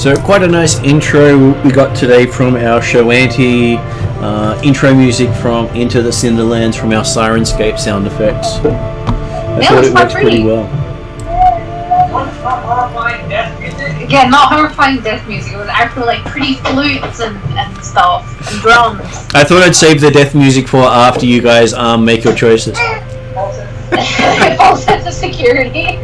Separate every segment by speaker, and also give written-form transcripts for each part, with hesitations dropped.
Speaker 1: So quite a nice intro we got today from our Shoanti, intro music from Into the Cinderlands from our Sirenscape sound effects. I thought it works pretty well.
Speaker 2: Yeah, not horrifying death music. It was actually like pretty flutes and stuff and drums.
Speaker 1: I thought I'd save the death music for after you guys make your choices.
Speaker 2: All sense of security.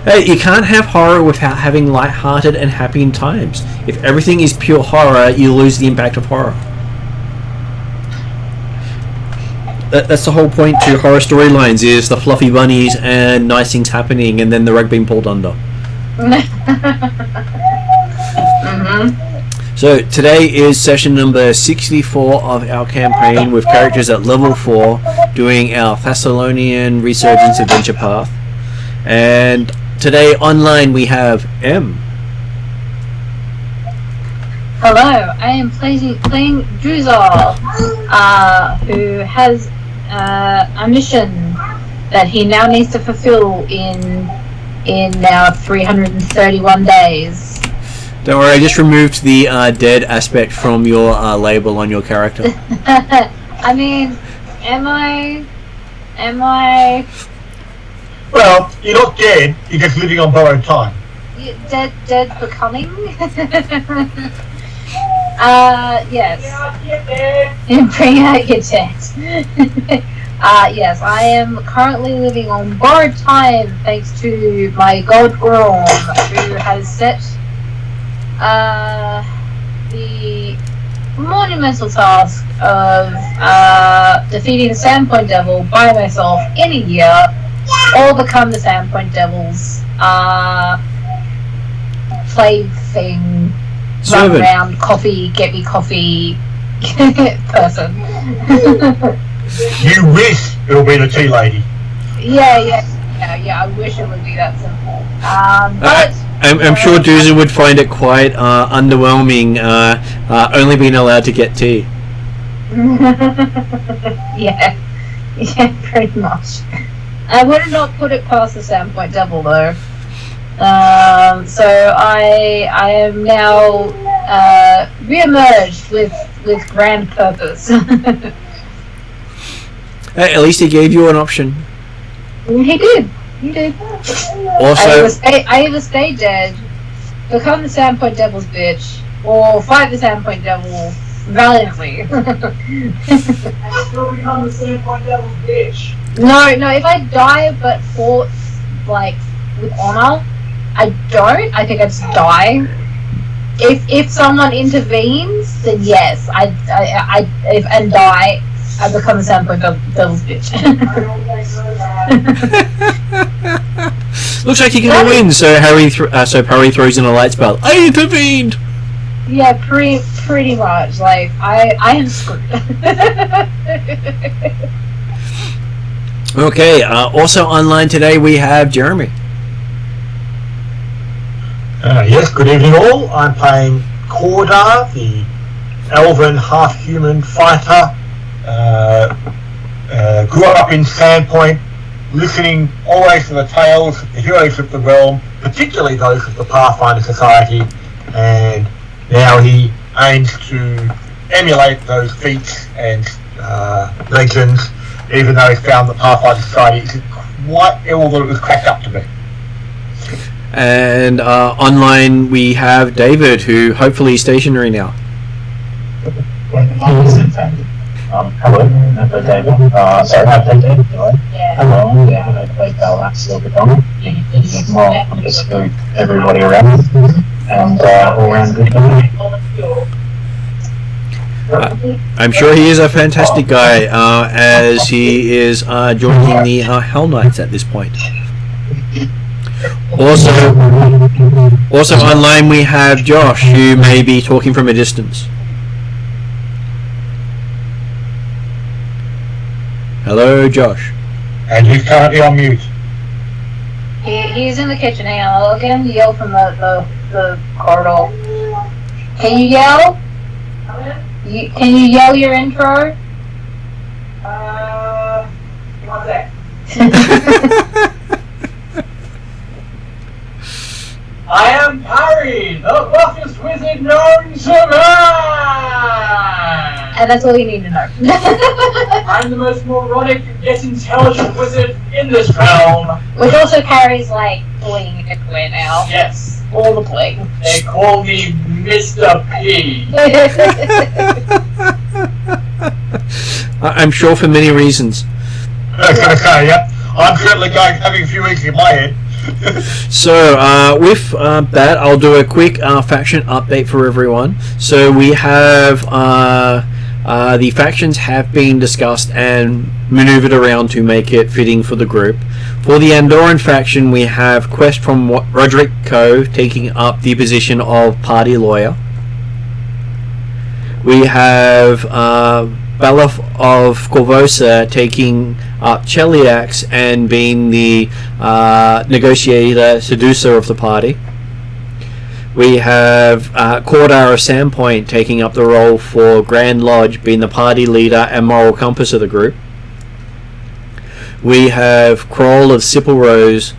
Speaker 1: Hey, you can't have horror without having light-hearted and happy times. If everything is pure horror, you lose the impact of horror. That's the whole point to horror storylines, is the fluffy bunnies and nice things happening and then the rug being pulled under. So today is session number 64 of our campaign with characters at level 4 doing our Thassilonian Resurgeance adventure path. And today online we have M.
Speaker 2: Hello, I am playing Druzar, who has a mission that he now needs to fulfill in now 331 days.
Speaker 1: Don't worry, I just removed the dead aspect from your label on your character.
Speaker 2: I mean, am I?
Speaker 3: Well, you're not dead, you're just living on borrowed time.
Speaker 2: Dead becoming? Yes. Bring out your debt. Yes, I am currently living on borrowed time thanks to my god Grom, who has set the monumental task of defeating the Sandpoint Devil by myself in a year, or become the Sandpoint Devil's plaything, run around, coffee, get me coffee person.
Speaker 3: You wish it'll be the tea lady.
Speaker 2: Yeah, I wish it would be that simple. But
Speaker 1: I'm sure Doozer would find it quite underwhelming, only being allowed to get tea.
Speaker 2: yeah, pretty much. I would not put it past the Sandpoint Devil though. So I am now re-emerged with grand purpose.
Speaker 1: Hey, at least he gave you an option.
Speaker 2: He did.
Speaker 1: Also,
Speaker 2: I either stay dead, become the Sandpoint Devil's bitch, or fight the Sandpoint Devil valiantly.
Speaker 3: I still become the Sandpoint Devil's bitch.
Speaker 2: No, if I die but fought, like, with honor, I don't. I think I just die. If someone intervenes, then yes, I become the Sandpoint Devil's bitch.
Speaker 1: Looks like you're gonna win. So Parry throws in a light spell. I intervened.
Speaker 2: Yeah, pretty much. Like I am screwed.
Speaker 1: Okay. Also online today we have Jeremy.
Speaker 3: Yes, good evening all. I'm playing Cordar, the elven half-human fighter. Grew up in Sandpoint, listening always to the tales of the heroes of the realm, particularly those of the Pathfinder Society, and now he aims to emulate those feats and legends, even though he found the Pathfinder Society isn't quite all that it was cracked up to be.
Speaker 1: And online we have David, who hopefully is stationary now.
Speaker 4: Hello, I'm David. Sorry, hi, David. Hello, I play Balance Silverton. Well, I'm just food everybody around, and all around good guy.
Speaker 1: I'm sure he is a fantastic guy, as he is joining the Hell Knights at this point. Also online we have Josh, who may be talking from a distance. Hello, Josh.
Speaker 3: And he's currently on mute.
Speaker 2: He's in the kitchen. Hang on, I'll get him to yell from the corridor. Can you yell? Can you yell your intro?
Speaker 3: One sec. I am Harry.
Speaker 5: made known to man!
Speaker 2: And that's all you need to know.
Speaker 5: I'm the most moronic yet intelligent wizard in this realm.
Speaker 2: Which also carries, like, bling everywhere now.
Speaker 5: Yes.
Speaker 2: All the bling.
Speaker 5: They call me Mr. P.
Speaker 1: I'm sure for many reasons.
Speaker 3: I was going to say, yep. I'm certainly having a few weeks in my head.
Speaker 1: So, with that, I'll do a quick faction update for everyone. So, we have the factions have been discussed and maneuvered around to make it fitting for the group. For the Andorran faction, we have Quest from Roderick Coe taking up the position of party lawyer. We have Balaf of Corvosa taking up Cheliax and being the negotiator, seducer of the party. We have Cordar of Sandpoint taking up the role for Grand Lodge, being the party leader and moral compass of the group. We have Kroll of Sippelrose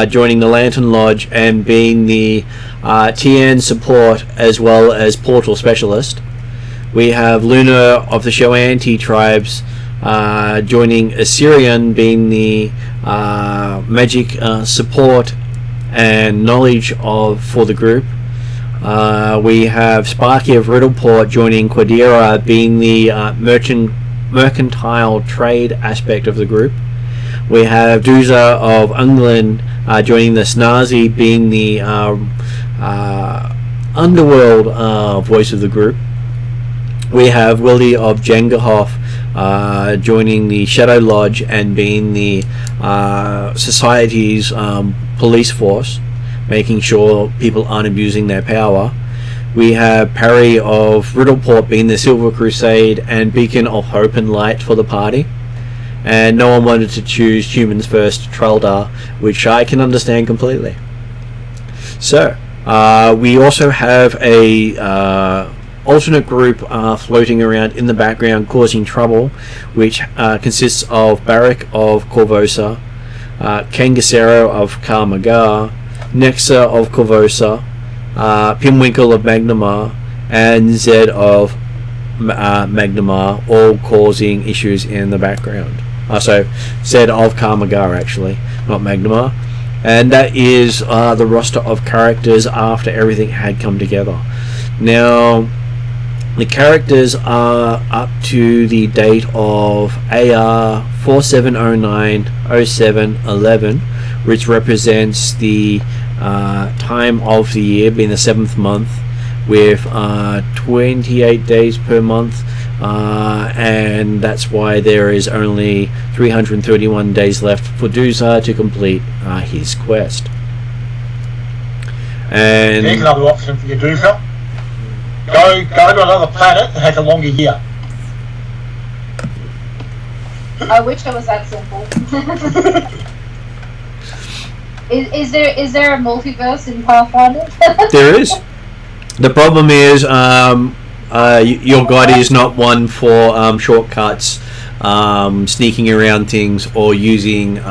Speaker 1: joining the Lantern Lodge and being the TN support as well as portal specialist. We have Luna of the Shoanti tribes joining Assyrian, being the magic support and knowledge for the group. We have Sparky of Riddleport joining Quadira, being the mercantile trade aspect of the group. We have Duza of Unglan joining the Snazi, being the underworld voice of the group. We have Wildy of Jengahoff joining the Shadow Lodge and being the society's police force, making sure people aren't abusing their power. We have Parry of Riddleport being the Silver Crusade and Beacon of Hope and Light for the party. And no one wanted to choose Humans First Traldar, which I can understand completely. So, we also have a alternate group floating around in the background causing trouble, which consists of Barak of Corvosa, Kangasero of Karmagar, Nexa of Corvosa, Pimwinkle of Magnamar, and Zed of Magnamar, all causing issues in the background. So Zed of Karmagar, actually, not Magnamar. And that is the roster of characters after everything had come together. Now, the characters are up to the date of AR 47090711, which represents the time of the year, being the 7th month, with 28 days per month, and that's why there is only 331 days left for Duza to complete his quest. And
Speaker 3: There's another option for you, Duza. Go to another planet that has a longer year.
Speaker 2: I wish it was that simple. Is there a multiverse in Pathfinder?
Speaker 1: there is. The problem is your guide is not one for shortcuts, sneaking around things, or using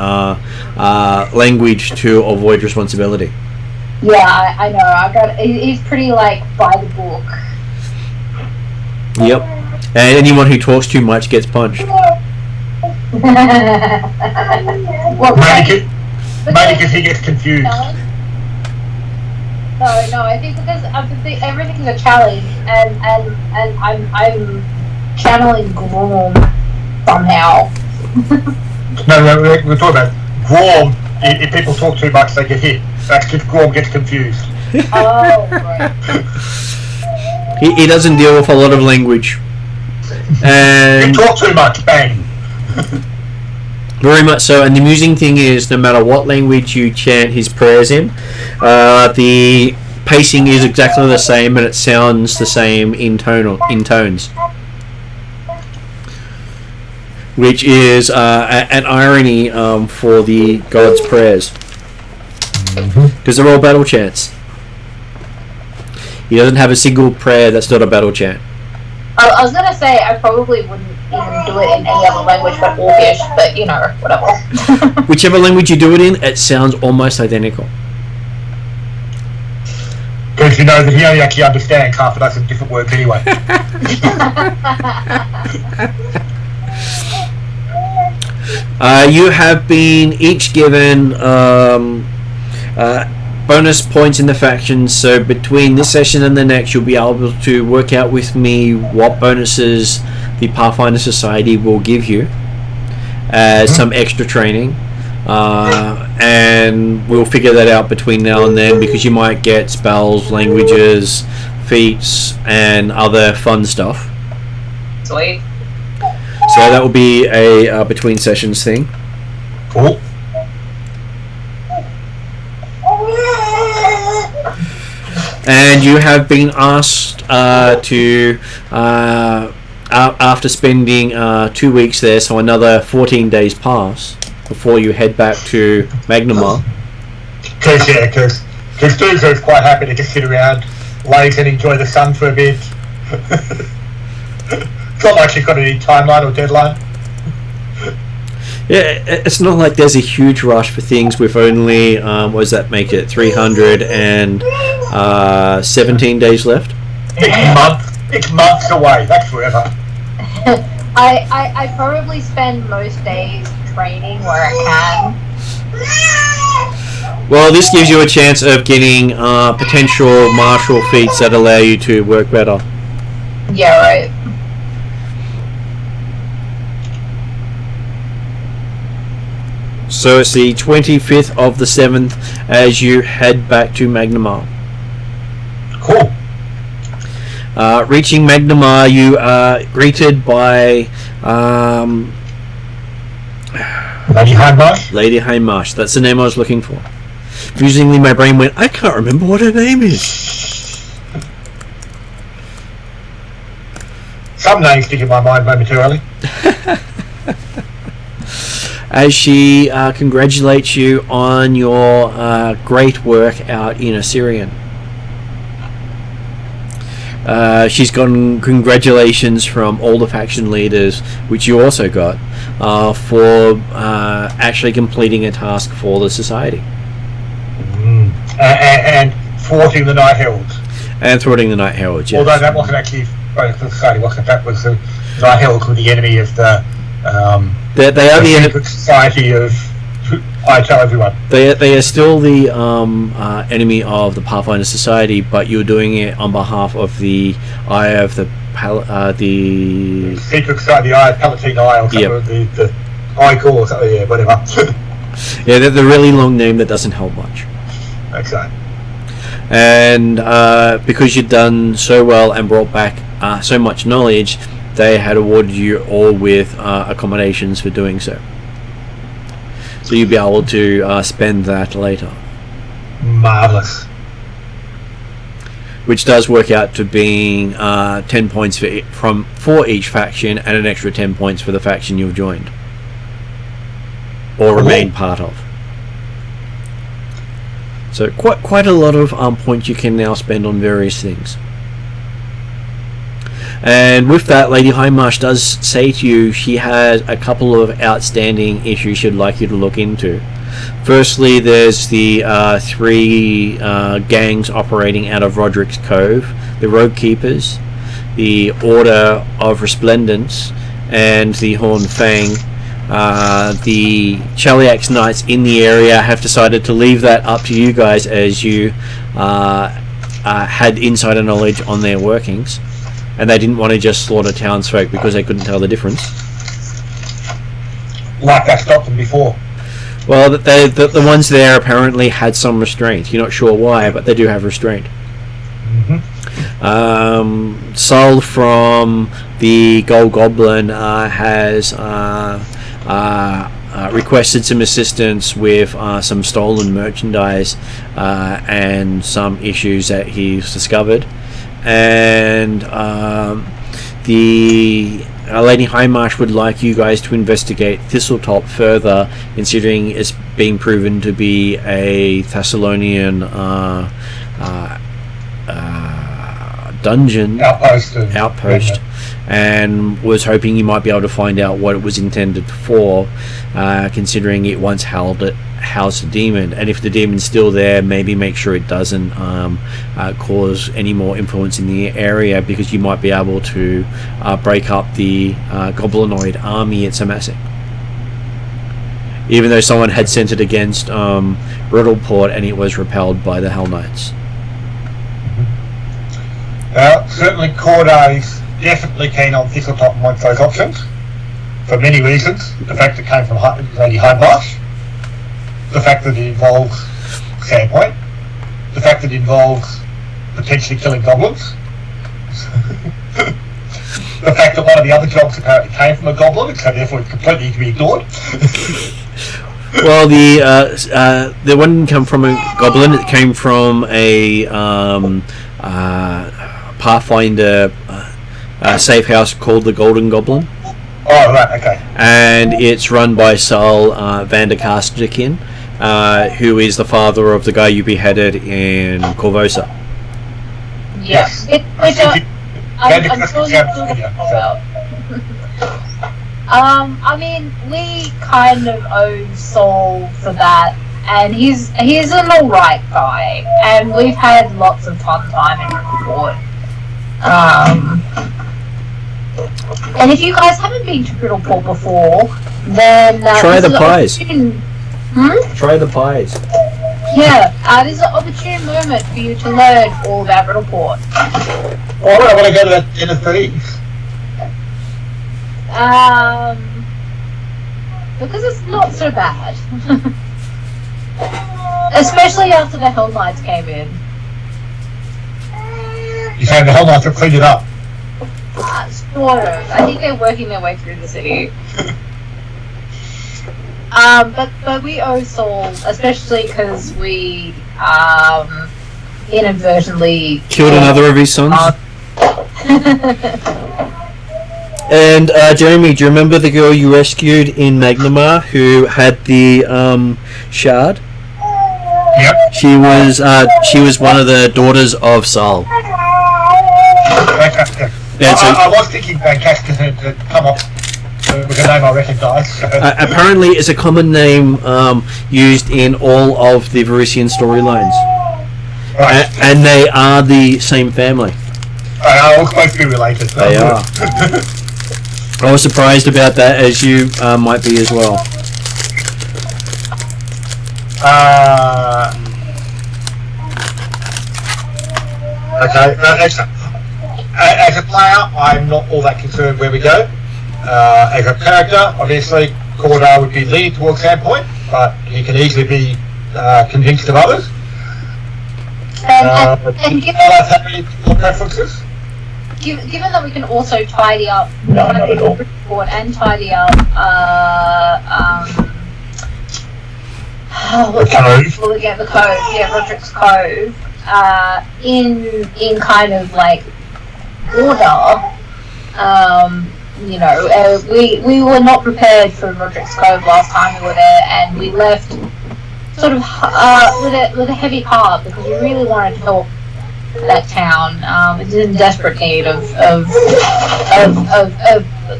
Speaker 1: language to avoid responsibility.
Speaker 2: Yeah, I know. He's pretty like by the book.
Speaker 1: Yep. And anyone who talks too much gets punched.
Speaker 2: Well,
Speaker 3: Maybe because he gets confused.
Speaker 2: No, I think because everything's a challenge, and I'm channeling Gorm somehow.
Speaker 3: No, we're talking about Gorm. If people talk too much, they get hit. That's because Gorm gets confused.
Speaker 2: Oh, right.
Speaker 1: He doesn't deal with a lot of language. And
Speaker 3: You talk too much, bang.
Speaker 1: very much so. And the amusing thing is, no matter what language you chant his prayers in, the pacing is exactly the same, and it sounds the same in tones, which is an irony for the god's prayers, because they're all battle chants. He doesn't have a single prayer that's not a battle chant.
Speaker 2: I was gonna say I probably wouldn't even do it in any other language but Orcish, but you know, whatever.
Speaker 1: Whichever language you do it in, it sounds almost identical.
Speaker 3: Because you know that he only actually understands half a dozen different words anyway.
Speaker 1: You have been each given bonus points in the factions, so between this session and the next you'll be able to work out with me what bonuses the Pathfinder Society will give you as some extra training, and we'll figure that out between now and then, because you might get spells, languages, feats and other fun stuff.
Speaker 2: Sweet.
Speaker 1: So that will be a between sessions thing.
Speaker 3: Cool.
Speaker 1: And you have been asked to, after spending 2 weeks there, so another 14 days pass before you head back to Magnamar.
Speaker 3: Because Duke's quite happy to just sit around, laze and enjoy the sun for a bit. It's not like she's got any timeline or deadline.
Speaker 1: Yeah, it's not like there's a huge rush for things with only, what does that make it, 317 days left?
Speaker 3: It's months away, that's forever.
Speaker 2: I probably spend most days training where I can.
Speaker 1: Well, this gives you a chance of getting potential martial feats that allow you to work better.
Speaker 2: Yeah, right.
Speaker 1: So it's the 25th of the 7th as you head back to Magnamar.
Speaker 3: Cool.
Speaker 1: Reaching Magnamar, you are greeted by
Speaker 3: Lady Hindmarsh?
Speaker 1: Lady Hindmarsh. That's the name I was looking for. Musingly, my brain went, I can't remember what her name is.
Speaker 3: Some names stick in my mind momentarily.
Speaker 1: As she congratulates you on your great work out in Assyrian. She's gotten congratulations from all the faction leaders, which you also got, for actually completing a task for the society.
Speaker 3: And thwarting the Night Heralds.
Speaker 1: And thwarting the Night Heralds, yes.
Speaker 3: Although that wasn't actually the society, wasn't it? That was the Night Heralds were the enemy of the
Speaker 1: They are the
Speaker 3: secret society of I tell everyone.
Speaker 1: They are still the enemy of the Pathfinder Society, but you're doing it on behalf of the Eye of the
Speaker 3: secret society, the Eye of Palatine Eye, or something, the Eye Core, or something, yeah, whatever.
Speaker 1: Yeah, they're the really long name that doesn't help much.
Speaker 3: Okay.
Speaker 1: And because you've done so well and brought back so much knowledge, they had awarded you all with accommodations for doing so. So you'll be able to spend that later.
Speaker 3: Marvellous.
Speaker 1: Which does work out to being 10 points for each faction, and an extra 10 points for the faction you've joined or remain part of. So quite a lot of points you can now spend on various things. And with that, Lady Hindmarsh does say to you she has a couple of outstanding issues she'd like you to look into. Firstly, there's the 3 gangs operating out of Roderick's Cove, the Rogue Keepers, the Order of Resplendence, and the Horn Fang. The Chaliax Knights in the area have decided to leave that up to you guys, as you had insider knowledge on their workings. And they didn't want to just slaughter townsfolk because they couldn't tell the difference.
Speaker 3: Like that stopped them before.
Speaker 1: Well, the ones there apparently had some restraint. You're not sure why, but they do have restraint.
Speaker 3: Mm-hmm.
Speaker 1: Sol from the Goblin has requested some assistance with some stolen merchandise and some issues that he's discovered. And the Lady Hindmarsh would like you guys to investigate Thistletop further, considering it's being proven to be a Thassilonian dungeon outpost, and was hoping you might be able to find out what it was intended for, considering it once housed a demon, and if the demon's still there, maybe make sure it doesn't cause any more influence in the area, because you might be able to break up the goblinoid army it's amassing. Even though someone had sent it against Riddleport and it was repelled by the Hell Knights.
Speaker 3: Certainly Corda is definitely keen on Thistletop amongst those options, for many reasons. The fact it came from Lady Hindmarsh, the fact that it involves Sandpoint, the fact that it involves potentially killing goblins, the fact that one of the other jobs apparently came from a goblin, so therefore it's completely to be ignored.
Speaker 1: Well, the one didn't come from a goblin, it came from a Pathfinder safe house called the Golden Goblin.
Speaker 3: Oh, right, okay.
Speaker 1: And it's run by Saul Vanderkasterkin, who is the father of the guy you beheaded in Corvosa.
Speaker 2: Yes. I'm sure you're about. I mean, we kind of owe Saul for that, and he's an alright guy, and we've had lots of fun time in Riddleport. And if you guys haven't been to Riddleport before, then
Speaker 1: try the pies.
Speaker 2: Try
Speaker 1: the pies.
Speaker 2: Yeah, this is an opportune moment for you to learn all about Riddleport.
Speaker 3: Oh, I want to go to that dinner feast.
Speaker 2: Because it's not so bad. Especially after the Hell Knights came in.
Speaker 3: You're saying the Hell Knights have cleaned it up?
Speaker 2: Sort of. I think they're working their way through the city. But we owe Saul, especially because we inadvertently
Speaker 1: killed another of his sons. And Jeremy, do you remember the girl you rescued in Magnamar who had the shard?
Speaker 3: Yep.
Speaker 1: She was one of the daughters of Saul.
Speaker 3: Fantastic. I was thinking fantastic to come up with a name I recognise.
Speaker 1: Apparently, it's a common name used in all of the Varisian storylines.
Speaker 3: Right.
Speaker 1: And they are the same family.
Speaker 3: They are all closely related.
Speaker 1: They are. I was surprised about that, as you might be as well.
Speaker 3: Okay, excellent. As a player, I'm not all that concerned where we go. As a character, obviously, Corda would be leaning towards Sandpoint, but he can easily be convinced of others.
Speaker 2: And given
Speaker 3: have any preferences?
Speaker 2: Given that we can also tidy up report and tidy up
Speaker 3: the cove.
Speaker 2: Well, yeah, the cove, Roderick's Cove, in kind of like order. We were not prepared for Roderick's Cove last time we were there, and we left sort of with a heavy heart because we really wanted to help that town. It's in desperate need of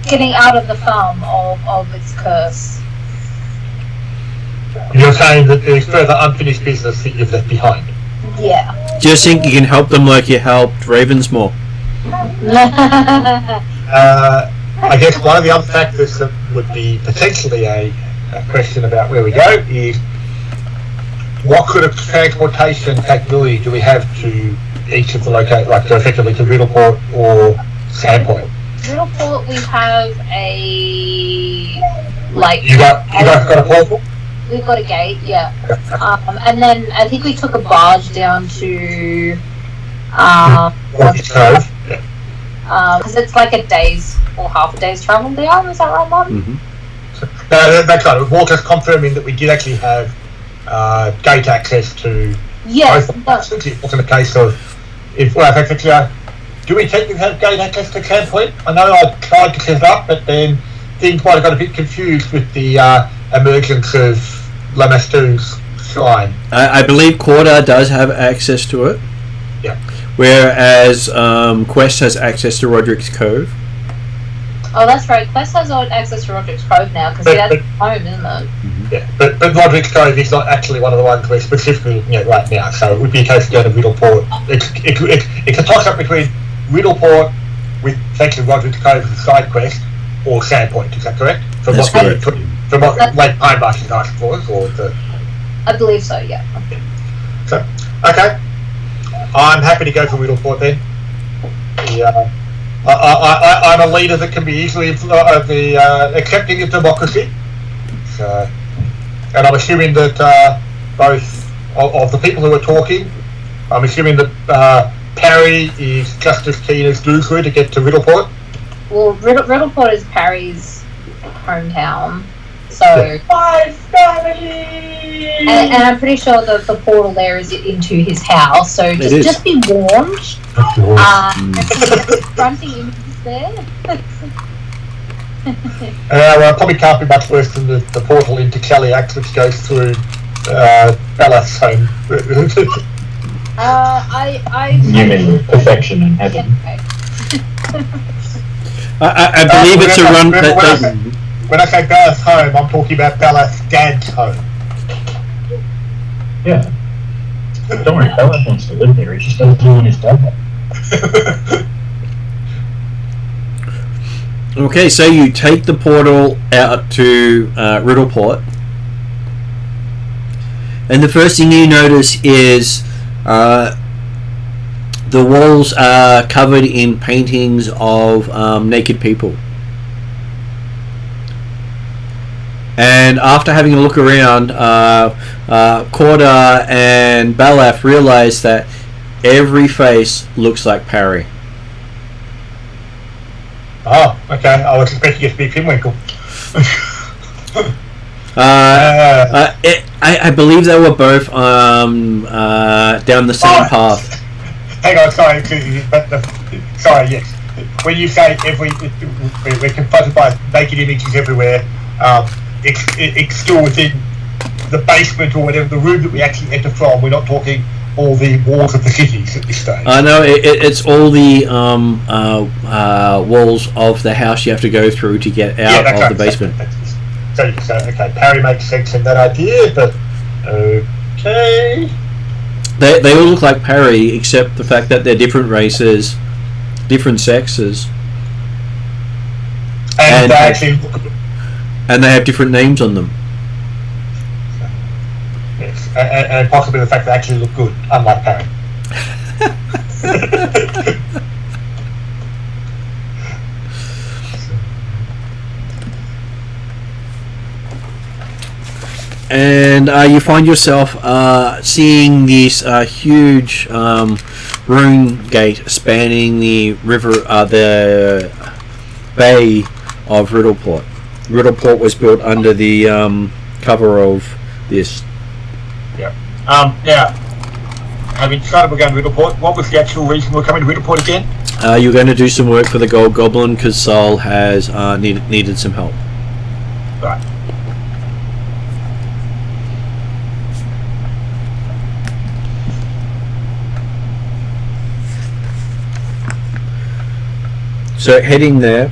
Speaker 2: getting out of the thumb of its curse.
Speaker 3: You're saying that there's further unfinished business that you've left behind?
Speaker 2: Yeah.
Speaker 1: Do you think you can help them like you helped Ravensmore?
Speaker 3: I guess one of the other factors that would be potentially a question about where we go is what kind of transportation capability do we have to each of the locations, like so effectively to Riddleport or Sandpoint?
Speaker 2: Riddleport, we have
Speaker 3: You guys got a portal?
Speaker 2: We've got a gate, yeah. And then I think we took a barge down to
Speaker 3: Roderick's Cove.
Speaker 2: Because it's like a day's or half a day's travel down. Is that right, Mum?
Speaker 1: Mm-hmm.
Speaker 3: That's right. It was more just confirming that we did actually have gate access to.
Speaker 2: Yes.
Speaker 3: Both it wasn't a case of do we technically have gate access to Sandpoint? I know I tried to set it up, but then things might have got a bit confused with the emergence of Lamastu's shrine.
Speaker 1: I believe Corda does have access to it.
Speaker 3: Yeah.
Speaker 1: Whereas Quest has access to Roderick's Cove.
Speaker 2: Oh, that's right. Quest has access to Roderick's Cove now, because that's home, isn't it?
Speaker 3: Yeah, but Roderick's Cove is not actually one of the ones we're specifically looking at right now, so it would be a case of going to Riddleport. It's a toss-up between Riddleport with essentially Roderick's Cove as a side quest, or Sandpoint, is that correct? From
Speaker 1: That's correct.
Speaker 3: From what Lake Pinebush is asked for, or the...
Speaker 2: I believe so, yeah.
Speaker 3: So, okay. I'm happy to go for Riddleport then. I'm a leader that can be easily accepting of democracy. So, and I'm assuming that both of the people who are talking, I'm assuming that Parry is just as keen as Dooku to get to Riddleport.
Speaker 2: Well, Riddleport is Parry's hometown, so...
Speaker 5: My family!
Speaker 2: And I'm pretty sure that the portal there is into his house, so just be warned. Fronting images there.
Speaker 3: Well, it probably can't be much worse than the portal into Kelliax, which goes through Bella's home.
Speaker 4: You mean perfection in heaven?
Speaker 1: I believe it's a run.
Speaker 3: When I say Bella's home, I'm talking about Bella's dad's home.
Speaker 4: Yeah. Don't worry, Bella wants to live there. He just doesn't want his dad.
Speaker 1: Okay, so you take the portal out to Riddleport, and the first thing you notice is the walls are covered in paintings of naked people. And after having a look around, Corda and Balaf realize that every face looks like Parry.
Speaker 3: Oh, okay. I was expecting it to be Pinwinkle.
Speaker 1: I believe they were both down the same path.
Speaker 3: Hang on, sorry, sorry, yes. When you say we're confronted by naked images everywhere, it's still within the basement or whatever, the room that we actually enter from. We're not talking all the walls of the cities at this stage.
Speaker 1: No, it's all the walls of the house you have to go through to get out of the basement.
Speaker 3: So, okay, Parry makes sense in that idea, but okay.
Speaker 1: They all look like Parry, except the fact that they're different races, different sexes, and they have different names on them.
Speaker 3: Yes, and possibly the fact they actually look good, unlike Parry.
Speaker 1: And you find yourself seeing this huge rune gate spanning the river, the bay of Riddleport. Riddleport was built under the cover of this.
Speaker 3: Yeah. Now, having decided we're going to Riddleport, what was the actual reason we're coming to Riddleport again?
Speaker 1: You're going to do some work for the Gold Goblin because Sol has needed some help.
Speaker 3: Right.
Speaker 1: So heading there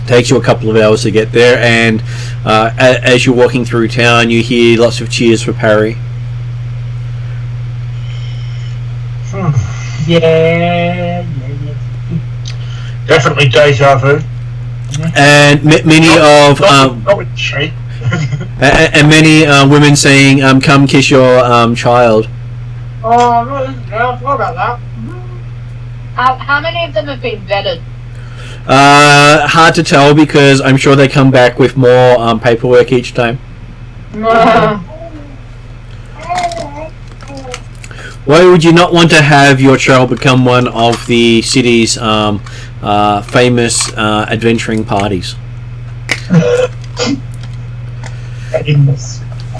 Speaker 1: takes you a couple of hours to get there, and as you're walking through town, you hear lots of cheers for Parry.
Speaker 3: Yeah. Definitely deja vu.
Speaker 1: And many of and many women saying, "Come kiss your child."
Speaker 5: Oh, no, what about that?
Speaker 2: How many of them have been vetted?
Speaker 1: Hard to tell because I'm sure they come back with more paperwork each time. Why would you not want to have your child become one of the city's famous adventuring parties?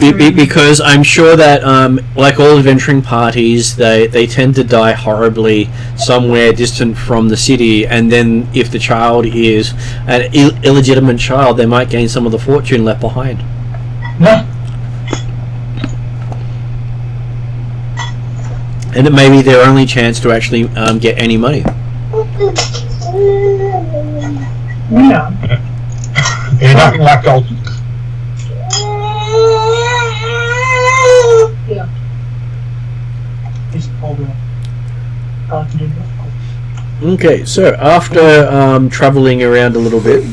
Speaker 1: Because I'm sure that, like all adventuring parties, they tend to die horribly somewhere distant from the city, and then if the child is an illegitimate child, they might gain some of the fortune left behind. And it may be their only chance to actually get any money.
Speaker 2: Yeah.
Speaker 3: They're nothing like Goblin.
Speaker 2: Yeah.
Speaker 5: Just hold on.
Speaker 1: Okay, so after traveling around a little bit,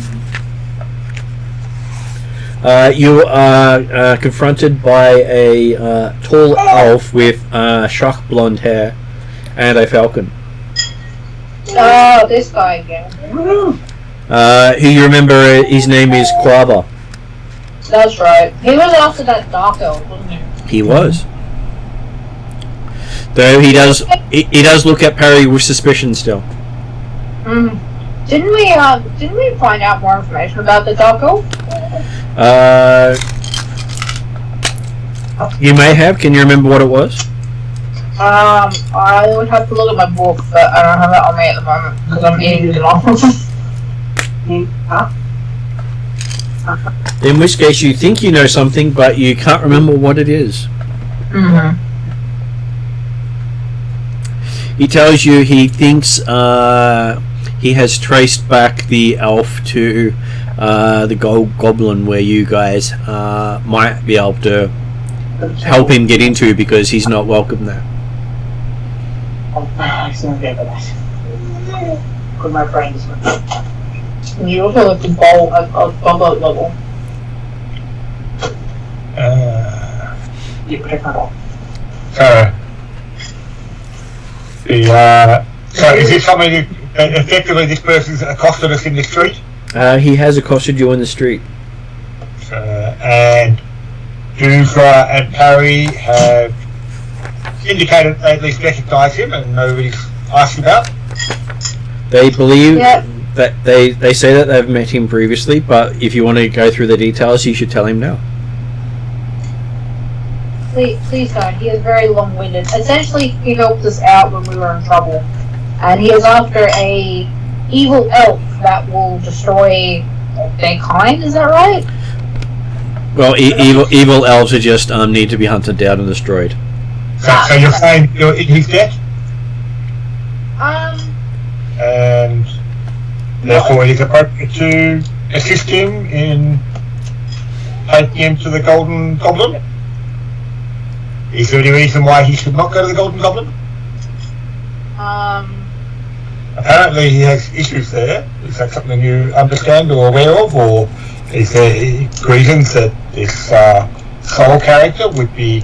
Speaker 1: you are confronted by a tall elf with shock blonde hair and a falcon.
Speaker 2: Oh, this guy again.
Speaker 1: Who you remember, his name is Quaba.
Speaker 2: That's right. He was after that dark elf, wasn't he?
Speaker 1: He was. Though he does look at Perry with suspicion still.
Speaker 2: Didn't we find out more information about the dark elf?
Speaker 1: You may have. Can you remember what it was?
Speaker 2: I would have to look at my book, but I don't have it on me at the moment because I'm eating it off.
Speaker 1: In which case you think you know something, but you can't remember what it is. He tells you he thinks he has traced back the elf to the Goblin where you guys might be able to help him get into because he's not welcome there.
Speaker 5: With my friends.
Speaker 2: You also look at bowl at boat level.
Speaker 5: You protect my ball.
Speaker 3: So is this something that effectively this person's accosted us in the street?
Speaker 1: He has accosted you in the street.
Speaker 3: And Doomsday and Parry have indicated they at least recognise him and nobody's asked about.
Speaker 1: They believe that they say that they've met him previously, but if you want to go through the details, you should tell him now.
Speaker 2: Please don't. He is very long-winded. Essentially, he helped us out when we were in trouble, and he is after a evil elf that will destroy their kind. Is that right?
Speaker 1: Well, evil elves are just need to be hunted down and destroyed.
Speaker 3: So you're saying you're in his debt? And therefore it is appropriate to assist him in taking him to the Golden Goblin? Is there any reason why he should not go to the Golden Goblin? Apparently he has issues there. Is that something you understand or aware of, or is there reasons that this soul character would be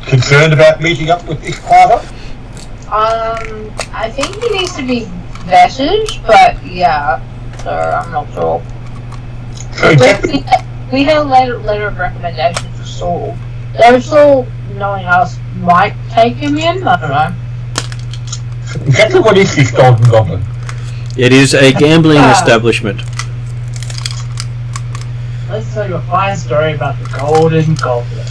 Speaker 3: concerned about meeting up with this father?
Speaker 2: I think he needs to be vetted, but yeah, so I'm not sure.
Speaker 3: So exactly,
Speaker 2: we had a letter of recommendation for Saul. Though Saul, knowing us, might take him in, I don't know.
Speaker 3: Exactly what is this Golden Goblin?
Speaker 1: It is a gambling establishment.
Speaker 5: Let's tell you a fine story about the Golden Goblin.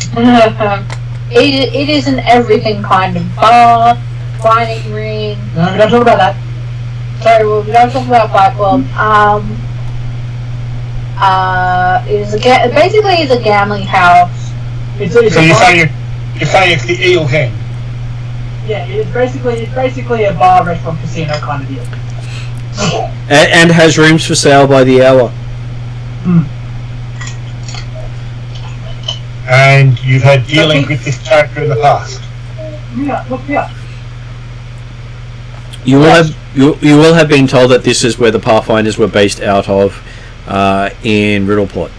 Speaker 2: It is an everything kind of bar, fighting ring.
Speaker 5: No, we don't talk about that.
Speaker 2: Sorry, well, we don't talk about Fight Club. It is basically it's a gambling house.
Speaker 3: So you're saying it's the Eel Hen?
Speaker 5: Yeah, it's basically a bar, restaurant, casino kind of deal.
Speaker 1: And has rooms for sale by the hour.
Speaker 3: And you've had dealings with this character in the past?
Speaker 5: Yeah.
Speaker 1: You will have been told that this is where the Pathfinders were based out of in Riddleport.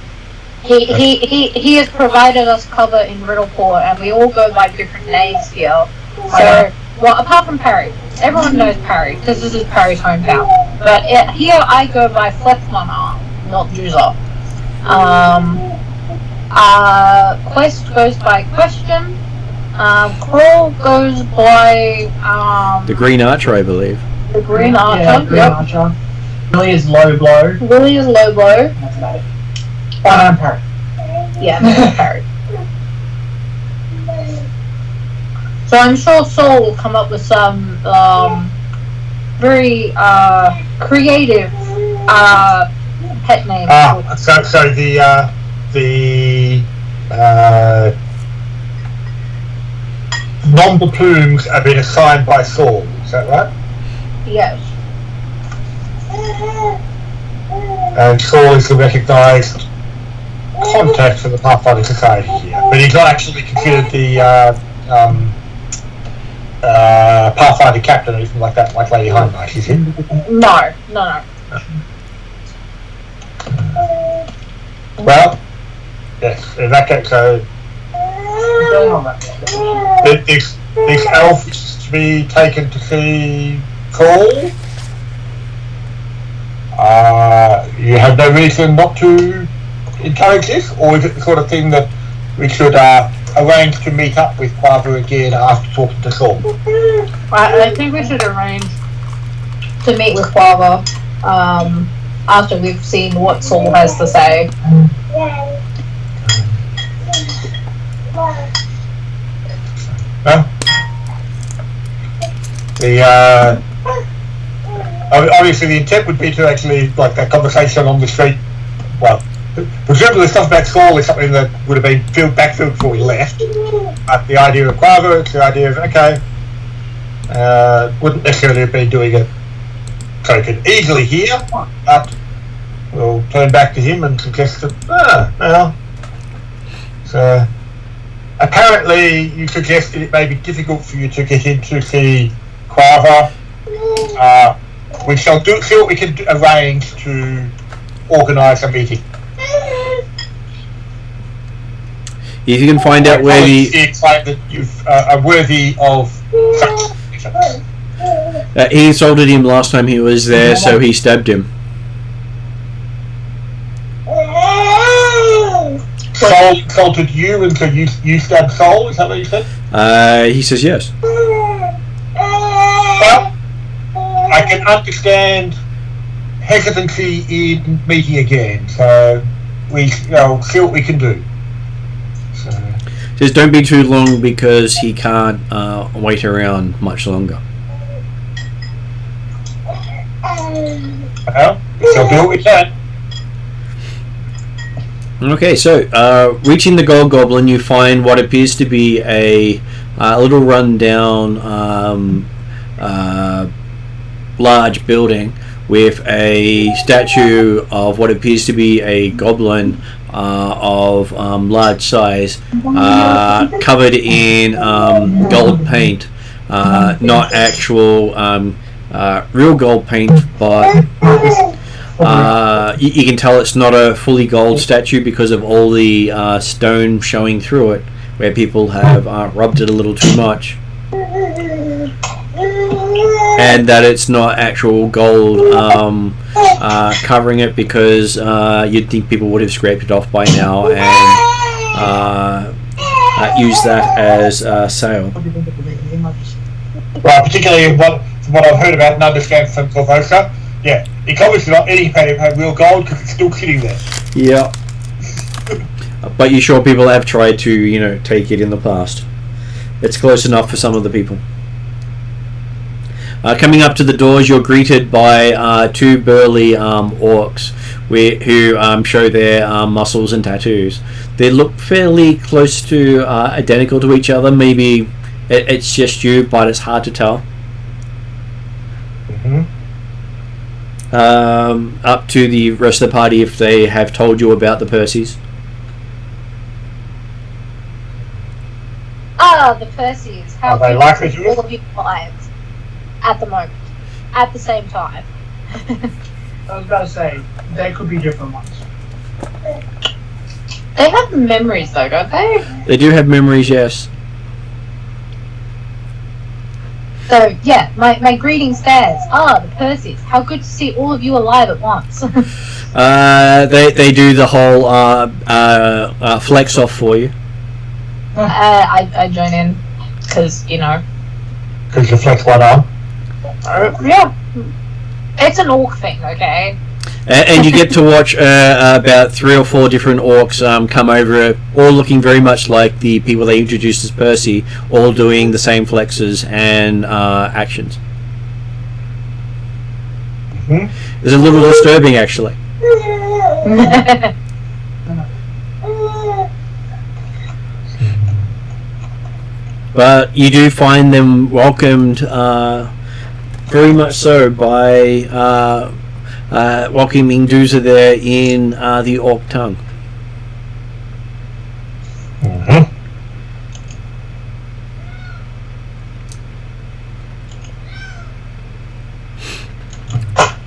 Speaker 2: He has provided us cover in Riddleport, and we all go by different names here. So, well, apart from Parry, everyone knows Parry because this is Parry's hometown. But here I go by Flexmana, not Juza. Quest goes by Question. Crawl goes by
Speaker 1: The Green Archer, I believe.
Speaker 2: The Green Archer.
Speaker 5: Yeah, Green Archer. Willie is Low Blow.
Speaker 2: Willie is Low Blow.
Speaker 5: That's about it. I'm Parry.
Speaker 2: Yeah, that's Parry. So I'm sure Saul will come up with some very creative pet names.
Speaker 3: So the Nomba plumes have been assigned by Saul, is that right?
Speaker 2: Yes.
Speaker 3: And Saul is the recognised contact for the Pathfinder Society here, but he's not actually considered the Pathfinder captain or anything like that, like Lady Hindnight, is he?
Speaker 2: No.
Speaker 3: Well, yes, in that case, so this elf is to be taken to see Call. You have no reason not to encourage this, or is it the sort of thing that we should arrange to meet up with Quava again after talking to Saul?
Speaker 2: I think we should arrange to meet with Quava after we've seen what Saul has to say.
Speaker 3: Well, obviously the intent would be to actually, like, that conversation on the street, well, presumably the stuff about Saul is something that would have been backfilled before we left, but the idea of Quava, it's the idea of, okay, wouldn't necessarily have been doing it so he could easily hear, but we'll turn back to him and suggest that, well, so apparently you suggested it may be difficult for you to get in to see Quava. We shall see what we can arrange to organise a meeting.
Speaker 1: If you can find out where the...
Speaker 3: that you are worthy of such.
Speaker 1: he insulted him last time he was there, so he stabbed him.
Speaker 3: Soul insulted you, and so you stabbed Soul, is that what you said?
Speaker 1: He says yes.
Speaker 3: Well, I can understand hesitancy in meeting again, so we see what we can do. So.
Speaker 1: Just don't be too long because he can't wait around much longer.
Speaker 3: Well, we'll do what we can.
Speaker 1: Okay, so reaching the Gold Goblin, you find what appears to be a little run-down large building with a statue of what appears to be a goblin of large size, covered in gold paint, not actual real gold paint, but you can tell it's not a fully gold statue because of all the stone showing through it, where people have rubbed it a little too much, and that it's not actual gold covering it, because you'd think people would have scraped it off by now and used that as sale.
Speaker 3: Well, particularly from what I've heard about and understand from Corvosa, yeah, it's obviously not any paint of real gold because it's still sitting there.
Speaker 1: Yeah. But you're sure people have tried to, take it in the past. It's close enough for some of the people. Coming up to the doors, you're greeted by two burly orcs who show their muscles and tattoos. They look fairly close to identical to each other. Maybe it's just you, but it's hard to tell.
Speaker 3: Mm-hmm.
Speaker 1: Up to the rest of the party if they have told you about the Percys.
Speaker 2: The Percys. How
Speaker 3: Are they
Speaker 2: good
Speaker 3: likely
Speaker 2: is
Speaker 3: to?
Speaker 2: all of your lives at the moment, at the same time?
Speaker 5: I was about to say, they could be different ones.
Speaker 2: They have memories though, don't they?
Speaker 1: They do have memories, yes.
Speaker 2: So yeah, my greeting stands. The Percys. How good to see all of you alive at once.
Speaker 1: They do the whole flex off for you.
Speaker 2: I join in because
Speaker 3: Because you flex one arm.
Speaker 2: Yeah, it's an orc thing, okay.
Speaker 1: And you get to watch about 3 or 4 different orcs come over, all looking very much like the people they introduced as Percy, all doing the same flexes and actions.
Speaker 3: Mm-hmm.
Speaker 1: It's a little disturbing, actually. But you do find them welcomed very much so by welcoming Doozer there in the Orc tongue.
Speaker 3: Mm-hmm.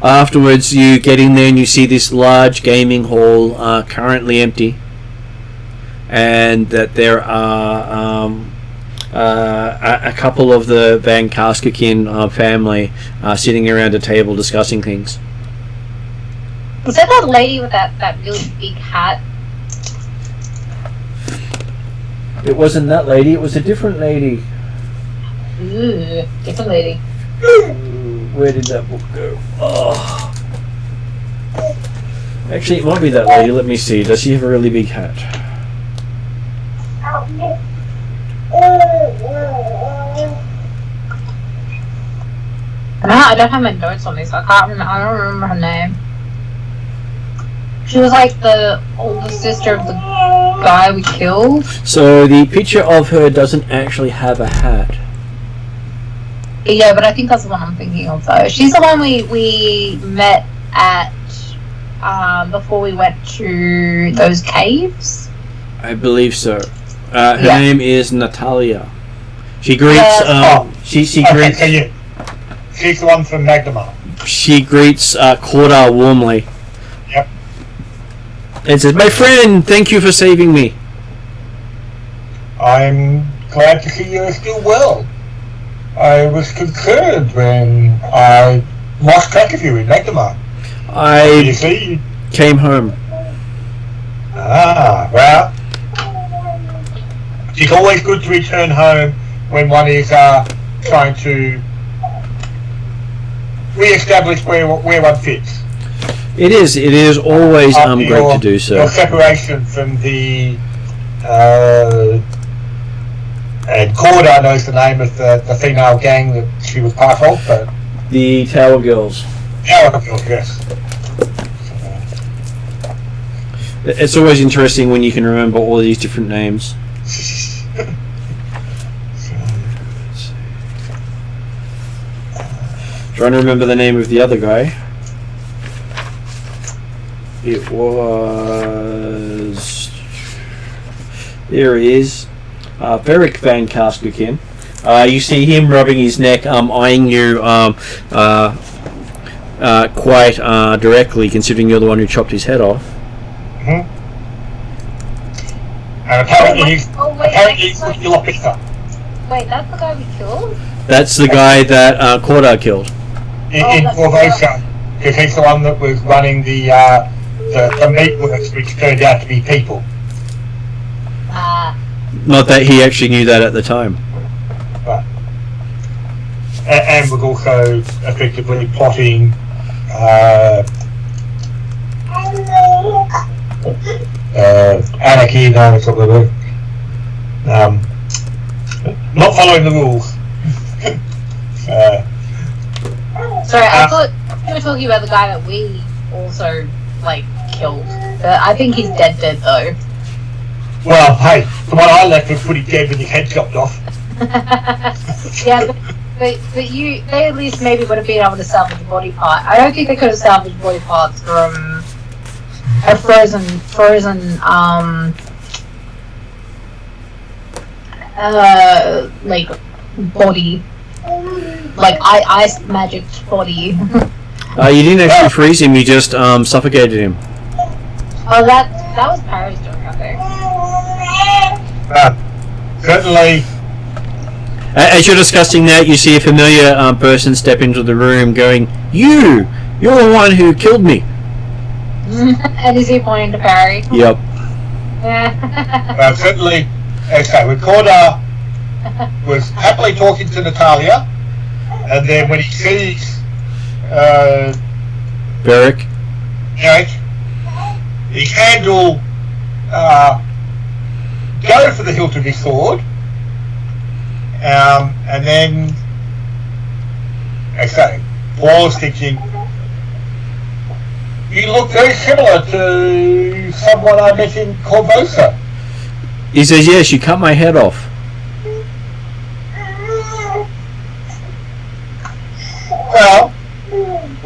Speaker 1: Afterwards, you get in there and you see this large gaming hall currently empty, and that there are a couple of the Van Kaskakin family sitting around a table discussing things.
Speaker 2: Was that that lady with that really big hat?
Speaker 1: It wasn't that lady, it was a different lady.
Speaker 2: Ooh, different lady.
Speaker 1: Where did that book go? Oh. Actually, it might be that lady. Let me see. Does she have a really big hat?
Speaker 2: I don't have my notes on this. I can't remember. I don't remember her name. She was like the older sister of the guy we killed.
Speaker 1: So the picture of her doesn't actually have a hat.
Speaker 2: Yeah, but I think that's the one I'm thinking of though. She's the one we met at before we went to those caves.
Speaker 1: I believe so. Her name is Natalia. She greets. She greets.
Speaker 3: She's the one from Magdamar.
Speaker 1: She greets Cordar warmly.
Speaker 3: Yep.
Speaker 1: And says, "My friend, thank you for saving me."
Speaker 3: I'm glad to see you're still well. I was concerned when I lost track of you in Magdamar.
Speaker 1: I came home.
Speaker 3: Ah, well, it's always good to return home when one is trying to re-establish where one fits.
Speaker 1: It is always great to do so.
Speaker 3: Your separation from the and Corda knows the name of the female gang that she was part of, but
Speaker 1: the Tower Girls.
Speaker 3: Tower Girls, yes.
Speaker 1: It's always interesting when you can remember all these different names. Trying to remember the name of the other guy. It was... There he is. Beric Van Kaskakin. You see him rubbing his neck, eyeing you quite directly, considering you're the one who chopped his head off.
Speaker 3: Mm-hmm. And apparently he's still a pickup.
Speaker 2: Wait, that's the guy we killed?
Speaker 1: That's the guy that Cordar killed.
Speaker 3: In Varisia, because he's the one that was running the meat works, which turned out to be people.
Speaker 1: Not that he actually knew that at the time.
Speaker 3: But, and was also effectively plotting anarchy and that sort of thing. Not following the rules.
Speaker 2: Sorry, I thought you were talking about the guy that we also killed. I think he's dead though.
Speaker 3: Well, hey, the one I left was pretty dead with his head chopped off.
Speaker 2: Yeah, but they at least maybe would have been able to salvage the body part. I don't think they could have salvaged body parts from a frozen body, ice magic body.
Speaker 1: You didn't actually freeze him; you just suffocated him.
Speaker 2: Oh, that was Parry's doing, I think.
Speaker 3: Certainly.
Speaker 1: As you're discussing that, you see a familiar person step into the room, going, "You're the one who killed me."
Speaker 2: And is he pointing to Parry?
Speaker 1: Yep.
Speaker 2: Yeah.
Speaker 3: Certainly, okay, Recorder was happily talking to Natalia, and then when he sees
Speaker 1: Beric,
Speaker 3: his hand will go for the hilt of his sword, and then, okay, Paul's thinking, you look very similar to someone I met in Corvosa.
Speaker 1: He says, "Yes, you cut my head off."
Speaker 3: Well,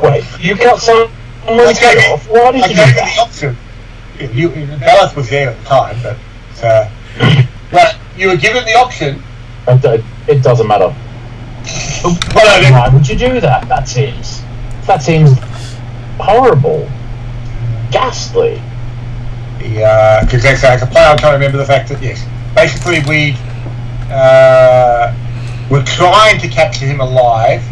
Speaker 4: Wait, you got some almost cut off. Why did you do
Speaker 3: gave
Speaker 4: that?
Speaker 3: the option. Dallas was there at the time, but you were given the option.
Speaker 4: It doesn't matter. Why would you do that? That seems horrible, ghastly.
Speaker 3: Because as a player, I'm trying to remember the fact that yes, basically we were trying to capture him alive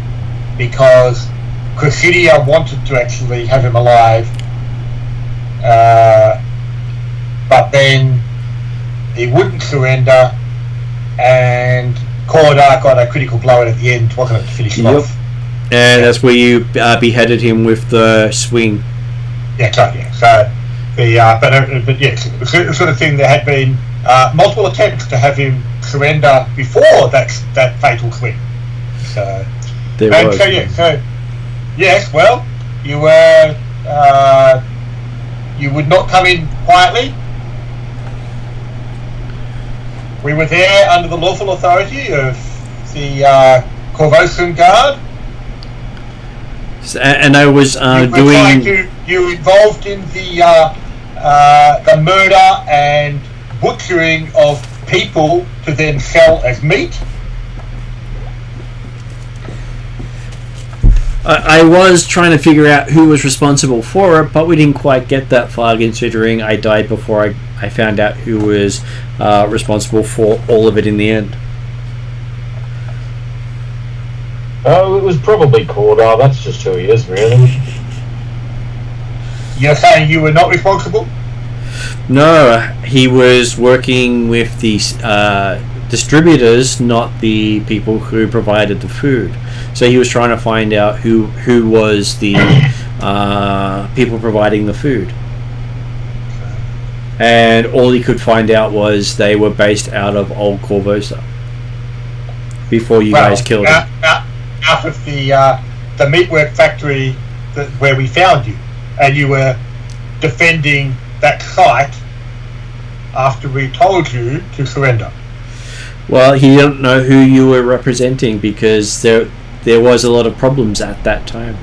Speaker 3: because Cressidia wanted to actually have him alive, but then he wouldn't surrender, and Cordar got a critical blow at the end, wasn't it, to finish him off?
Speaker 1: And that's where you beheaded him with the swing.
Speaker 3: Yeah, right, yeah. So but yes, it was the sort of thing. There had been multiple attempts to have him surrender before that fatal swing. So yes, well, you were you would not come in quietly. We were there under the lawful authority of the Corvosan Guard.
Speaker 1: And I was
Speaker 3: you were involved in the murder and butchering of people to then sell as meat.
Speaker 1: I was trying to figure out who was responsible for it, but we didn't quite get that far, considering I died before I found out who was responsible for all of it in the end.
Speaker 4: Oh, it was probably Cordar. That's just who he is, really.
Speaker 3: You're saying you were not responsible?
Speaker 1: No, he was working with the distributors, not the people who provided the food. So he was trying to find out who was the people providing the food. And all he could find out was they were based out of Old Corvosa before you guys killed him.
Speaker 3: Out of the meatwork factory where we found you, and you were defending that site after we told you to surrender.
Speaker 1: Well, he didn't know who you were representing because there was a lot of problems at that time.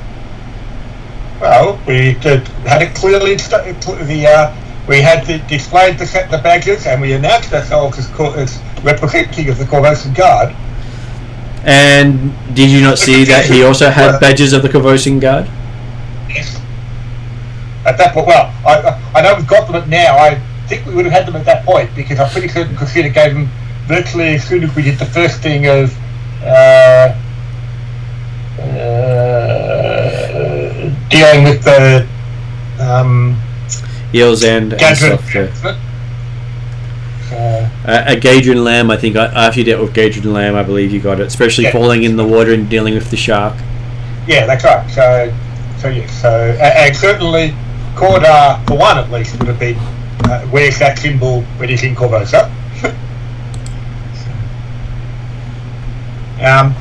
Speaker 3: Well, we had it clearly. We had displayed the badges, and we announced ourselves as representative of the Corvosan Guard.
Speaker 1: And did you not see that he also had badges of the Corvosan Guard?
Speaker 3: Yes. At that point, well, I know we've got them now. I think we would have had them at that point because I'm pretty certain Cressidia gave them virtually as soon as we did the first thing of dealing with the
Speaker 1: eels and stuff. Gadrin Lamb, I think after you dealt with Gadrin Lamb, I believe you got it, especially falling in the water and dealing with the shark.
Speaker 3: Yeah, that's right. So yes. And certainly Cordar, for one at least, would have been wears that symbol when he's in Corvosa.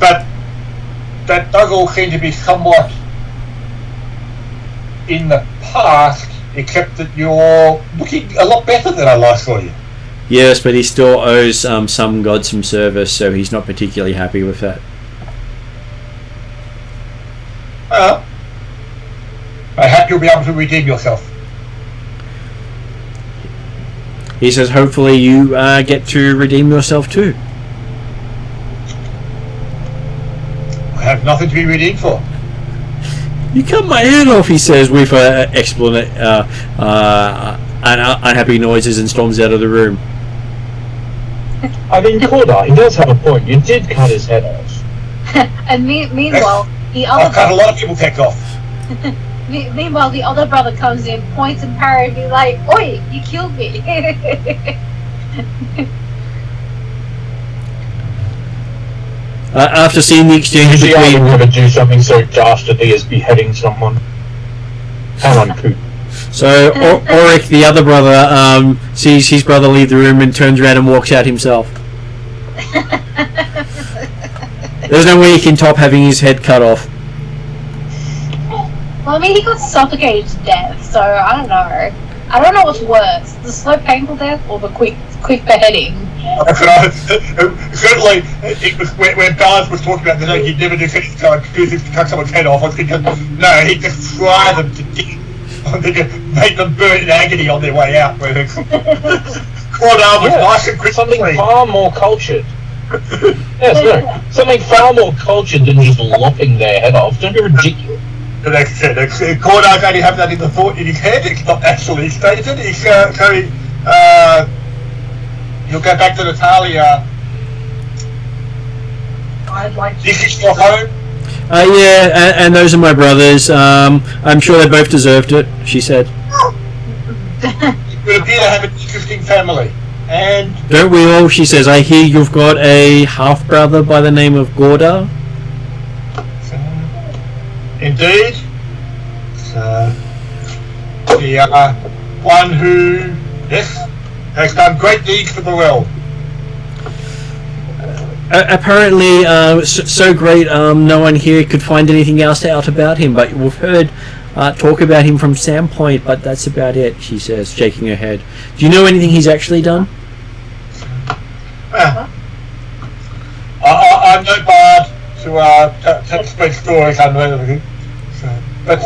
Speaker 3: But that does all seem to be somewhat in the past, except that you're looking a lot better than I last saw you.
Speaker 1: Yes, but he still owes some god some service, so he's not particularly happy with that.
Speaker 3: Well, I hope you'll be able to redeem yourself.
Speaker 1: He says hopefully you get to redeem yourself too.
Speaker 3: I have nothing to be redeemed for.
Speaker 1: You cut my head off, he says with unhappy noises and storms out of the room.
Speaker 4: I mean, Cordar, he does have a point. You did cut his head off.
Speaker 2: And meanwhile, the other
Speaker 3: I've cut a lot of people's heads off.
Speaker 2: Meanwhile, the other brother comes in, points and parries, and be like, "Oi, you killed me!"
Speaker 1: After seeing the exchange
Speaker 4: Usually I
Speaker 1: between...
Speaker 4: would never do something so dastardly as beheading someone. How uncouth.
Speaker 1: So Auric, the other brother, sees his brother leave the room and turns around and walks out himself. There's no way he can top having his head cut off.
Speaker 2: Well, I mean, he got suffocated to death, so I don't know. I don't know what's worse, the slow, painful death or the quick beheading.
Speaker 3: Certainly, it was when Bars was talking about the he'd never do anything to cut someone's head off. I was thinking, no, he'd just fry them to death. they made them burn in agony on their way out. Where Cordar was nice and quick.
Speaker 4: Something far more cultured. Yes, no. Something far more cultured than just lopping their head off. Don't be ridiculous.
Speaker 3: But like I said, Cordar's only have that in the thought in his head. It's not actually stated. He's you'll go back to Natalia.
Speaker 5: I'd like
Speaker 3: This is your home.
Speaker 1: Yeah, and those are my brothers. I'm sure they both deserved it, she said.
Speaker 3: You would appear to have an interesting family. And
Speaker 1: Don't we all, she says. I hear you've got a half-brother by the name of Gordar.
Speaker 3: indeed, the one who, yes, has done great deeds for the realm.
Speaker 1: Apparently, so great, no one here could find anything else out about him, but we've heard talk about him from Sandpoint, but that's about it, she says, shaking her head. Do you know anything he's actually done?
Speaker 3: I'm no bard to spread stories and everything. But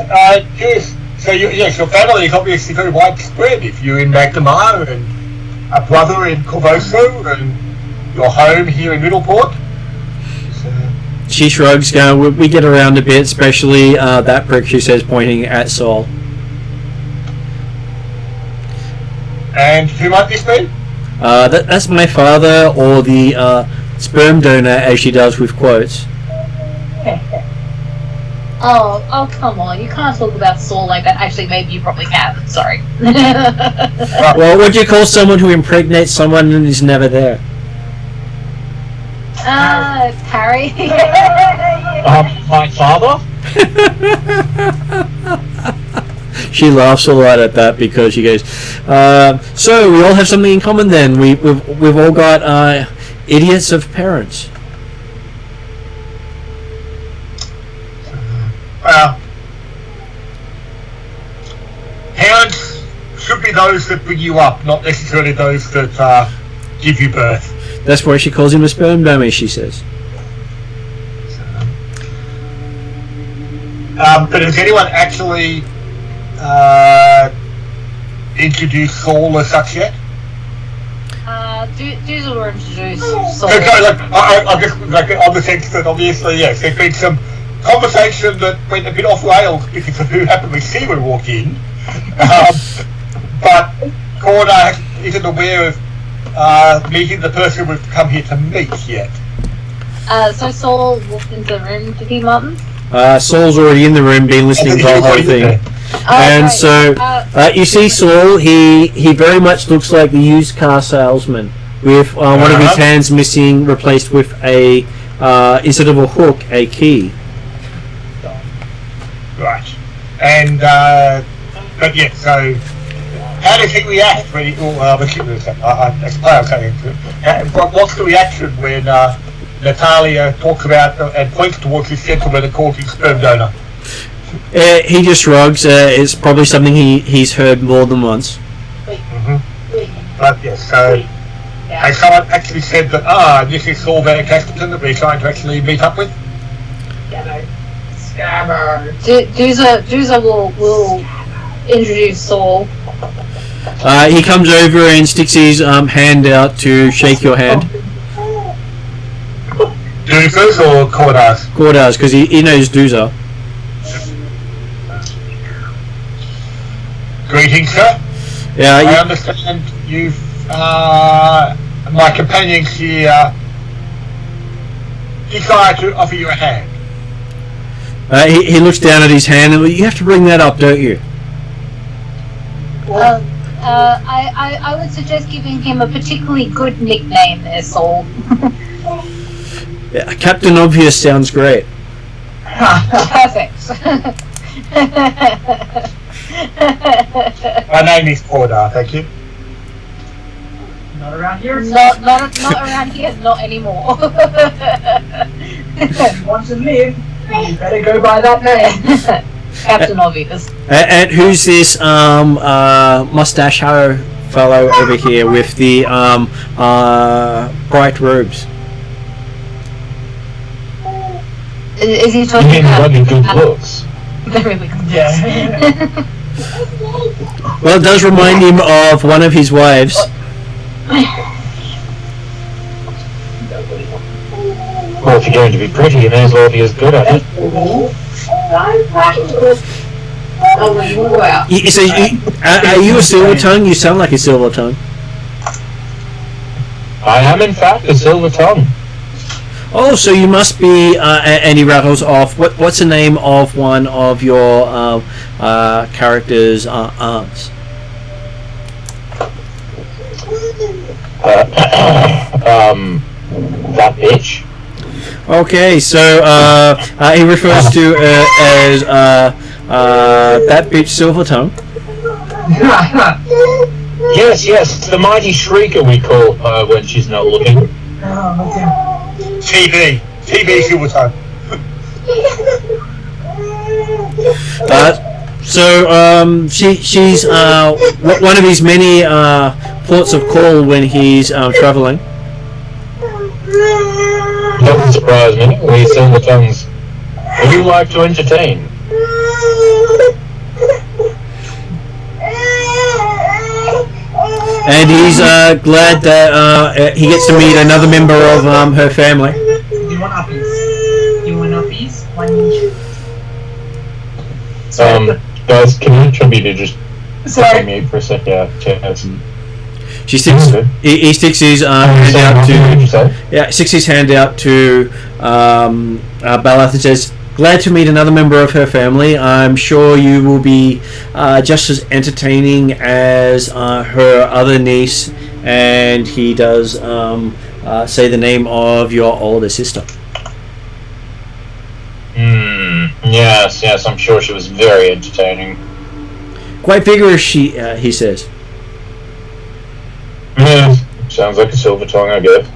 Speaker 3: yes, so yes, your family is obviously very widespread. If you're in Magdamar and a brother in Corvoso and your home here in Middleport.
Speaker 1: She shrugs, we get around a bit, especially that prick, she says, pointing at Saul.
Speaker 3: And who might this be?
Speaker 1: That's my father, or the sperm donor, as she does with quotes.
Speaker 2: Oh, come on. You can't talk about Saul like that. Actually, maybe you probably can. Sorry.
Speaker 1: Well, what do you call someone who impregnates someone and is never there?
Speaker 2: Harry.
Speaker 4: My father?
Speaker 1: She laughs a lot at that because she goes, so we all have something in common then. We've all got idiots of parents.
Speaker 3: Well, parents should be those that bring you up, not necessarily those that give you birth.
Speaker 1: That's why she calls him a sperm dummy, she says.
Speaker 3: But has anyone actually introducced Saul as such yet?
Speaker 2: Doozle were introduced Saul.
Speaker 3: I just on the sense that obviously yes, there's been some conversation that went a bit off rails because of who happened to see we walk in, but Corda isn't aware of meeting the person we've come here to meet yet.
Speaker 2: So Saul walked into the room, did he, Martin?
Speaker 1: Saul's already in the room, been listening to the whole thing. And so you see Saul, he very much looks like the used car salesman, with one of his hands missing, replaced with a instead of a hook, a key.
Speaker 3: Right. And but yeah, so how does he react when he what's the reaction when Natalia talks about and points towards this gentleman and calls him sperm donor?
Speaker 1: He just shrugs. It's probably something he's heard more than once.
Speaker 3: But yes, so has someone actually said that this is Saul Van Castleton that we're trying to actually meet up with?
Speaker 5: Scammer.
Speaker 2: Dooza will introduce Saul.
Speaker 1: He comes over and sticks his hand out to shake your hand.
Speaker 3: Dooza's or Cordar's?
Speaker 1: Cordar's, because he knows Dooza.
Speaker 3: Greetings, sir.
Speaker 1: Yeah,
Speaker 3: I understand you've my companions here desire to offer you a hand.
Speaker 1: He looks down at his hand and you have to bring that up, don't you?
Speaker 2: I would suggest giving him a particularly good nickname there, Saul.
Speaker 1: Yeah, Captain Obvious sounds great.
Speaker 2: Perfect.
Speaker 3: My name is Cordar, thank you.
Speaker 5: Not around here.
Speaker 2: Not around here, not anymore.
Speaker 5: Once in live, you better go by that name.
Speaker 2: Captain Obvious.
Speaker 1: And who's this mustache harrow fellow over here with the bright robes?
Speaker 2: Is he talking about
Speaker 4: really good looks?
Speaker 2: the really good looks?
Speaker 5: Yeah.
Speaker 1: Well, it does remind him of one of his wives.
Speaker 4: Well, if you're going to be pretty, you may as well be as good at it.
Speaker 1: So, are you a silver tongue? You sound like a silver tongue.
Speaker 4: I am, in fact, a silver tongue.
Speaker 1: Oh, so you must be. And he rattles off. What's the name of one of your characters' aunts?
Speaker 4: That bitch.
Speaker 1: Okay, so he refers to as that bitch silver tongue.
Speaker 4: Yes, the mighty shrieker we call her when she's not looking.
Speaker 3: TV silver tongue.
Speaker 1: So she's one of his many ports of call when he's traveling.
Speaker 4: Doesn't surprise me. We silver tongues. You like to entertain.
Speaker 1: And he's glad that he gets to meet another member of her family.
Speaker 6: Do you want uppies?
Speaker 4: Guys, can you try me to just mute for a sec? Yeah,
Speaker 1: She sticks. He sticks his hand out to. Sticks his hand out to Balath and says, "Glad to meet another member of her family. I'm sure you will be just as entertaining as her other niece." And he does say the name of your older sister.
Speaker 4: Yes, I'm sure she was very entertaining.
Speaker 1: Quite vigorous, he says.
Speaker 4: Yeah, sounds like a silver tongue, I guess.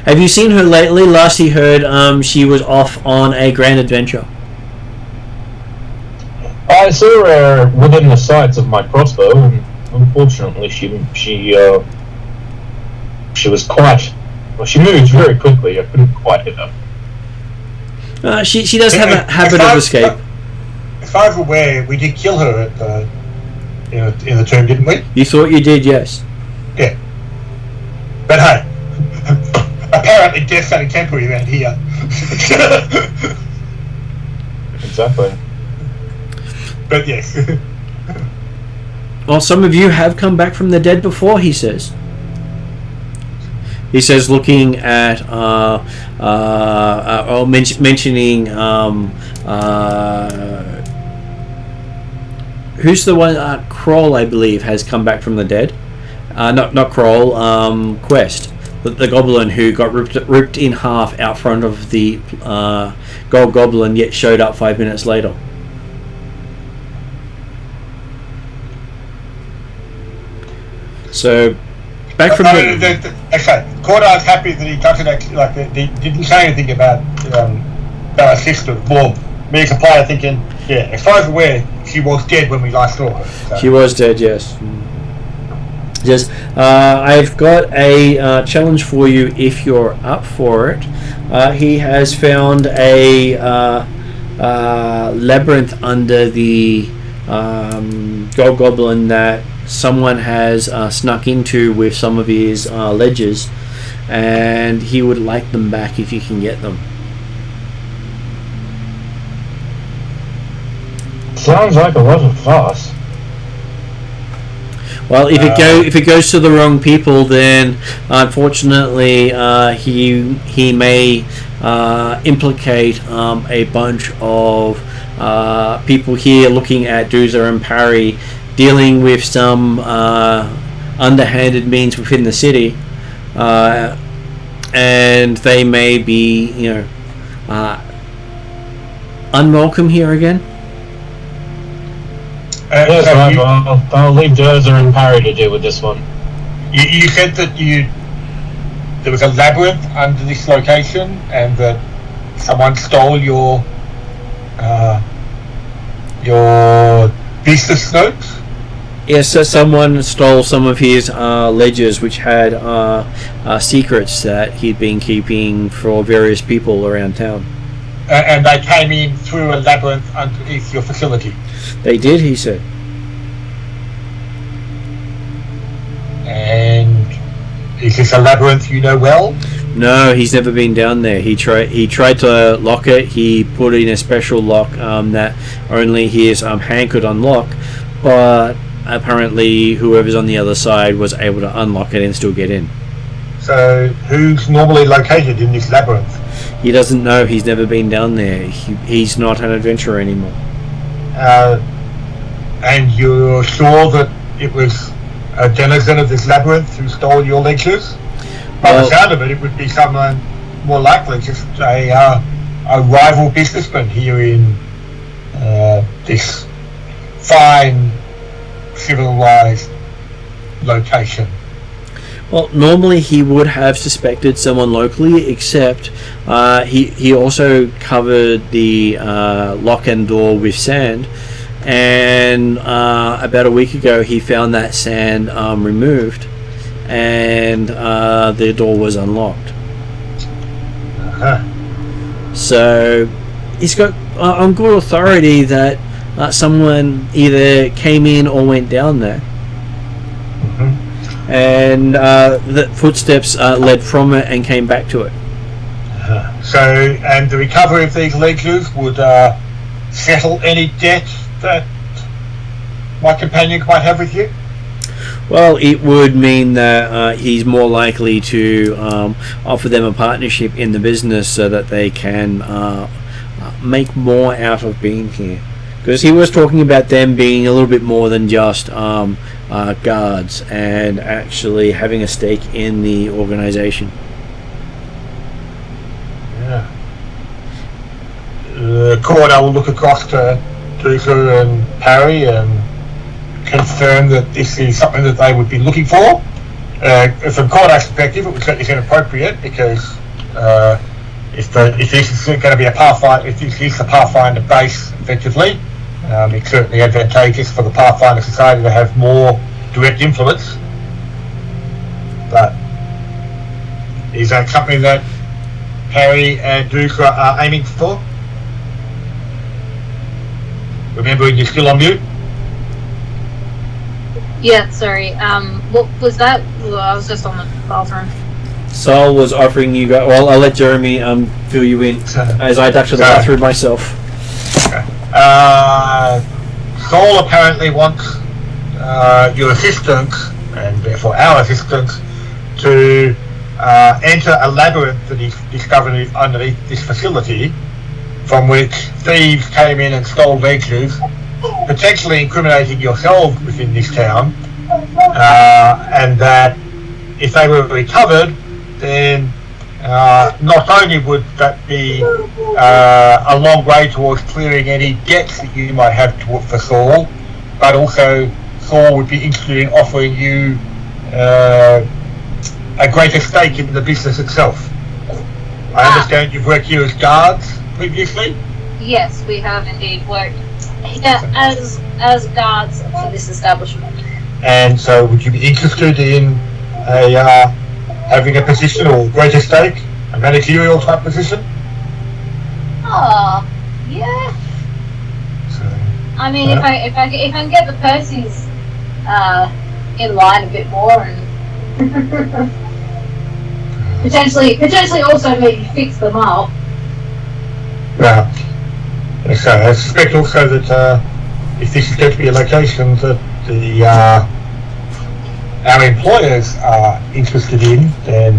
Speaker 1: Have you seen her lately? Last he heard, she was off on a grand adventure.
Speaker 4: I saw her within the sights of my crossbow, and unfortunately, she was quite. Well, she moved very quickly. I couldn't quite hit her.
Speaker 1: She does have a habit of escape.
Speaker 3: As far as we're aware, we did kill her at in the tomb, didn't we?
Speaker 1: You thought you did, yes.
Speaker 3: Yeah. But hey, apparently death's only temporary around here.
Speaker 4: Exactly.
Speaker 3: But yes.
Speaker 1: Well, some of you have come back from the dead before, he says. He says, looking at, mentioning, who's the one? Kroll, I believe, has come back from the dead. Not Kroll. Quest, the Goblin who got ripped in half out front of the Gold Goblin, yet showed up 5 minutes later. So, back from the.
Speaker 3: Okay, Cordar's happy that he doesn't actually he didn't say anything about Bella's sister. Well, me as a player thinking, yeah, as far as we're aware, she was dead when we last saw her. So.
Speaker 1: She was dead, yes. Yes, I've got a challenge for you if you're up for it. He has found a labyrinth under the Gold Goblin that someone has snuck into with some of his ledgers, and he would like them back if you can get them.
Speaker 4: Sounds like a lot of fuss.
Speaker 1: Well, if it goes to the wrong people, then unfortunately he may implicate a bunch of people here looking at Doozer and Parry dealing with some underhanded means within the city, and they may be, unwelcome here again.
Speaker 4: Yes,
Speaker 3: so
Speaker 4: right, I'll leave Doozer and Parry to deal with this one.
Speaker 3: You said that there was a labyrinth under this location, and that someone stole your business notes.
Speaker 1: Yes, so someone stole some of his ledgers, which had secrets that he'd been keeping for various people around town.
Speaker 3: and they came in through a labyrinth underneath your facility.
Speaker 1: They did, he said.
Speaker 3: And is this a labyrinth you know well?
Speaker 1: No, he's never been down there. He tried to lock it. He put in a special lock that only his hand could unlock, but apparently whoever's on the other side was able to unlock it and still get in.
Speaker 3: So who's normally located in this labyrinth?
Speaker 1: He doesn't know. He's never been down there. He's not an adventurer anymore.
Speaker 3: And you're sure that it was a denizen of this labyrinth who stole your lectures? By the sound of it, it would be someone more likely just a rival businessman here in this fine, civilized location.
Speaker 1: Well, normally he would have suspected someone locally, except he also covered the lock and door with sand, and about a week ago he found that sand removed, and the door was unlocked. So he's got on good authority that someone either came in or went down there. And the footsteps led from it and came back to it.
Speaker 3: So, and the recovery of these ledgers would settle any debt that my companion might have with you?
Speaker 1: Well, it would mean that he's more likely to offer them a partnership in the business so that they can make more out of being here. Because he was talking about them being a little bit more than just guards and actually having a stake in the organization.
Speaker 3: Yeah. Corda will look across to Duka and Parry and confirm that this is something that they would be looking for. From Corda's perspective, it would certainly seem appropriate because if this is going to be a Pathfinder, if this is the Pathfinder base effectively, it's certainly advantageous for the Pathfinder Society to have more direct influence. But is that something that Harry and Duka are aiming for? Remembering you're still on mute?
Speaker 2: Yeah, sorry. What was that? Well, I was just on the bathroom.
Speaker 1: Saul was offering you guys. Well, I'll let Jeremy fill you in as I duck to the bathroom myself.
Speaker 3: Saul apparently wants your assistance, and therefore our assistance, to enter a labyrinth that he's discovered underneath this facility, from which thieves came in and stole ledgers, potentially incriminating yourself within this town, and that if they were recovered, then not only would that be a long way towards clearing any debts that you might have for Saul, but also Saul would be interested in offering you a greater stake in the business itself. I understand you've worked here as guards previously?
Speaker 2: Yes, we have indeed worked here as guards for this establishment.
Speaker 3: And so would you be interested in having a position or greater stake, a managerial type position?
Speaker 2: Oh, yeah.
Speaker 3: So,
Speaker 2: I mean, if I can get the Percys in line a bit more and potentially also maybe fix them up.
Speaker 3: yeah. So I suspect also that if this is going to be a location that our employers are interested in, then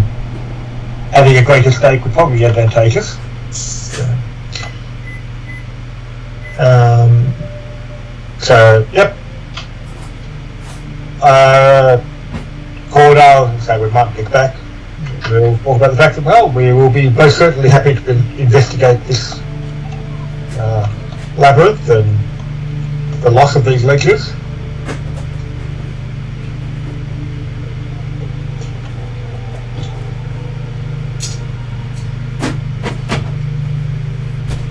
Speaker 3: having a greater stake would probably be advantageous. So yep. Corda, so we might pick back. We'll talk about the fact that, well, we will be most certainly happy to investigate this labyrinth and the loss of these ledgers.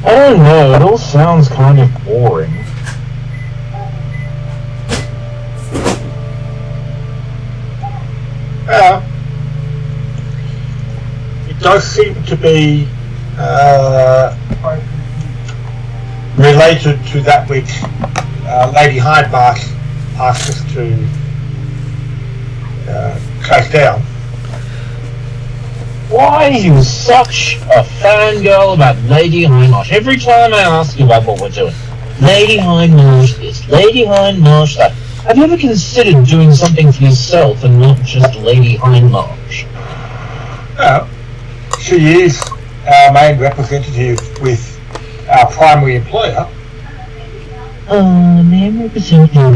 Speaker 4: I don't know, it all sounds kind of boring.
Speaker 3: It does seem to be related to that which Lady Hindmarch asked us to trace down.
Speaker 4: Why are you such a fangirl about Lady Hindmarch? Every time I ask you about what we're doing, Lady Hindmarch this, Lady Hindmarch that. Have you ever considered doing something for yourself and not just Lady Hindmarch?
Speaker 3: No. She is our main representative with our primary employer.
Speaker 4: Main representative.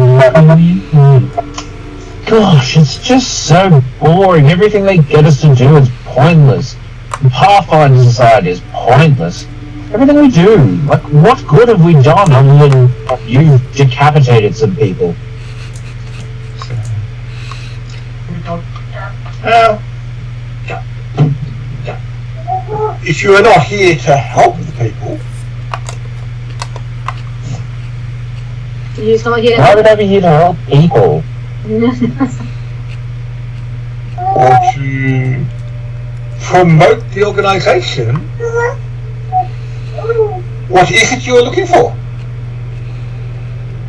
Speaker 4: Gosh, it's just so boring. Everything they get us to do is pointless. The Pathfinder Society is pointless. Everything we do, like, what good have we done other than you've decapitated some people?
Speaker 3: If you are not here to help the people,
Speaker 2: You're not here to
Speaker 4: why would I be here to help people?
Speaker 3: or to promote the organisation, what is it you're looking for?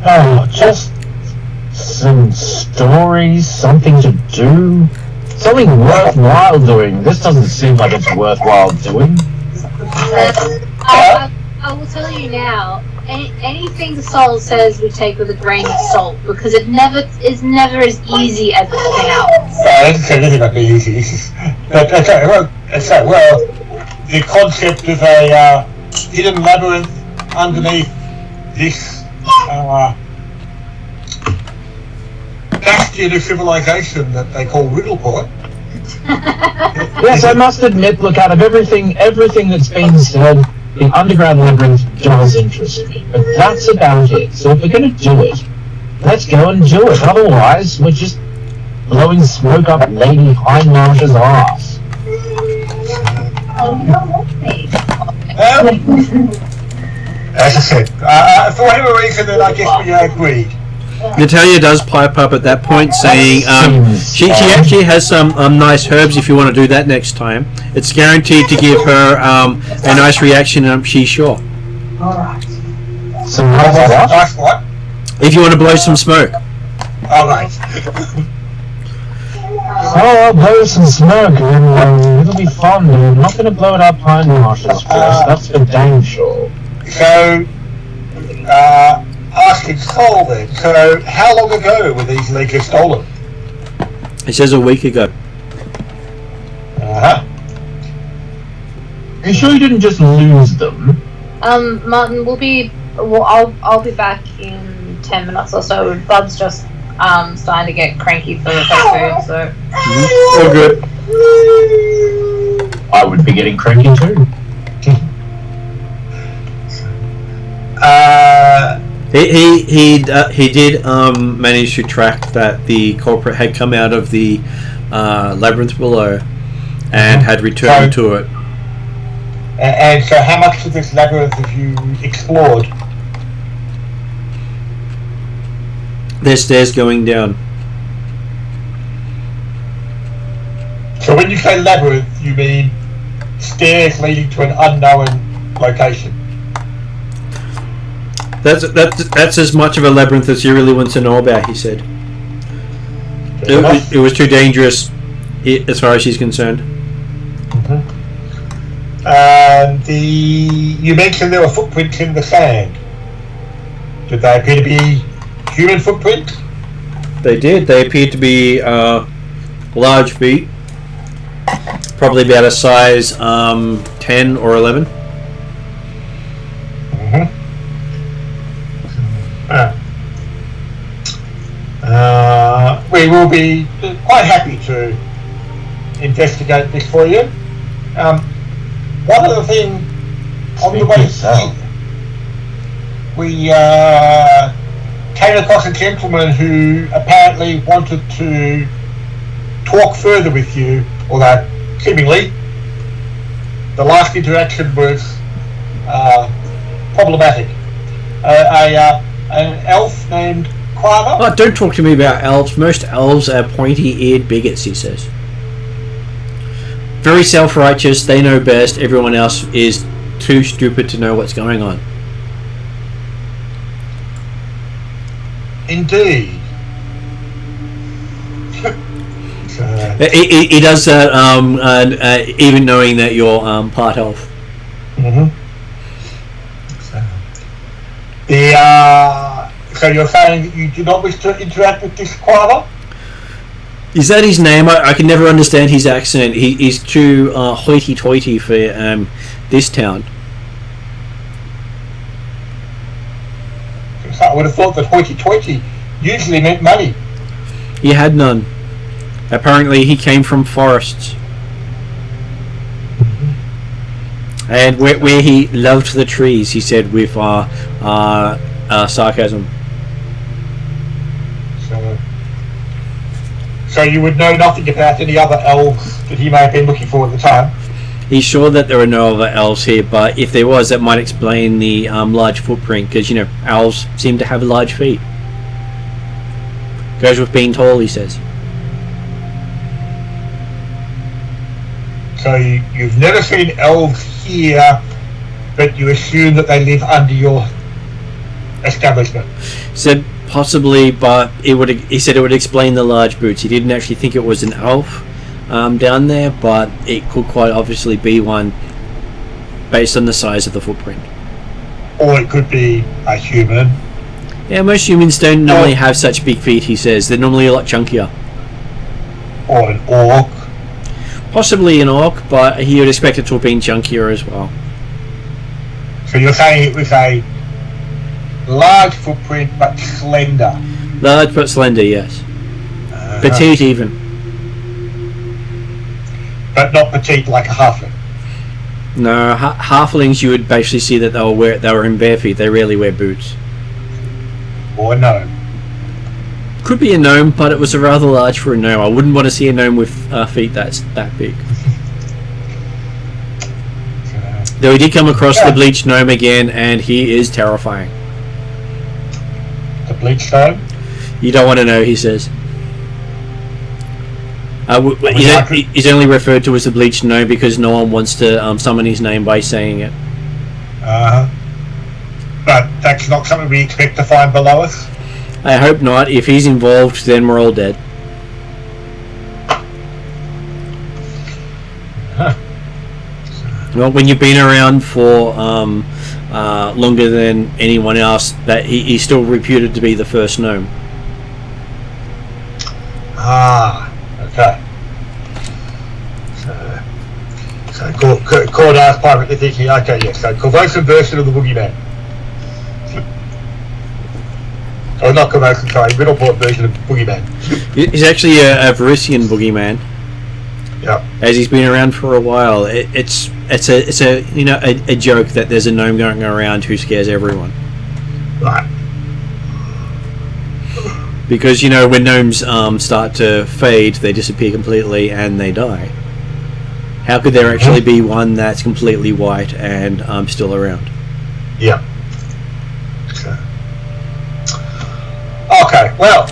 Speaker 4: Oh, just some stories, something to do, something worthwhile doing. This doesn't seem like it's worthwhile doing.
Speaker 2: I will tell you now, anything the soul says we take with a grain of salt, because it is never as easy as anything else.
Speaker 3: Anything not be easy. Well, the concept of a hidden labyrinth underneath this bastion of civilization that they call Runelords.
Speaker 4: Yes, I must admit, look, out of everything that's been said, the underground labyrinth does interest me, but that's about it. So if we're going to do it, let's go and do it. Otherwise, we're just blowing smoke up Lady Hindmarch's ass.
Speaker 3: As I said, for whatever reason, then I guess we agreed.
Speaker 1: Natalia does pipe up at that point, saying she actually has some nice herbs if you want to do that next time. It's guaranteed to give her a nice reaction, she's sure.
Speaker 3: Alright.
Speaker 4: Some nice
Speaker 3: Nice what?
Speaker 1: If you want to blow some smoke.
Speaker 3: Alright.
Speaker 4: Oh, I'll blow some smoke, and it'll be fun. I'm not going to blow it up Hindmarch's first, that's for dang sure.
Speaker 3: So, asking Soul then, so how long ago were these leaguers stolen?
Speaker 1: It says a week ago.
Speaker 3: Uh-huh.
Speaker 4: Are you sure you didn't just lose them?
Speaker 2: Martin, I'll be back in 10 minutes or so. Bub's just starting to get cranky for food, so.
Speaker 1: All good.
Speaker 4: I would be getting cranky too.
Speaker 1: He did manage to track that the culprit had come out of the labyrinth below and had returned to it.
Speaker 3: And so how much of this labyrinth have you explored?
Speaker 1: There's stairs going down.
Speaker 3: So when you say labyrinth, you mean stairs leading to an unknown location?
Speaker 1: That's as much of a labyrinth as he really wants to know about, he said. It was too dangerous as far as she's concerned.
Speaker 3: You mentioned there were footprints in the sand. Did they appear to be human footprints?
Speaker 1: They did. They appeared to be large feet. Probably about a size 10 or 11.
Speaker 3: We will be quite happy to investigate this for you. One other thing, on the way here, we came across a gentleman who apparently wanted to talk further with you, although seemingly the last interaction was problematic. An elf named Quava.
Speaker 1: Oh, don't talk to me about elves. Most elves are pointy-eared bigots, he says. Very self-righteous, they know best, everyone else is too stupid to know what's going on.
Speaker 3: Indeed.
Speaker 1: He does that, even knowing that you're part of.
Speaker 3: So you're saying that you do not wish to interact with this Quava?
Speaker 1: Is that his name? I can never understand his accent. He's too hoity-toity for this town.
Speaker 3: I would have thought that hoity-toity usually meant money.
Speaker 1: He had none. Apparently he came from forests. And where he loved the trees, he said with sarcasm.
Speaker 3: So you would know nothing about any other elves that he may have been looking for at the time?
Speaker 1: He's sure that there are no other elves here, but if there was, that might explain the large footprint, because, you know, elves seem to have large feet. Goes with being tall, he says.
Speaker 3: So you've never seen elves here, but you assume that they live under your establishment?
Speaker 1: Said possibly, but he said it would explain the large boots. He didn't actually think it was an elf down there, but it could quite obviously be one based on the size of the footprint.
Speaker 3: Or it could be a human.
Speaker 1: Yeah, most humans don't normally have such big feet, he says. They're normally a lot chunkier.
Speaker 3: Or an orc.
Speaker 1: Possibly an orc, but he would expect it to have been chunkier as well.
Speaker 3: So you're saying it was a large footprint but slender?
Speaker 1: Large but slender, yes. Petite even.
Speaker 3: But not petite like a halfling?
Speaker 1: No, halflings you would basically see that they were in bare feet. They rarely wear boots.
Speaker 3: Or a gnome?
Speaker 1: Could be a gnome, but it was rather large for a gnome. I wouldn't want to see a gnome with feet that big. Though he did come across the bleached gnome again, and he is terrifying.
Speaker 3: The bleached gnome?
Speaker 1: You don't want to know, he says. He's only referred to as the bleached gnome because no one wants to summon his name by saying it.
Speaker 3: But that's not something we expect to find below us?
Speaker 1: I hope not. If he's involved, then we're all dead. Well, when you've been around for longer than anyone else, that he's still reputed to be the first gnome.
Speaker 3: Okay. So Cordar's privately thinking, okay, yes, so Corvosan version of the boogeyman. Or not Corvosan, sorry, Middleport version of the boogeyman.
Speaker 1: He's actually a Varisian boogeyman.
Speaker 3: Yeah.
Speaker 1: As he's been around for a while, it's a joke that there's a gnome going around who scares everyone.
Speaker 3: Right.
Speaker 1: Because, you know, when gnomes start to fade, they disappear completely and they die. How could there actually be one that's completely white and still around?
Speaker 3: Yeah. Okay, well.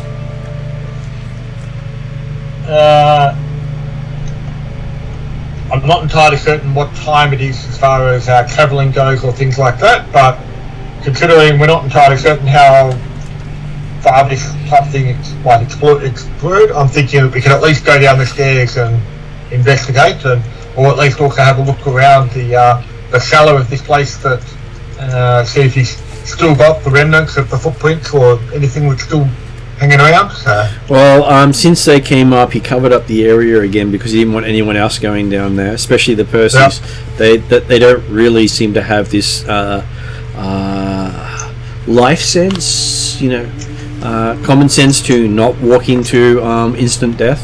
Speaker 3: I'm not entirely certain what time it is as far as travelling goes or things like that, but considering we're not entirely certain how far this type of thing might explode, I'm thinking that we can at least go down the stairs and investigate, or at least also have a look around the cellar of this place, that see if he's still got the remnants of the footprints or anything that's still hanging around. So.
Speaker 1: Well, since they came up, he covered up the area again because he didn't want anyone else going down there, especially the Percys. Yep. They don't really seem to have this life sense, you know, common sense to not walk into instant death.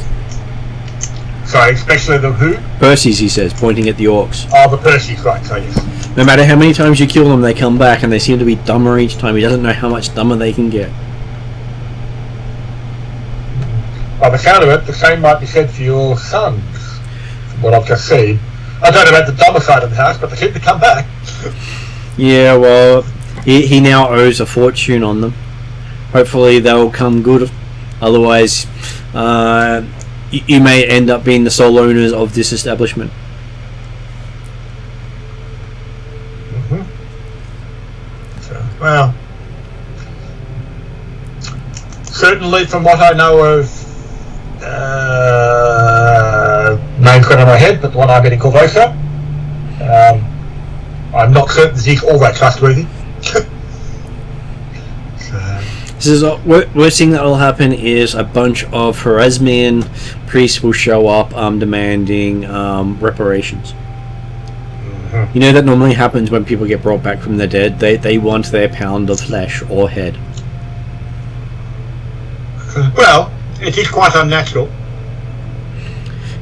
Speaker 3: Sorry, especially the who?
Speaker 1: Percys, he says, pointing at the orcs.
Speaker 3: Oh, the Percys, right, so yes.
Speaker 1: No matter how many times you kill them, they come back and they seem to be dumber each time. He doesn't know how much dumber they can get.
Speaker 3: By the sound of it, the same might be said for your sons, from what I've just seen. I don't know about the dumber side of the house, but they seem to come back.
Speaker 1: Yeah, well, he now owes a fortune on them. Hopefully they'll come good. Otherwise, you may end up being the sole owners of this establishment.
Speaker 3: So, well, certainly, from what I know of, name's gone in my head, but the one I'm getting called Rosa, I'm not certain that he's all that trustworthy.
Speaker 1: This is worst thing that will happen is a bunch of Pharasmian priests will show up demanding reparations.
Speaker 3: Mm-hmm.
Speaker 1: You know that normally happens when people get brought back from the dead. They want their pound of flesh or head.
Speaker 3: Well, it is quite unnatural.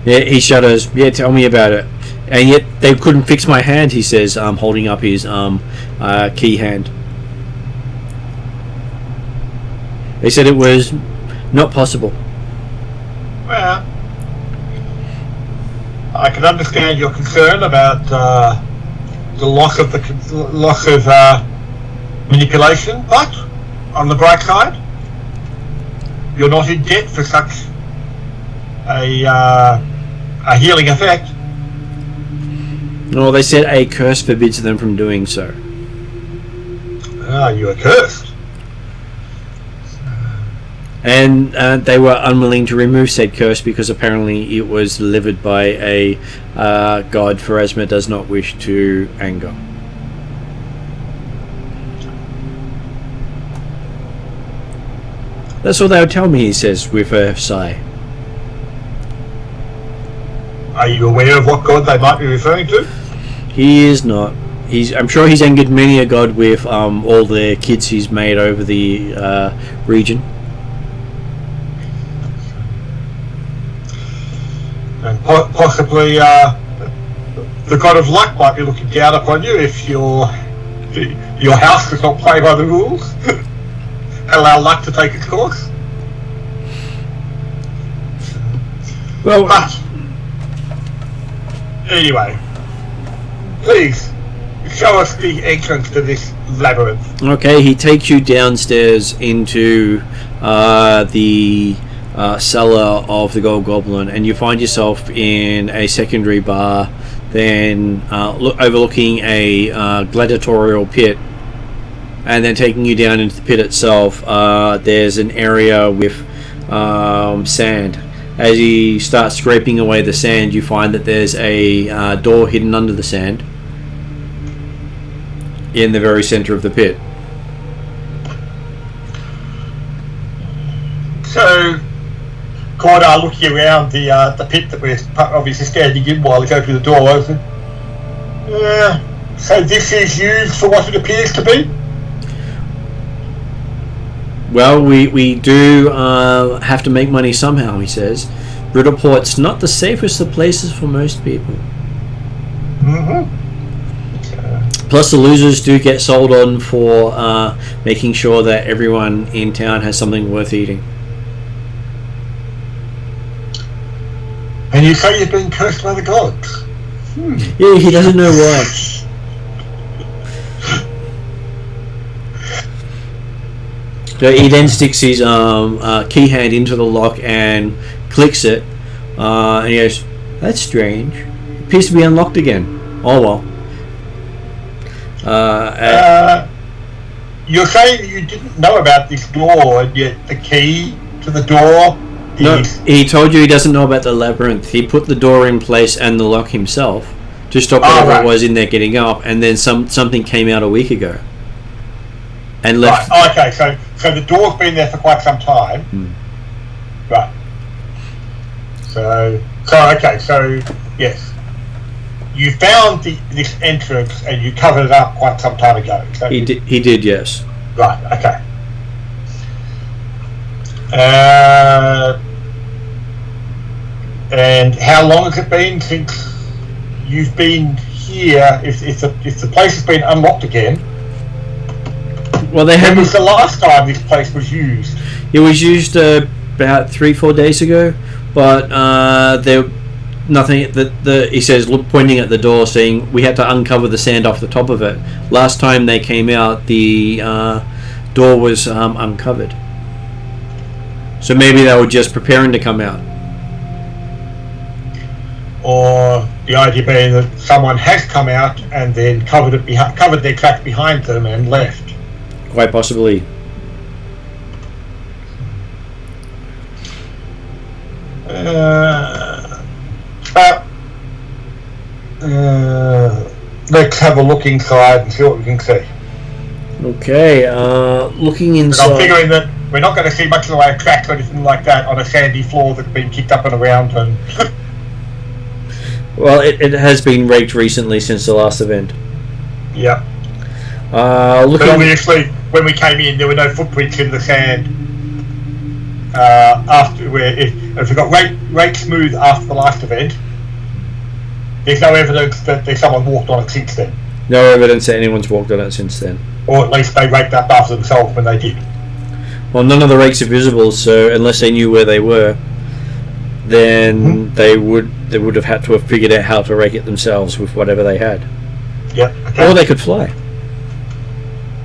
Speaker 1: Yeah, he shudders. Yeah, tell me about it. And yet they couldn't fix my hand, he says, holding up his key hand. They said it was not possible.
Speaker 3: Well, I can understand your concern about the loss of manipulation, but on the bright side, you're not in debt for such a healing effect.
Speaker 1: No, they said a curse forbids them from doing so.
Speaker 3: Ah, you are cursed.
Speaker 1: And they were unwilling to remove said curse because apparently it was delivered by a god Pharasma does not wish to anger. That's all they would tell me, he says with a sigh.
Speaker 3: Are you aware of what god they might be referring to?
Speaker 1: He is not. I'm sure he's angered many a god with all the kids he's made over the region.
Speaker 3: And possibly the god of luck might be looking down upon you if your house does not play by the rules. Allow luck to take its course.
Speaker 1: Well,
Speaker 3: but anyway, please show us the entrance to this labyrinth.
Speaker 1: okay, he takes you downstairs into the cellar of the Goblin, and you find yourself in a secondary bar, then overlooking a gladiatorial pit, and then taking you down into the pit itself. There's an area with sand. As you start scraping away the sand, you find that there's a door hidden under the sand in the very center of the pit.
Speaker 3: So, Cordar looking around the pit that we're obviously standing in while we go through the door open. So this is used for what it appears to be?
Speaker 1: Well, we do have to make money somehow, he says. Riddleport's not the safest of places for most people.
Speaker 3: Mm-hmm.
Speaker 1: Plus the losers do get sold on for making sure that everyone in town has something worth eating.
Speaker 3: And you say you've been cursed by the gods?
Speaker 1: Yeah, he doesn't know why. So he then sticks his key hand into the lock and clicks it, and he goes, "That's strange. It appears to be unlocked again. Oh well."
Speaker 3: You're saying you didn't know about this door, and yet the key to the door is...
Speaker 1: No, he told you he doesn't know about the labyrinth. He put the door in place and the lock himself to stop whatever it was in there getting up, and then something came out a week ago and left.
Speaker 3: Right. Okay, so the door's been there for quite some time. Right. So yes, you found this entrance and you covered it up quite some time ago. So
Speaker 1: He did, yes.
Speaker 3: Right. Okay. And how long has it been since you've been here? If the place has been unlocked again,
Speaker 1: Well, they
Speaker 3: when
Speaker 1: haven't.
Speaker 3: was the last time this place was used?
Speaker 1: It was used about 3-4 days ago, but there nothing. He says, look, pointing at the door, saying we had to uncover the sand off the top of it. Last time they came out, the door was uncovered. So maybe they were just preparing to come out.
Speaker 3: Or the idea being that someone has come out and then covered their tracks behind them and left.
Speaker 1: Quite possibly.
Speaker 3: Let's have a look inside and see what we can see.
Speaker 1: Okay, looking
Speaker 3: And I'm
Speaker 1: inside.
Speaker 3: figuring that we're not going to see much of the way of cracks or anything like that on a sandy floor that's been kicked up and around. And
Speaker 1: Well, it has been raked recently since the last event.
Speaker 3: yeah.
Speaker 1: Looking.
Speaker 3: But obviously, when we came in, there were no footprints in the sand. After where if we got raked smooth after the last event, there's no evidence that there's someone walked on it since then,
Speaker 1: No evidence that anyone's walked on it since then.
Speaker 3: or at least they raked up after themselves when they did.
Speaker 1: Well, none of the rakes are visible, so unless they knew where they were, then they would have had to have figured out how to rake it themselves with whatever they had.
Speaker 3: Yeah. Okay.
Speaker 1: Or they could fly,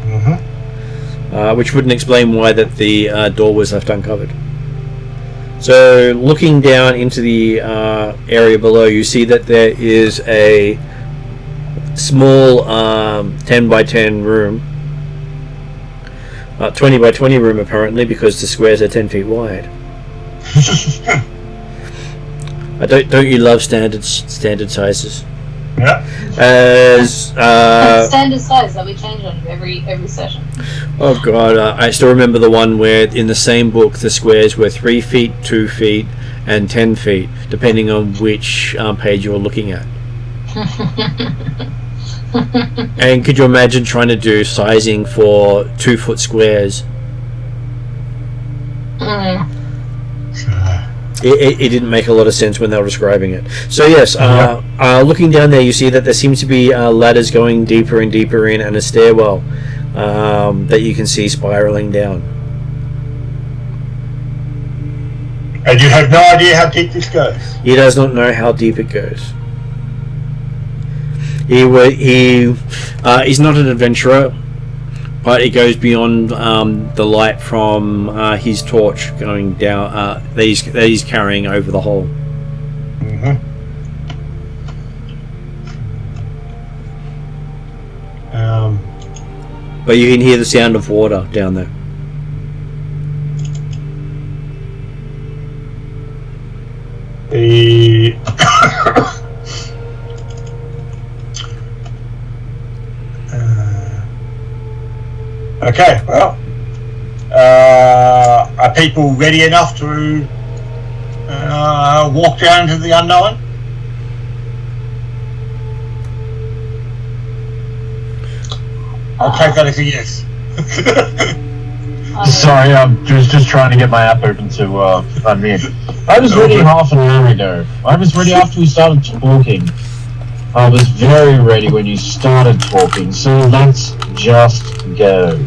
Speaker 3: Mm-hmm.
Speaker 1: which wouldn't explain why that the door was left uncovered. So, looking down into the area below, you see that there is a small 10 by 10 room, 20 by 20 room apparently, because the squares are 10 feet wide. Don't you love standard sizes?
Speaker 3: Yeah.
Speaker 1: As
Speaker 2: Standard size that we change on every session.
Speaker 1: oh god, I still remember the one where in the same book the squares were 3 feet, 2 feet, and 10 feet, depending on which page you were looking at. And could you imagine trying to do sizing for 2 foot squares? It didn't make a lot of sense when they were describing it. So yes, looking down there, you see that there seems to be ladders going deeper and deeper in, and a stairwell that you can see spiraling down.
Speaker 3: And you have no idea how deep this goes.
Speaker 1: He does not know how deep it goes. He's not an adventurer, but it goes beyond the light from his torch going down that he's carrying over the hole.
Speaker 3: Mm-hmm.
Speaker 1: But you can hear the sound of water down there.
Speaker 3: The okay, well, are people ready enough to walk down into the unknown? I'll take that as a yes.
Speaker 4: Sorry, I'm just trying to get my app open to unmute. I was ready half an hour ago. I was ready after we started talking. I was very ready when you started talking, so let's just go.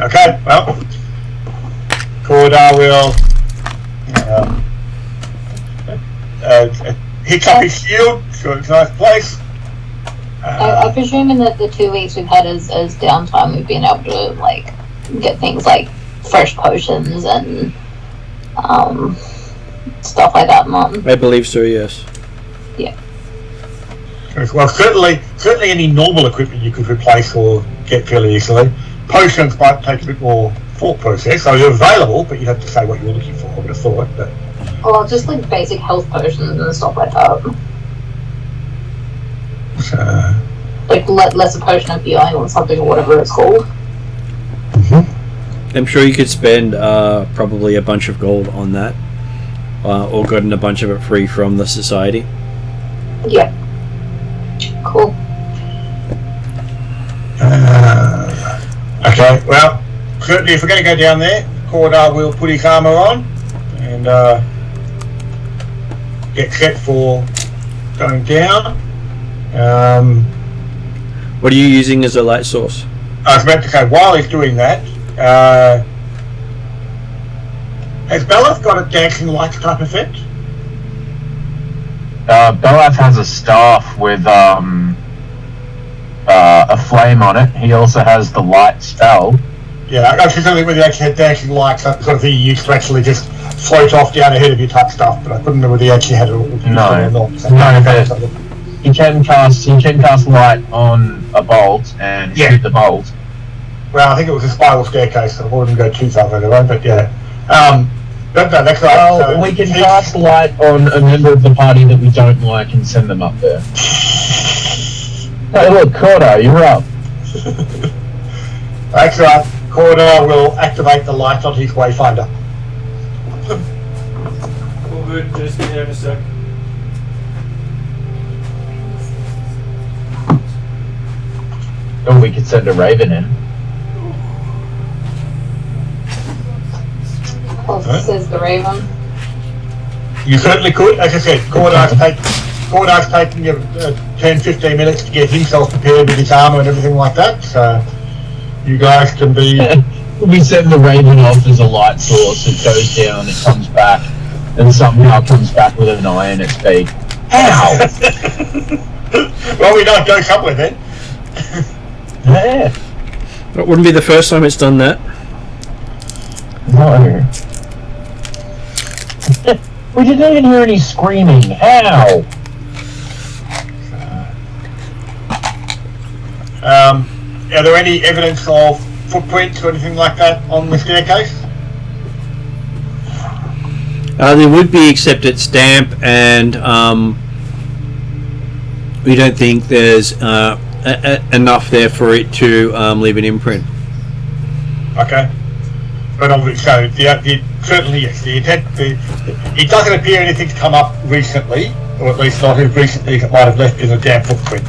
Speaker 3: Okay, well, Cordar will hits up his shield, so it's a nice place.
Speaker 2: I presume in the 2 weeks we've had as downtime, we've been able to like get things like fresh potions and stuff like that, Martin.
Speaker 1: I believe so, yes.
Speaker 2: Yeah.
Speaker 3: Well, certainly any normal equipment you could replace or get fairly easily. Potions might take a bit more thought process. So they're available, but you'd have to say what you were looking for, I would have thought. But
Speaker 2: Well, just like basic health potions and stuff like that. Like lesser potion of healing or something or whatever it's called.
Speaker 1: I'm sure you could spend probably a bunch of gold on that, or gotten a bunch of it free from the society.
Speaker 2: Yeah. Cool.
Speaker 3: Okay, well, certainly if we're going to go down there, Cordar will put his armour on and get set for going down.
Speaker 1: What are you using as a light source?
Speaker 3: I was about to say, while he's doing that, has Belloth got a dancing lights type effect?
Speaker 4: Belaf has a staff with a flame on it. He also has the light spell.
Speaker 3: Yeah, I was just wondering whether he actually had dancing lights, that sort of thing you used to actually just float off down ahead of you type stuff, but I couldn't know whether he actually had it or not.
Speaker 4: He can cast light on a bolt and shoot the bolt.
Speaker 3: Well, I think it was a spiral staircase, so I wouldn't go too far anyway, but yeah. That's right.
Speaker 4: Well,
Speaker 3: So
Speaker 4: we can cast light on a member of the party that we don't like and send them up there. Hey, look, Corda, you're up.
Speaker 3: That's right. Corda will activate the light on his wayfinder.
Speaker 1: All good, just be there in a sec.
Speaker 4: Or we could send a raven in.
Speaker 2: Says the Raven.
Speaker 3: You certainly could. As I said, Corda's taking 10-15 minutes to get himself prepared with his armour and everything like that, so you guys can be...
Speaker 4: We send the raven off as a light source, it goes down, it comes back, and somehow comes back with an eye in its beak. Ow!
Speaker 3: Well, we don't go somewhere then.
Speaker 4: Yeah.
Speaker 1: That wouldn't be the first time it's done that.
Speaker 4: No. We didn't even hear any screaming. How?
Speaker 3: Are there any evidence of footprints or anything like that on the staircase?
Speaker 1: There would be, except it's damp, and we don't think there's enough there for it to leave an imprint.
Speaker 3: Okay. But obviously, so certainly yes, the intent. It doesn't appear anything's come up recently, or at least not as recently as it might have left in a damp footprint.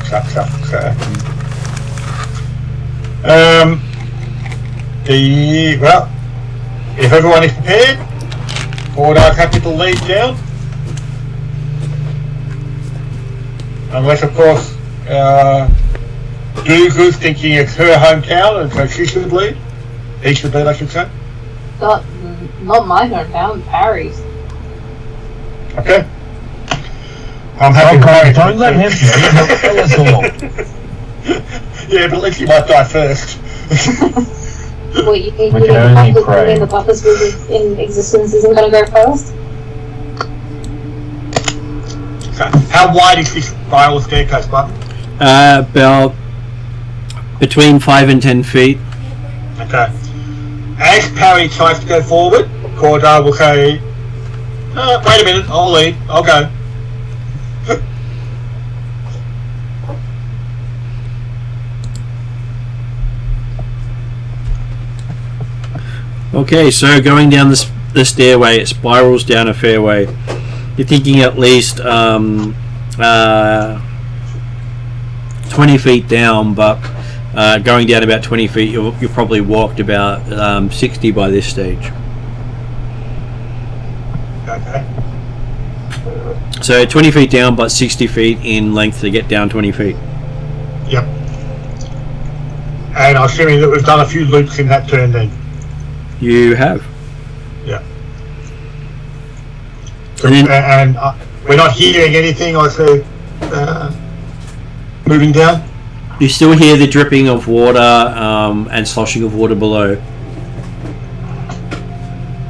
Speaker 3: Well, if everyone is prepared, Ordar's happy to lead down. Unless, of course, Dugu's thinking it's her hometown, and so she should lead. He should lead, I should say.
Speaker 2: Not my hometown, Parry's.
Speaker 3: Okay. I'm happy to
Speaker 4: don't let him tell us all.
Speaker 3: Yeah, but at least he might die first.
Speaker 2: Well, you think
Speaker 4: We can only pray.
Speaker 2: the buffers in existence isn't going to go first?
Speaker 3: So, how wide is this spiral staircase, Button?
Speaker 1: About between 5 and 10 feet.
Speaker 3: Okay. As Parry tries to go forward, Cordar will say, wait a minute, I'll lead, I'll go.
Speaker 1: Okay, so going down the stairway, it spirals down a fair way. You're thinking at least 20 feet down, but going down about 20 feet, you've probably walked about 60 by this stage.
Speaker 3: Okay.
Speaker 1: So 20 feet down, but 60 feet in length to get down 20 feet.
Speaker 3: Yep. And I'm assuming that we've done a few loops in that turn then.
Speaker 1: You have.
Speaker 3: Yeah. So,
Speaker 1: And
Speaker 3: and we're not hearing anything, I say, moving down?
Speaker 1: You still hear the dripping of water and sloshing of water below.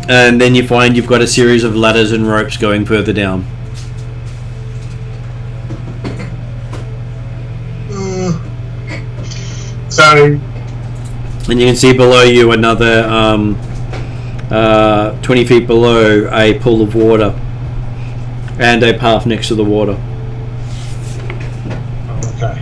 Speaker 1: And then you find you've got a series of ladders and ropes going further down.
Speaker 3: So...
Speaker 1: And you can see below you another 20 feet below a pool of water and a path next to the water.
Speaker 3: Okay.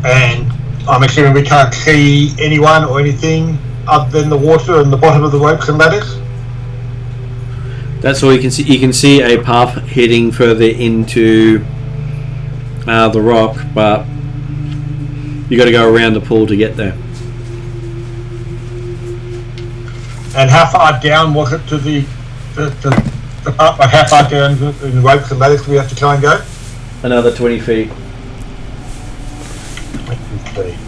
Speaker 3: And I'm assuming we can't see anyone or anything other than the water and the bottom of the ropes and ladders?
Speaker 1: That's all you can see. You can see a path heading further into the rock, but you got to go around the pool to get there.
Speaker 3: And how far down was it to the part? Like how far down in the ropes and ladders do we have to try and go?
Speaker 1: Another 20 feet.
Speaker 3: 20 feet.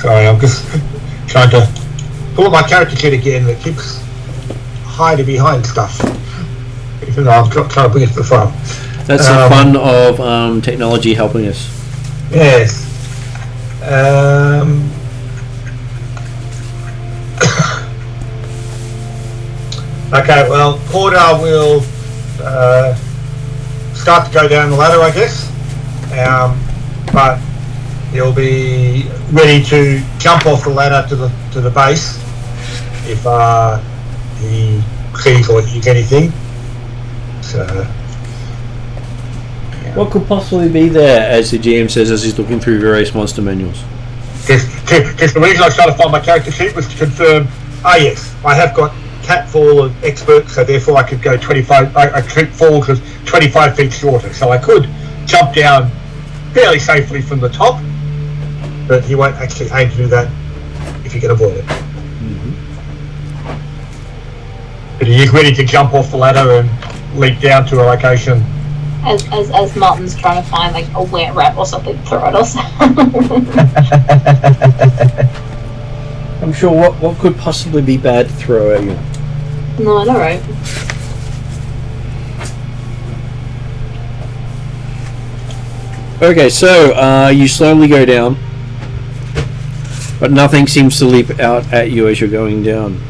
Speaker 3: Sorry, I'm just trying to pull up my character kit again that keeps hiding behind stuff. Even though I'm trying to bring it to the front.
Speaker 1: That's the fun of technology helping us.
Speaker 3: Yes. Okay, well, Cordar will start to go down the ladder, I guess. But he'll be ready to jump off the ladder to the base if he sees or hears anything. So, yeah.
Speaker 1: What could possibly be there, as the GM says as he's looking through various monster manuals?
Speaker 3: Because the reason I started to find my character sheet was to confirm, yes, I have got catfall of expert, so therefore I could go 25, I could fall because 25 feet shorter, so I could jump down fairly safely from the top, but he won't actually aim to do that if you can avoid it. But he is ready to jump off the ladder and leap down to a location.
Speaker 2: As Martin's trying to find like a wet rat or something to throw at us.
Speaker 1: I'm sure what could possibly be bad to throw at you?
Speaker 2: No, I know, right?
Speaker 1: Okay, so you slowly go down, but nothing seems to leap out at you as you're going down.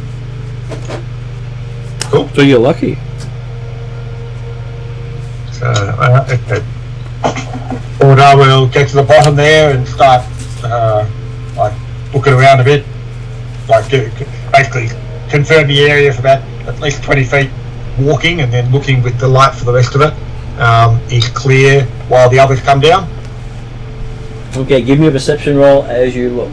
Speaker 3: Cool.
Speaker 1: So you're lucky.
Speaker 3: So, okay. Order will get to the bottom there and start like looking around a bit, like basically confirm the area for about at least 20 feet walking, and then looking with the light for the rest of it. Is clear while the others come down.
Speaker 1: Okay, give me a perception roll as you look.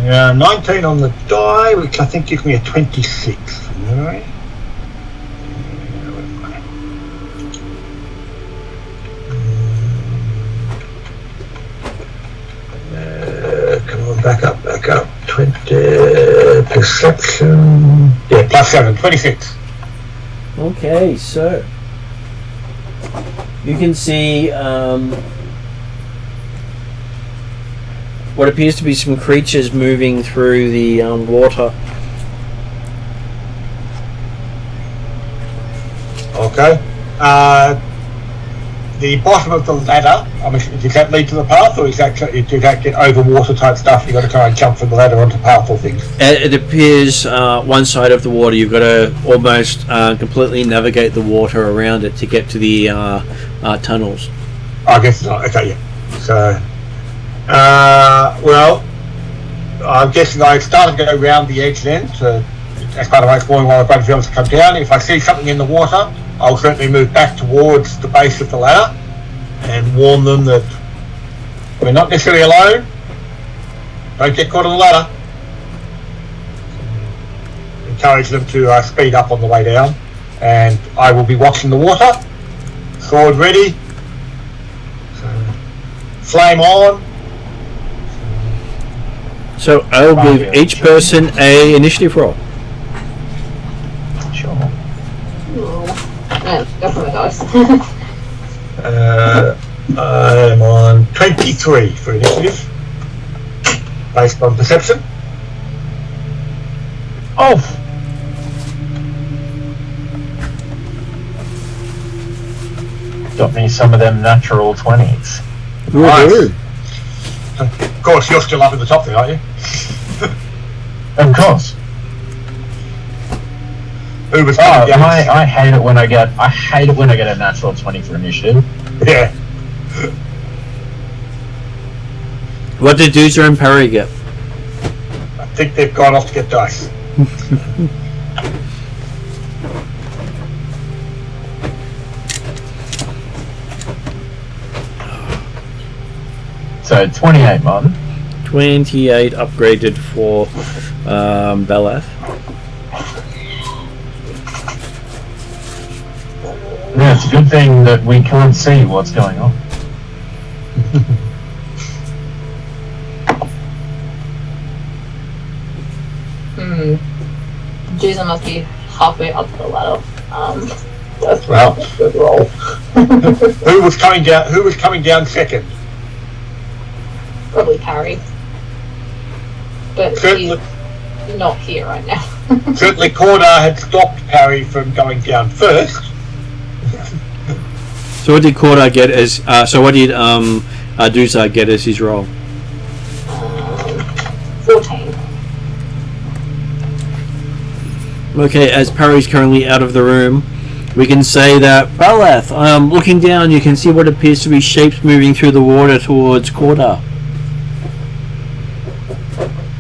Speaker 3: 19 on the die, which I think gives me a 26. Right? Come on, back up. 20 perception. Yeah, +7, 26.
Speaker 1: Okay, so you can see what appears to be some creatures moving through the water.
Speaker 3: Okay. The bottom of the ladder, does that lead to the path, or does that get over water type stuff? You've got to try and jump from the ladder onto powerful things.
Speaker 1: It appears one side of the water, you've got to almost completely navigate the water around it to get to the tunnels.
Speaker 3: I guess not. Okay, yeah. So, well, I'm guessing I started to go around the edge then, as part of my exploring while I've got to come down. If I see something in the water, I'll certainly move back towards the base of the ladder and warn them that we're not necessarily alone. Don't get caught on the ladder. Encourage them to speed up on the way down, and I will be watching the water. Sword ready. Flame on.
Speaker 1: So I'll give each person a initiative roll.
Speaker 4: Sure.
Speaker 2: Go for the dice.
Speaker 3: I'm on 23 for initiative, based on perception.
Speaker 4: Oh! Got me some of them natural 20s.
Speaker 3: Nice. Of course, you're still up at the top there, aren't you?
Speaker 4: Of course.
Speaker 3: Who was
Speaker 4: I hate it when I get a natural 20 for initiative.
Speaker 3: Yeah.
Speaker 1: What did Doozer and Perry get?
Speaker 3: I think they've gone off to get dice.
Speaker 4: So 28, Martin.
Speaker 1: 28 upgraded for Belath.
Speaker 4: Yeah, it's a good thing that we can't see what's going on.
Speaker 2: Jason must be halfway up the ladder. That's
Speaker 3: Well.
Speaker 2: a good roll.
Speaker 3: Who was coming down second?
Speaker 2: Probably Parry. But
Speaker 3: Certainly.
Speaker 2: he's not here right now.
Speaker 3: Certainly Cordar had stopped Parry from going down first.
Speaker 1: So what did Cordar get as? So what did Doozer get as his roll?
Speaker 2: 14.
Speaker 1: Okay, as Parry's currently out of the room, we can say that Balath, looking down, you can see what appears to be shapes moving through the water towards Cordar.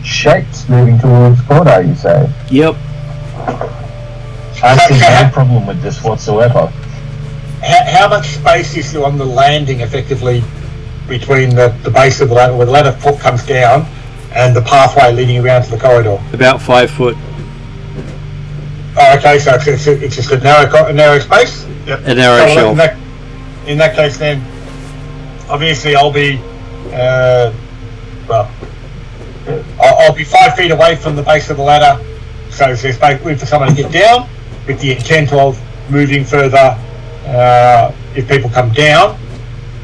Speaker 4: Shapes moving towards Cordar, you say?
Speaker 1: Yep.
Speaker 4: I see no problem with this whatsoever.
Speaker 3: How much space is there on the landing, effectively, between the base of the ladder, where the ladder foot comes down, and the pathway leading around to the corridor?
Speaker 1: About 5 foot.
Speaker 3: Oh, okay, so it's just a narrow space? Yep.
Speaker 1: A narrow shelf.
Speaker 3: In that case, then, obviously I'll be, I'll be 5 feet away from the base of the ladder, so there's room for someone to get down, with the intent of moving further if people come down,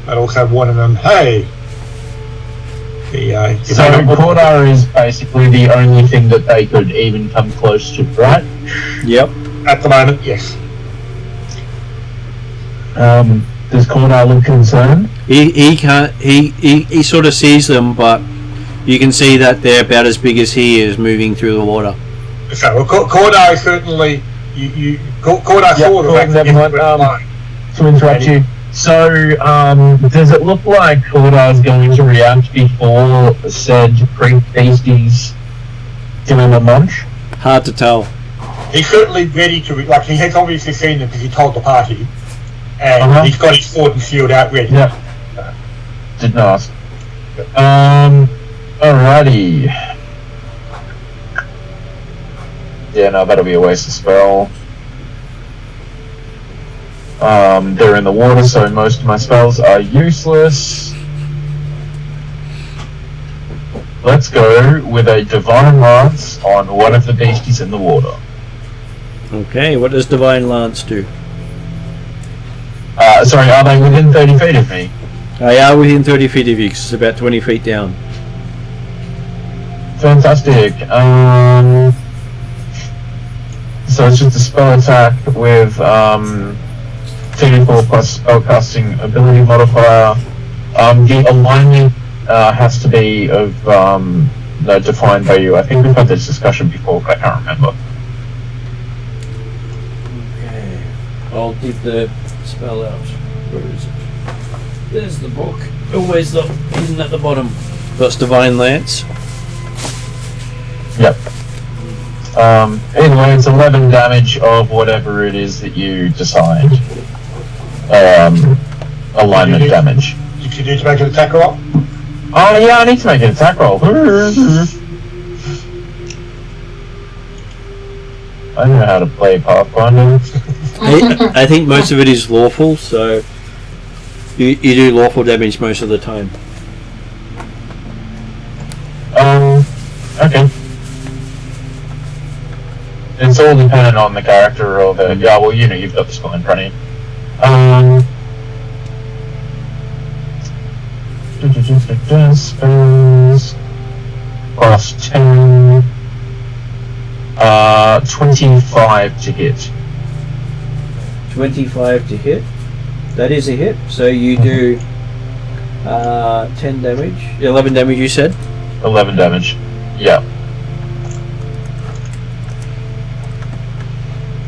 Speaker 3: but also warning them, hey.
Speaker 4: So Cordar is basically the only thing that they could even come close to, right?
Speaker 1: Yep.
Speaker 3: At the moment, yes.
Speaker 4: Does Cordar look concerned?
Speaker 1: He can't. He sort of sees them, but you can see that they're about as big as he is moving through the water.
Speaker 3: So Cordar is certainly Cordar saw the fact that
Speaker 4: to interrupt you. So, does it look like Cordar is going to react before said creep beasties give him a munch?
Speaker 1: Hard to tell.
Speaker 3: He's certainly ready to, he has obviously seen them because he told the party, and he's got his sword and shield out ready.
Speaker 4: Yeah. Didn't ask. Alrighty. Yeah, no, that'll be a waste of spell. They're in the water, so most of my spells are useless. Let's go with a Divine Lance on one of the beasties in the water.
Speaker 1: Okay, what does Divine Lance do?
Speaker 4: Sorry, are they within 30 feet of me?
Speaker 1: They are within 30 feet of you, 'cause it's about 20 feet down.
Speaker 4: Fantastic. So it's just a spell attack with 2d4 plus spellcasting ability modifier. The alignment has to be of no defined value. I think we've had this discussion before, but I can't remember.
Speaker 1: Okay, I'll dig the spell out. Where is it? There's the book. Always hidden at the bottom. That's Divine Lance.
Speaker 4: Yep. Anyway, it's 11 damage of whatever it is that you decide. Alignment damage.
Speaker 3: Did you need to make an attack roll?
Speaker 4: Oh yeah, I need to make an attack roll. I don't know how to play Pathfinder.
Speaker 1: I think most of it is lawful, so you do lawful damage most of the time.
Speaker 4: Okay. It's all dependent on the character or the... Yeah, well, you know, you've got the spell in front of you. Spells... Plus 10... 25 to hit.
Speaker 1: 25 to hit. That is a hit. So you do 10 damage. 11 damage, you said?
Speaker 4: 11 damage. Yeah.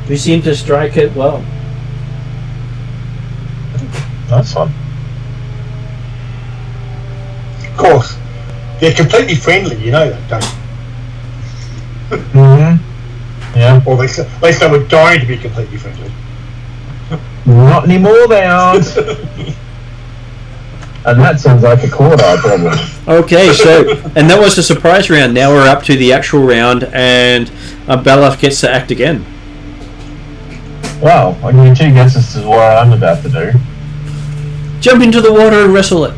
Speaker 1: We seem to strike it well.
Speaker 4: That's fun.
Speaker 3: Of course. They're completely friendly, you know that, don't you?
Speaker 4: Mm-hmm. Yeah.
Speaker 3: Or at least they were dying to be completely friendly.
Speaker 4: Not anymore, they aren't. And that sounds like a Cordar problem.
Speaker 1: Okay, so, and that was the surprise round. Now we're up to the actual round, and Belaf gets to act again.
Speaker 4: Wow, I'll give you 2 guesses as to what I'm about to do.
Speaker 1: Jump into the water and wrestle it.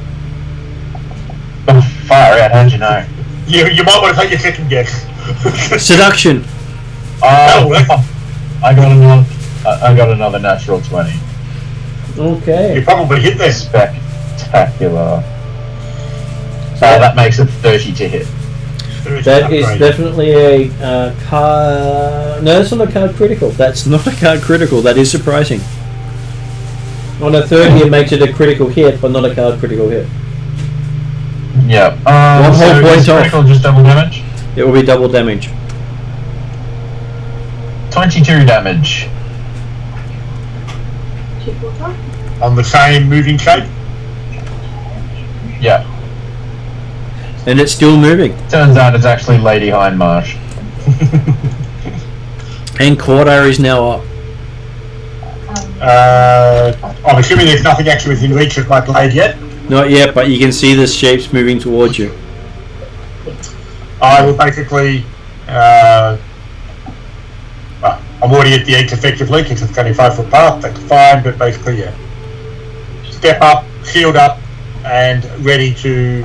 Speaker 4: Oh, far out, how'd you know?
Speaker 3: You might want to take your second guess.
Speaker 1: Seduction.
Speaker 3: That'll work.
Speaker 4: I got another natural 20.
Speaker 1: Okay.
Speaker 3: You probably hit this.
Speaker 4: Spectacular. That makes it 30 to hit.
Speaker 1: That is definitely a card... No, that's not a card critical. That's not a card critical. That is surprising. On a 30 it makes it a critical hit, but not a card critical hit.
Speaker 4: Yeah.
Speaker 1: One whole point off.
Speaker 4: Critical, just double damage?
Speaker 1: It will be double damage.
Speaker 4: 20 22 damage.
Speaker 3: On the same moving shape?
Speaker 4: Yeah.
Speaker 1: And it's still moving.
Speaker 4: Turns out it's actually Lady Hindmarsh.
Speaker 1: And Quarter is now up.
Speaker 3: I'm assuming there's nothing actually within reach of my blade yet.
Speaker 1: Not yet, but you can see the shapes moving towards you.
Speaker 3: I will basically, well, I'm already at the edge effectively because it's only 5 foot path, that's fine, but basically, yeah. Step up, shield up, and ready to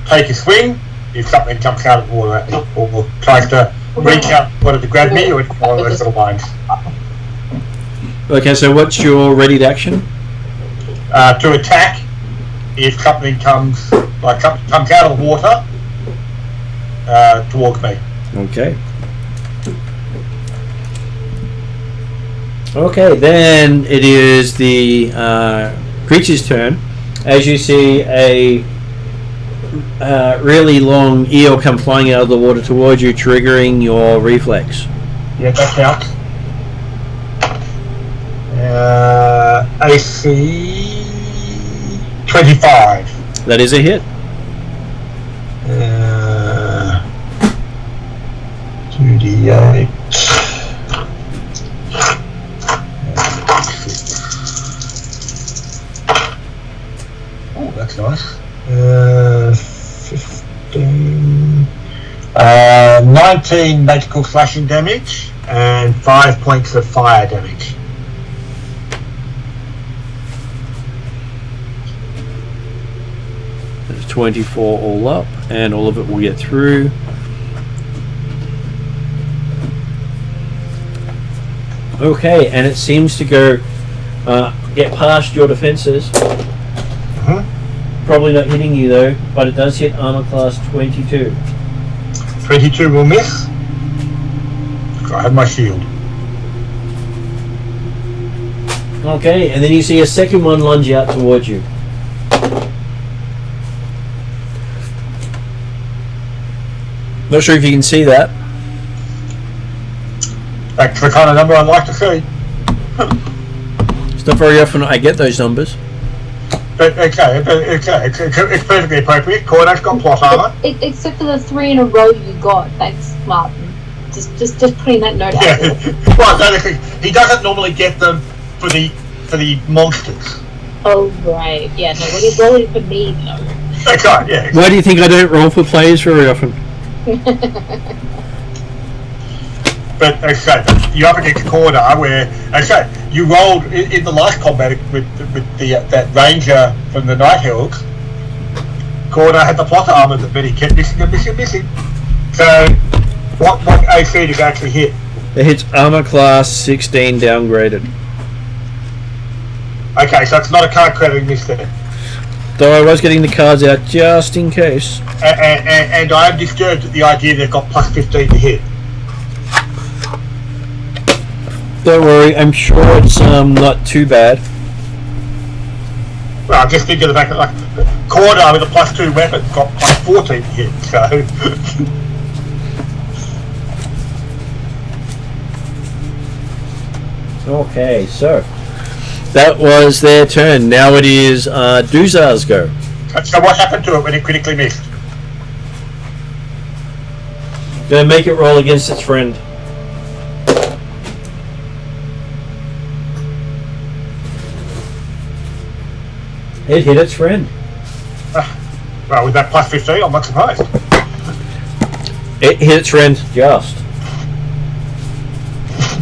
Speaker 3: take a swing if something jumps out of the water at me or tries to reach out to grab me or one of those little lines.
Speaker 1: Okay, so what's your readied action?
Speaker 3: To attack if something comes out of the water towards me.
Speaker 1: Okay. Okay, then it is the creature's turn. As you see a really long eel come flying out of the water towards you, triggering your reflex.
Speaker 3: Yeah, that counts. AC 25.
Speaker 1: That is a hit.
Speaker 3: 2d8. Oh, that's nice. 15. 19 magical slashing damage and 5 points of fire damage.
Speaker 1: There's 24 all up, and all of it will get through. Okay, and it seems to go get past your defenses. Probably not hitting you though, but it does hit armor class 22.
Speaker 3: 22 will miss. I have my shield.
Speaker 1: Okay, and then you see a second one lunge out towards you. Not sure if you can see that.
Speaker 3: That's the kind of number I'd like to see.
Speaker 1: It's not very often I get those numbers.
Speaker 3: But okay, it's perfectly appropriate. Corda's got plot armor.
Speaker 2: Except for the 3 in a row you got. Thanks, Martin. Just putting that note out
Speaker 3: Yeah.
Speaker 2: there.
Speaker 3: Well, no, he doesn't normally get them for the monsters.
Speaker 2: Oh, right. Yeah, no, when he's rolling for me, though.
Speaker 3: That's right, yeah.
Speaker 1: Why do you think I don't roll for players very often?
Speaker 3: But okay, you're up against Corda, where okay, you rolled in the last combat with the that ranger from the Night Hills. Corda had the plot armor that he kept missing. So, what AC did it actually hit?
Speaker 1: It hits armor class 16 downgraded.
Speaker 3: Okay, so it's not a card crediting miss then.
Speaker 1: Though I was getting the cards out just in case.
Speaker 3: And I am disturbed at the idea they've got plus 15 to hit.
Speaker 1: Don't worry, I'm sure it's not too bad.
Speaker 3: Well, I'm just thinking of the fact that like Corda with a plus 2 weapon got plus 14 to hit, so.
Speaker 1: Okay, so that was their turn. Now it is Duzar's go.
Speaker 3: So what happened to it when it critically missed?
Speaker 1: Gonna make it roll against its friend. It hit its friend.
Speaker 3: Well, with that plus 15, I'm not surprised.
Speaker 1: It hit its friend just.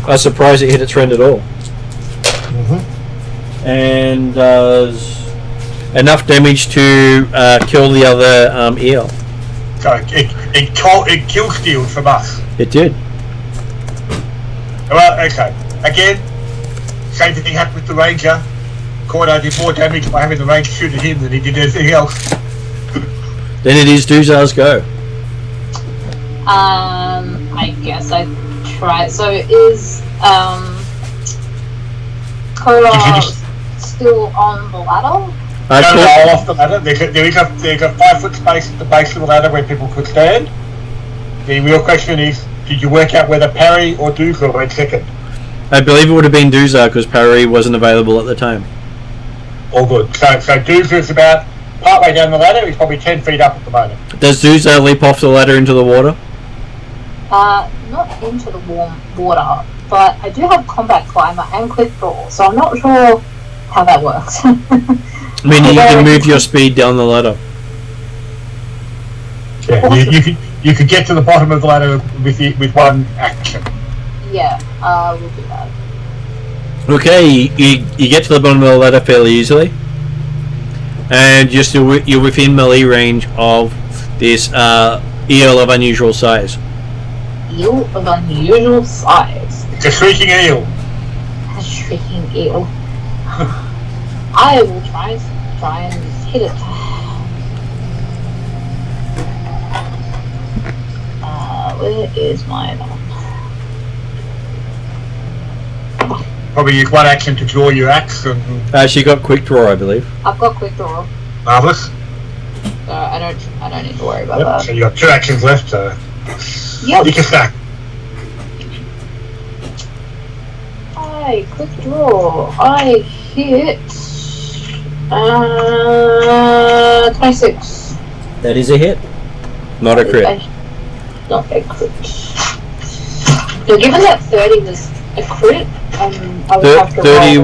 Speaker 1: I was surprised it hit its friend at all. And does enough damage to kill the other eel.
Speaker 3: So it kill stealed from us.
Speaker 1: It did.
Speaker 3: Well, okay. Again, same thing happened with the ranger. Corda did more damage by having the ranger shoot at him than he did anything else.
Speaker 1: Then it is Duzar's go.
Speaker 2: I guess I try. So is Koda still on the ladder?
Speaker 3: No, off the ladder. There's a 5 foot space at the base of the ladder where people could stand. The real question is, Did you work out whether Parry or Dukla went second?
Speaker 1: I believe it would have been Duzar because Parry wasn't available at the time.
Speaker 3: All good. So Dukla's about partway down the ladder. He's probably 10 feet up at the moment.
Speaker 1: Does Duzar leap off the ladder into the water?
Speaker 2: Not into the warm water, but I do have combat climber and quick draw, so I'm not sure how that works.
Speaker 1: I mean, you can move your speed down the ladder.
Speaker 3: Yeah, you could get to the bottom of the ladder with one action.
Speaker 2: Yeah, we'll do that.
Speaker 1: Okay, you get to the bottom of the ladder fairly easily, and you're within melee range of this eel of unusual size.
Speaker 2: Eel of unusual size.
Speaker 3: It's a shrieking eel.
Speaker 2: A shrieking eel. I will try and hit it. Where is my
Speaker 3: Probably use one action to draw your axe. And
Speaker 1: She got quick draw, I believe.
Speaker 2: I've got quick draw,
Speaker 3: marvelous.
Speaker 2: so I don't need to worry about that.
Speaker 3: So you got 2 actions left. So
Speaker 2: Yep.
Speaker 3: you can stack.
Speaker 2: I quick draw. I hit 26.
Speaker 1: That is a hit. Not a crit.
Speaker 2: Not a crit. So given that 30 was a crit, I would have to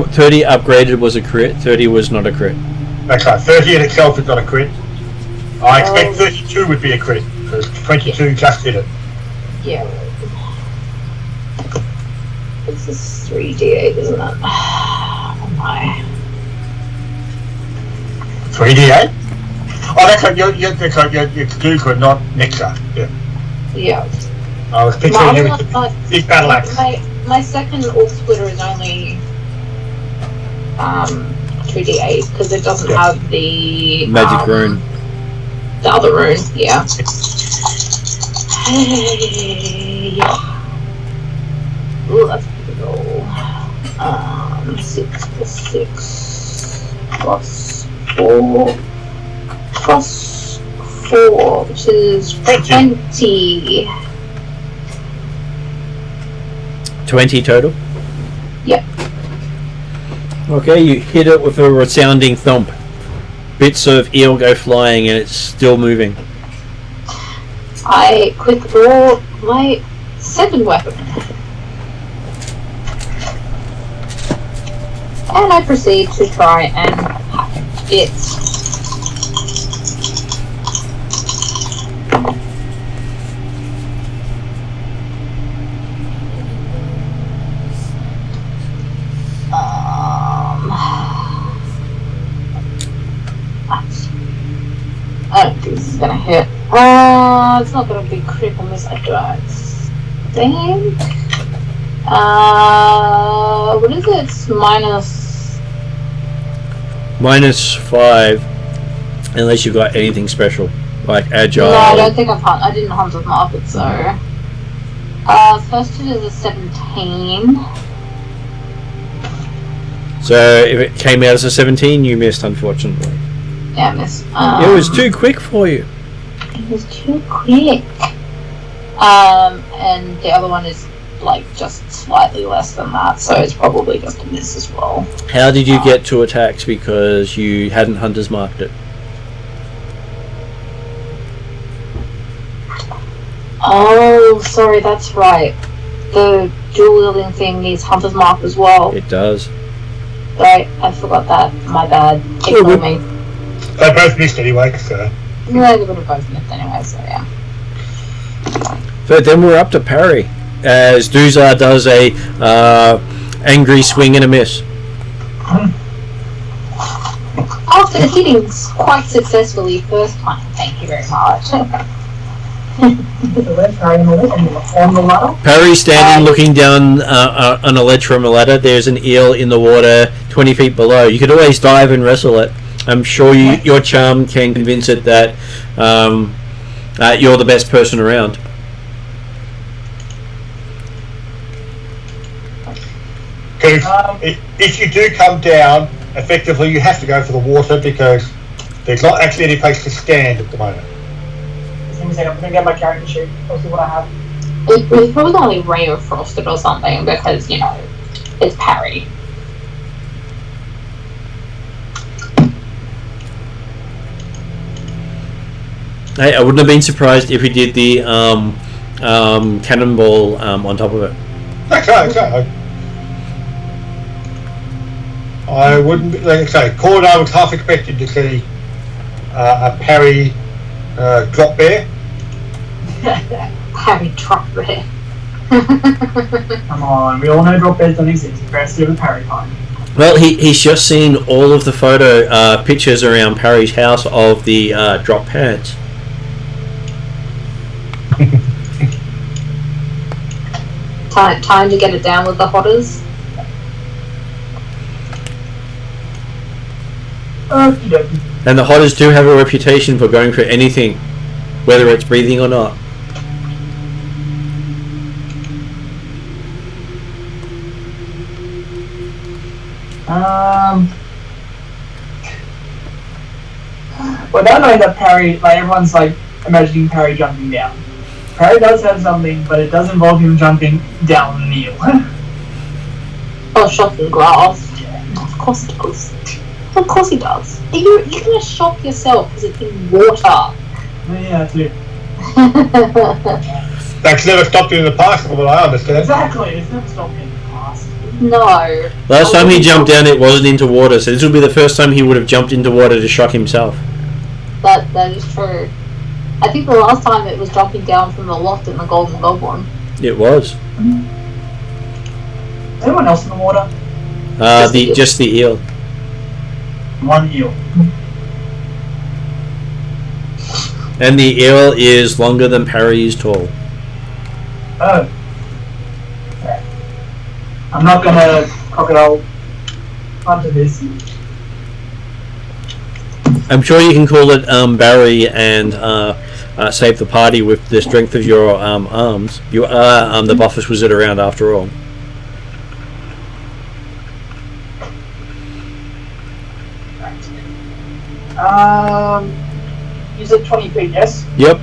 Speaker 1: 30 upgraded was a crit. 30 was not a crit.
Speaker 3: Okay, 30 in itself is not a crit. I expect 32 would be a crit because 22 just did it.
Speaker 2: Yeah. This is 3d8, isn't it? Oh my.
Speaker 3: 3d8? Oh, that's right. You're Dukla, not Nixa. Yeah.
Speaker 2: Yeah.
Speaker 3: I was picturing you with the big battle axe.
Speaker 2: My second orc splitter is only 2d8 because it doesn't have the
Speaker 1: Magic rune.
Speaker 2: The other rune, yeah. Hey. Ooh, that's a good roll. 6 plus 6 plus 4 plus 4, which is 20.
Speaker 1: 20 total?
Speaker 2: Yep.
Speaker 1: Okay, you hit it with a resounding thump. Bits of eel go flying and it's still moving.
Speaker 2: I quick draw my second weapon. And I proceed to try and hack it. I don't think this is gonna hit. It's not gonna be critical miss, I don't think. What is it? It's
Speaker 1: minus 5, unless you've got anything special, like agile.
Speaker 2: No, I don't think I didn't hunt with market, so. First hit is a 17.
Speaker 1: So if it came out as a 17, you missed, unfortunately.
Speaker 2: Yeah, I missed.
Speaker 1: It was too quick for you.
Speaker 2: It was too quick. And the other one is like just slightly less than that, so it's probably just a miss as well.
Speaker 1: How did you get 2 attacks because you hadn't hunters marked it?
Speaker 2: Oh, sorry, that's right. The dual wielding thing needs hunter's mark as well.
Speaker 1: It does.
Speaker 2: Right, I forgot that. My bad. Ignore me.
Speaker 3: They both missed anyway, so.
Speaker 2: Yeah, they would have both missed anyway, so yeah.
Speaker 1: So then we're up to parry, as Duzar does a angry swing and a miss.
Speaker 2: After hitting quite successfully first time, thank you very much.
Speaker 1: Parry standing looking down on a ledge from a ladder. There's an eel in the water 20 feet below. You could always dive and wrestle it. I'm sure your charm can convince it that you're the best person around.
Speaker 3: If you do come down, effectively you have to go for the water because there's not actually any place to stand at the moment.
Speaker 6: Just give me a second. I'm going to get my character sheet. I'll see what I have.
Speaker 2: It's probably only Ray or Frosted or something because, you know, it's parry.
Speaker 1: Hey, I wouldn't have been surprised if he did the cannonball on top of it.
Speaker 3: Okay. I wouldn't, like I say, Cord, I was half expected to see a parry drop bear.
Speaker 2: Parry drop bear.
Speaker 6: Come on, we all know drop bears don't exist. Let's do the parry time.
Speaker 1: Well, he's just seen all of the photo pictures around Parry's house of the drop pads.
Speaker 2: Time to get it down with the hotters.
Speaker 6: Okie dokie.
Speaker 1: And the hotters do have a reputation for going for anything, whether it's breathing or not.
Speaker 6: Without knowing that parry, like everyone's like imagining parry jumping down. Parry does have something, but it does involve him jumping down the kneel.
Speaker 2: Oh, shocking grass. Of course it does. Of course he does. You're gonna shock yourself because it's in water.
Speaker 6: Yeah, too.
Speaker 3: That's never stopped you in the past, from what I understand.
Speaker 6: Exactly, it's never stopped in the past.
Speaker 2: No.
Speaker 1: Last time he jumped down, it wasn't into water, so this will be the first time he would have jumped into water to shock himself.
Speaker 2: That is true. I think the last time it was jumping down from the loft in the Golden Goblin.
Speaker 1: It was.
Speaker 6: Is anyone else in the water?
Speaker 1: Just the eel.
Speaker 6: One eel.
Speaker 1: And the eel is longer than Parry is tall.
Speaker 6: Oh. Okay. I'm not gonna crocodile onto this.
Speaker 1: I'm sure you can call it Barry and save the party with the strength of your arms. You are the buffest wizard around after all.
Speaker 6: You said 20 feet, yes?
Speaker 1: Yep.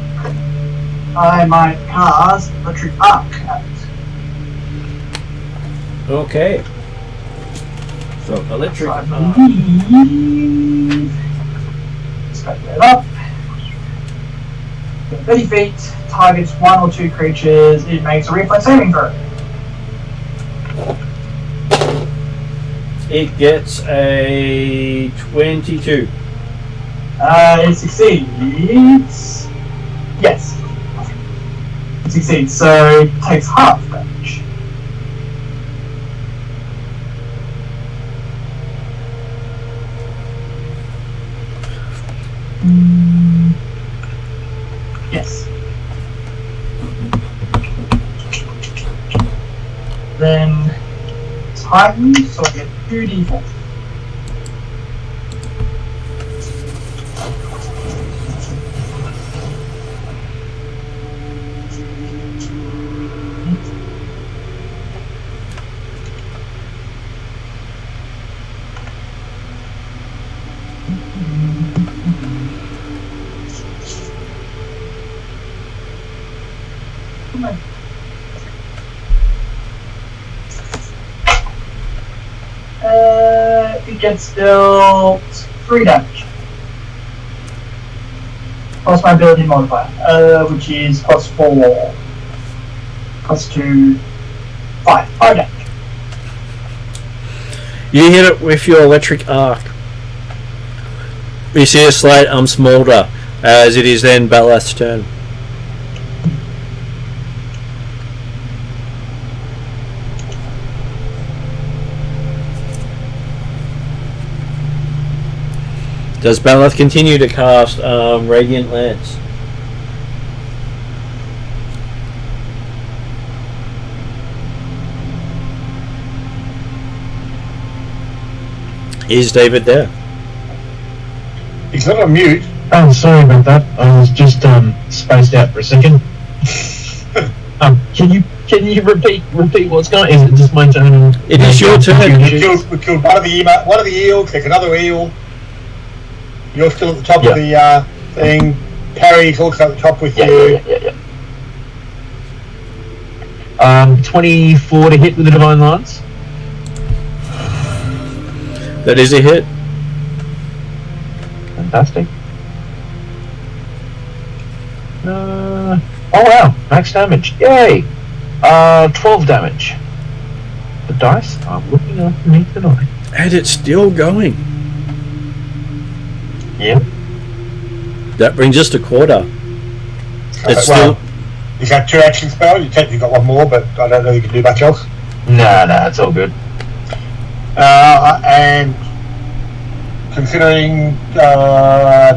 Speaker 6: I might cast Electric Arc at it.
Speaker 1: Okay. So electric.
Speaker 6: I believe. Let's go that up. 30 feet, targets one or two creatures, it makes a reflex saving throw.
Speaker 1: It gets a 22.
Speaker 6: It succeeds. Yes. It succeeds, so it takes half damage. Yes. Then Titan, so I get 2d4. It gets dealt 3 damage. Plus my ability modifier, which is plus 4. Plus 2, 5. 5 damage.
Speaker 1: You hit it with your electric arc. You see a slight smolder as it is then Balath's turn. Does Balath continue to cast Radiant Lance? Is David there?
Speaker 3: He's not on mute.
Speaker 4: Oh, sorry about that. I was just spaced out for a second. Can you repeat what's going on? Is it just my turn?
Speaker 1: It is your turn.
Speaker 3: We killed one of the eels, there's another eel. You're still at the top of the thing. Parry's also at the top with you.
Speaker 4: Yeah. 24 to hit with the Divine Lance.
Speaker 1: That is a hit.
Speaker 4: Fantastic. Oh wow, max damage. Yay! 12 damage. The dice are looking after me tonight.
Speaker 1: And it's still going.
Speaker 4: Yep.
Speaker 1: That brings us to quarter. It's
Speaker 3: well,
Speaker 1: still...
Speaker 3: he's had 2 action spells. You technically got 1 more, but I don't know if you can do much else.
Speaker 4: No, it's all good.
Speaker 3: And considering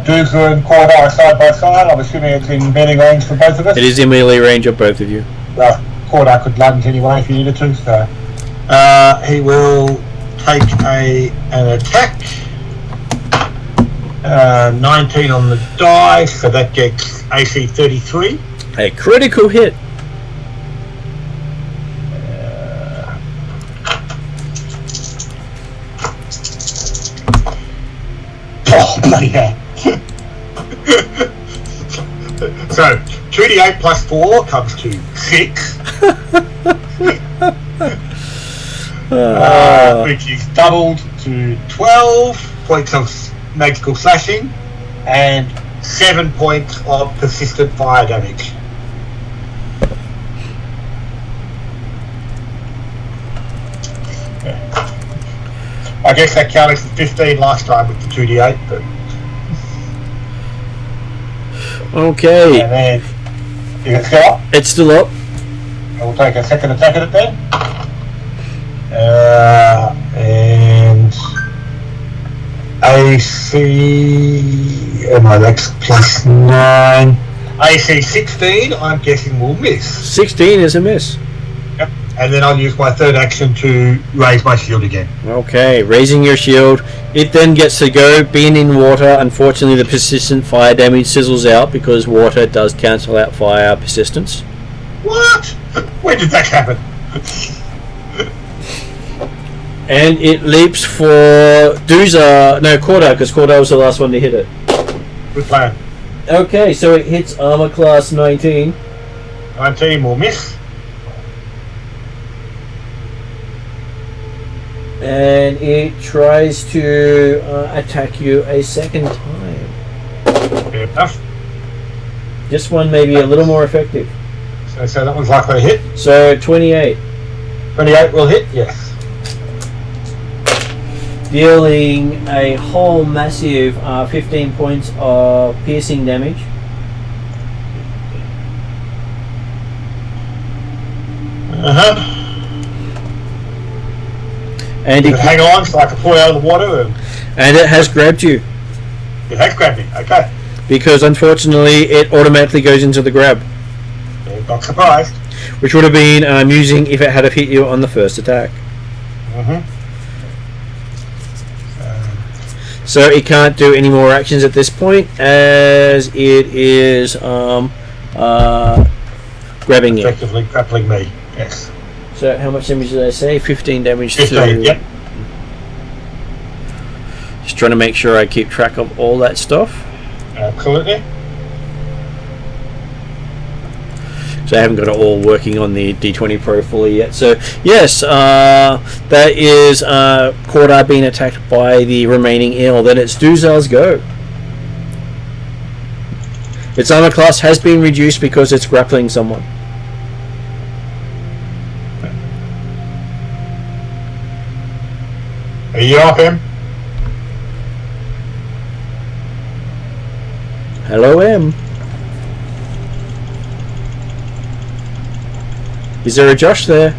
Speaker 3: Doomsday and Quarter are side by side, I'm assuming it's in melee range for both of us.
Speaker 1: It is in melee range of both of you.
Speaker 3: Quarter could lunge anyway if you needed to. So he will take an attack. 19 on the die, so that gets AC 33.
Speaker 1: A critical hit.
Speaker 3: Oh, bloody hell. So, 2d8 plus 4 comes to 6. Which is doubled to 12 points of magical slashing and 7 points of persistent fire damage. I guess that counted as 15 last time with the 2d8, but...
Speaker 1: Okay.
Speaker 3: And then... Is it still up?
Speaker 1: It's still up.
Speaker 3: I'll take a second attack at it then. And... AC... my legs plus 9. AC 16, I'm guessing will miss.
Speaker 1: 16 is a miss.
Speaker 3: Yep. And then I'll use my third action to raise my shield again.
Speaker 1: Okay, raising your shield. It then gets to go. Being in water, unfortunately the persistent fire damage sizzles out because water does cancel out fire persistence.
Speaker 3: What? When did that happen?
Speaker 1: And it leaps for Quarter, because Quarter was the last one to hit it.
Speaker 3: Good plan.
Speaker 1: Okay, so it hits armor class 19.
Speaker 3: 19 will miss.
Speaker 1: And it tries to attack you a second time.
Speaker 3: Fair enough.
Speaker 1: This one may be a little more effective.
Speaker 3: So that one's likely to hit.
Speaker 1: So 28.
Speaker 3: 28 will hit, yes.
Speaker 1: Dealing a whole massive 15 points of piercing damage. And it
Speaker 3: hang on so I can pull it out of the water.
Speaker 1: And it has grabbed you.
Speaker 3: It has grabbed me, okay.
Speaker 1: Because unfortunately it automatically goes into the grab.
Speaker 3: Yeah, not surprised.
Speaker 1: Which would have been amusing if it had hit you on the first attack. So it can't do any more actions at this point, as it is grabbing you.
Speaker 3: Effectively grappling me, yes.
Speaker 1: So how much damage did I say? 15 damage
Speaker 3: 15, yep.
Speaker 1: Just trying to make sure I keep track of all that stuff.
Speaker 3: Absolutely.
Speaker 1: So I haven't got it all working on the D20 Pro fully yet. So yes, that is Quarter being attacked by the remaining eel. Then it's Duzar's go. Its armor class has been reduced because it's grappling someone.
Speaker 3: Are you off him?
Speaker 1: Hello, M. Is there a Josh there?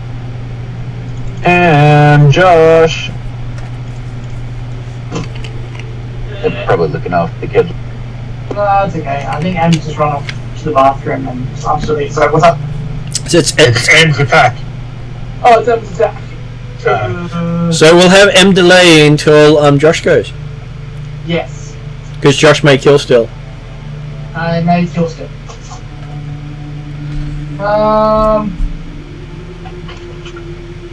Speaker 4: Josh. They're probably looking after the kids.
Speaker 6: No, it's okay. I think M's just run off to the bathroom and I'm still there. So what's up?
Speaker 3: It's M's attack.
Speaker 6: Oh, it's M's attack.
Speaker 1: So we'll have M delay until Josh goes.
Speaker 6: Yes.
Speaker 1: Because Josh may kill still.
Speaker 6: I may kill still.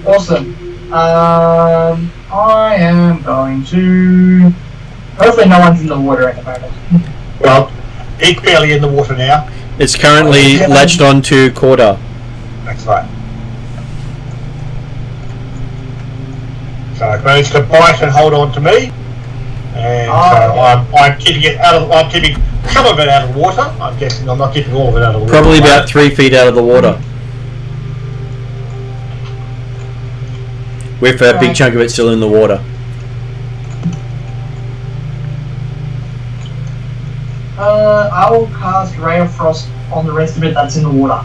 Speaker 6: Awesome. I am going to... Hopefully no one's in the water at the moment.
Speaker 3: Well, it's barely in the water now.
Speaker 1: It's currently latched on to Quarter.
Speaker 3: That's right. So it managed to bite and hold on to me, and so I'm keeping it out of. I'm keeping some of it out of the water. I'm guessing I'm not keeping all of it out of the water.
Speaker 1: Probably about 3 feet out of the water, with a big chunk of it still in the water.
Speaker 6: I will cast Ray of Frost on the rest of it that's in the water.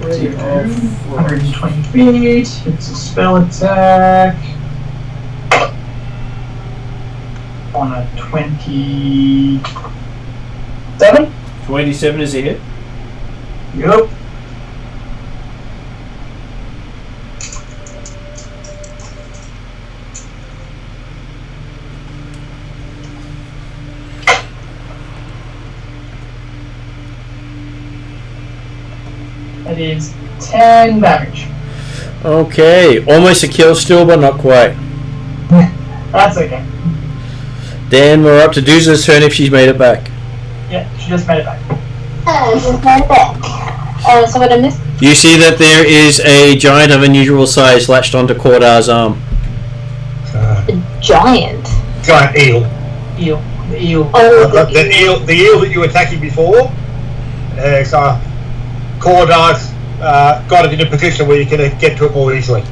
Speaker 6: Ray of 120 feet. It's a spell attack. On a 27?
Speaker 1: 27 is a hit.
Speaker 6: Yep. That is 10 damage.
Speaker 1: Okay, almost a kill still, but not quite.
Speaker 6: That's okay.
Speaker 1: Then we're up to Dooza's turn if she's made it back.
Speaker 6: Yeah, she just made it back.
Speaker 2: Just made it back. So what I missed?
Speaker 1: You see that there is a giant of unusual size latched onto Cordar's arm.
Speaker 2: Giant.
Speaker 3: Giant eel.
Speaker 6: Eel. The eel.
Speaker 2: Oh,
Speaker 3: The eel that you were attacking before. So Cordar's got it in a position where you can get to it more easily.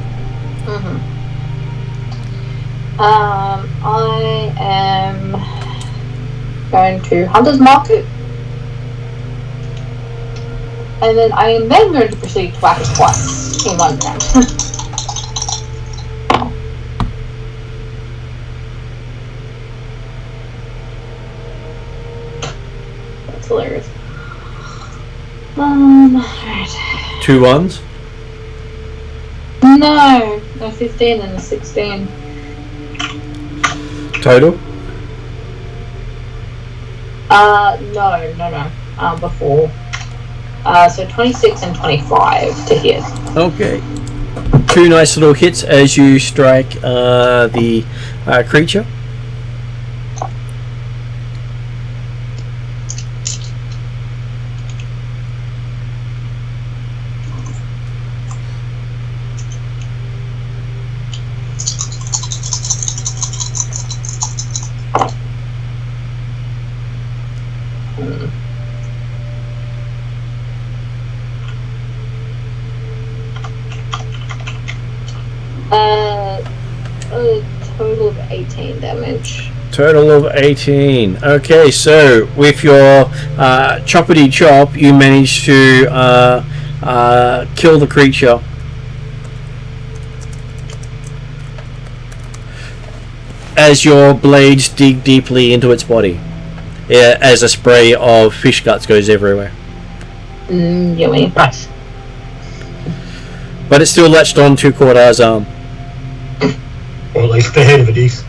Speaker 2: Mm-hmm. I am going to Hunter's Market. And then I am then going to proceed to whack twice in one round. That's hilarious. Right.
Speaker 1: 2 ones.
Speaker 2: No, 15 and a 16.
Speaker 1: Total?
Speaker 2: No. Before. So 26 and 25 to hit.
Speaker 1: Okay. 2 nice little hits as you strike the creature.
Speaker 2: A total of 18 damage.
Speaker 1: Total of 18. Okay, so with your choppity chop, you manage to kill the creature. As your blades dig deeply into its body, as a spray of fish guts goes everywhere.
Speaker 2: Yummy.
Speaker 3: Nice.
Speaker 1: But it's still latched onto Cordar's arm.
Speaker 3: Or at least the head of it is.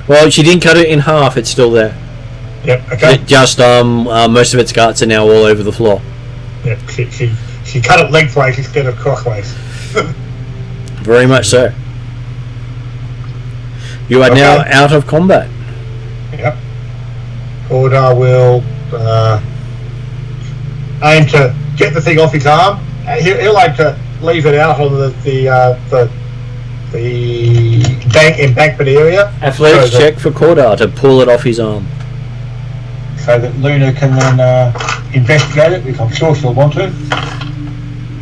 Speaker 1: Well, she didn't cut it in half, it's still there.
Speaker 3: Yep, okay.
Speaker 1: Just most of its guts are now all over the floor.
Speaker 3: Yep, she cut it lengthways instead of crossways.
Speaker 1: Very much so. You are now out of combat.
Speaker 3: Yep. Cordar will aim to get the thing off his arm. He'll aim to leave it out on the embankment area.
Speaker 1: Athletics check for Cordar to pull it off his arm.
Speaker 3: So that Luna can then investigate it, which I'm sure she'll want to.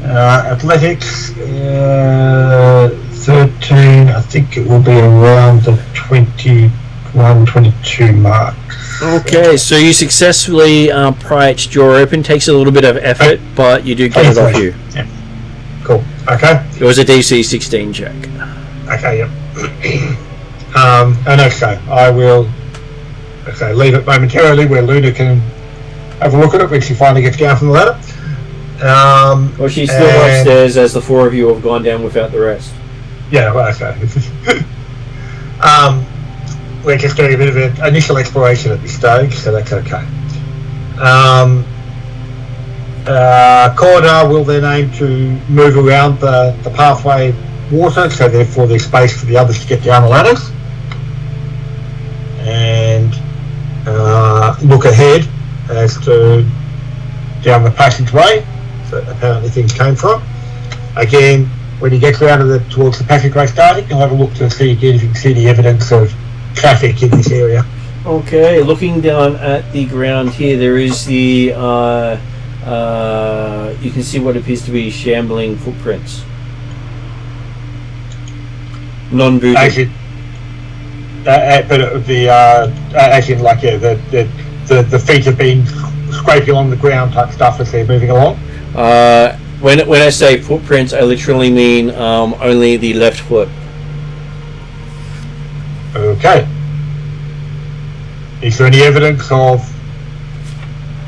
Speaker 3: Athletics, 13, I think it will be around the 21, 22 mark.
Speaker 1: Okay, so you successfully pry its jaw open. Takes a little bit of effort, but you do get it off you.
Speaker 3: Yeah. Cool. Okay.
Speaker 1: It was a DC 16 check.
Speaker 3: Okay, yep. And okay, I will leave it momentarily where Luna can have a look at it when she finally gets down from the ladder.
Speaker 1: Well, she's still upstairs as the 4 of you have gone down without the rest.
Speaker 3: Yeah, well, okay. We're just doing a bit of an initial exploration at this stage, so that's okay. Cordar will then aim to move around the pathway water, so therefore there's space for the others to get down the ladders. And look ahead as to down the passageway that apparently things came from. Again, when he gets around towards the passageway starting, he'll have a look to see again if you can see any evidence of traffic in this area.
Speaker 1: Okay, looking down at the ground here, there is the you can see what appears to be shambling footprints. Non-booted.
Speaker 3: Actually, but actually, like the feet have been scraping along the ground type stuff as they're moving along.
Speaker 1: When I say footprints, I literally mean only the left foot.
Speaker 3: Okay. Is there any evidence of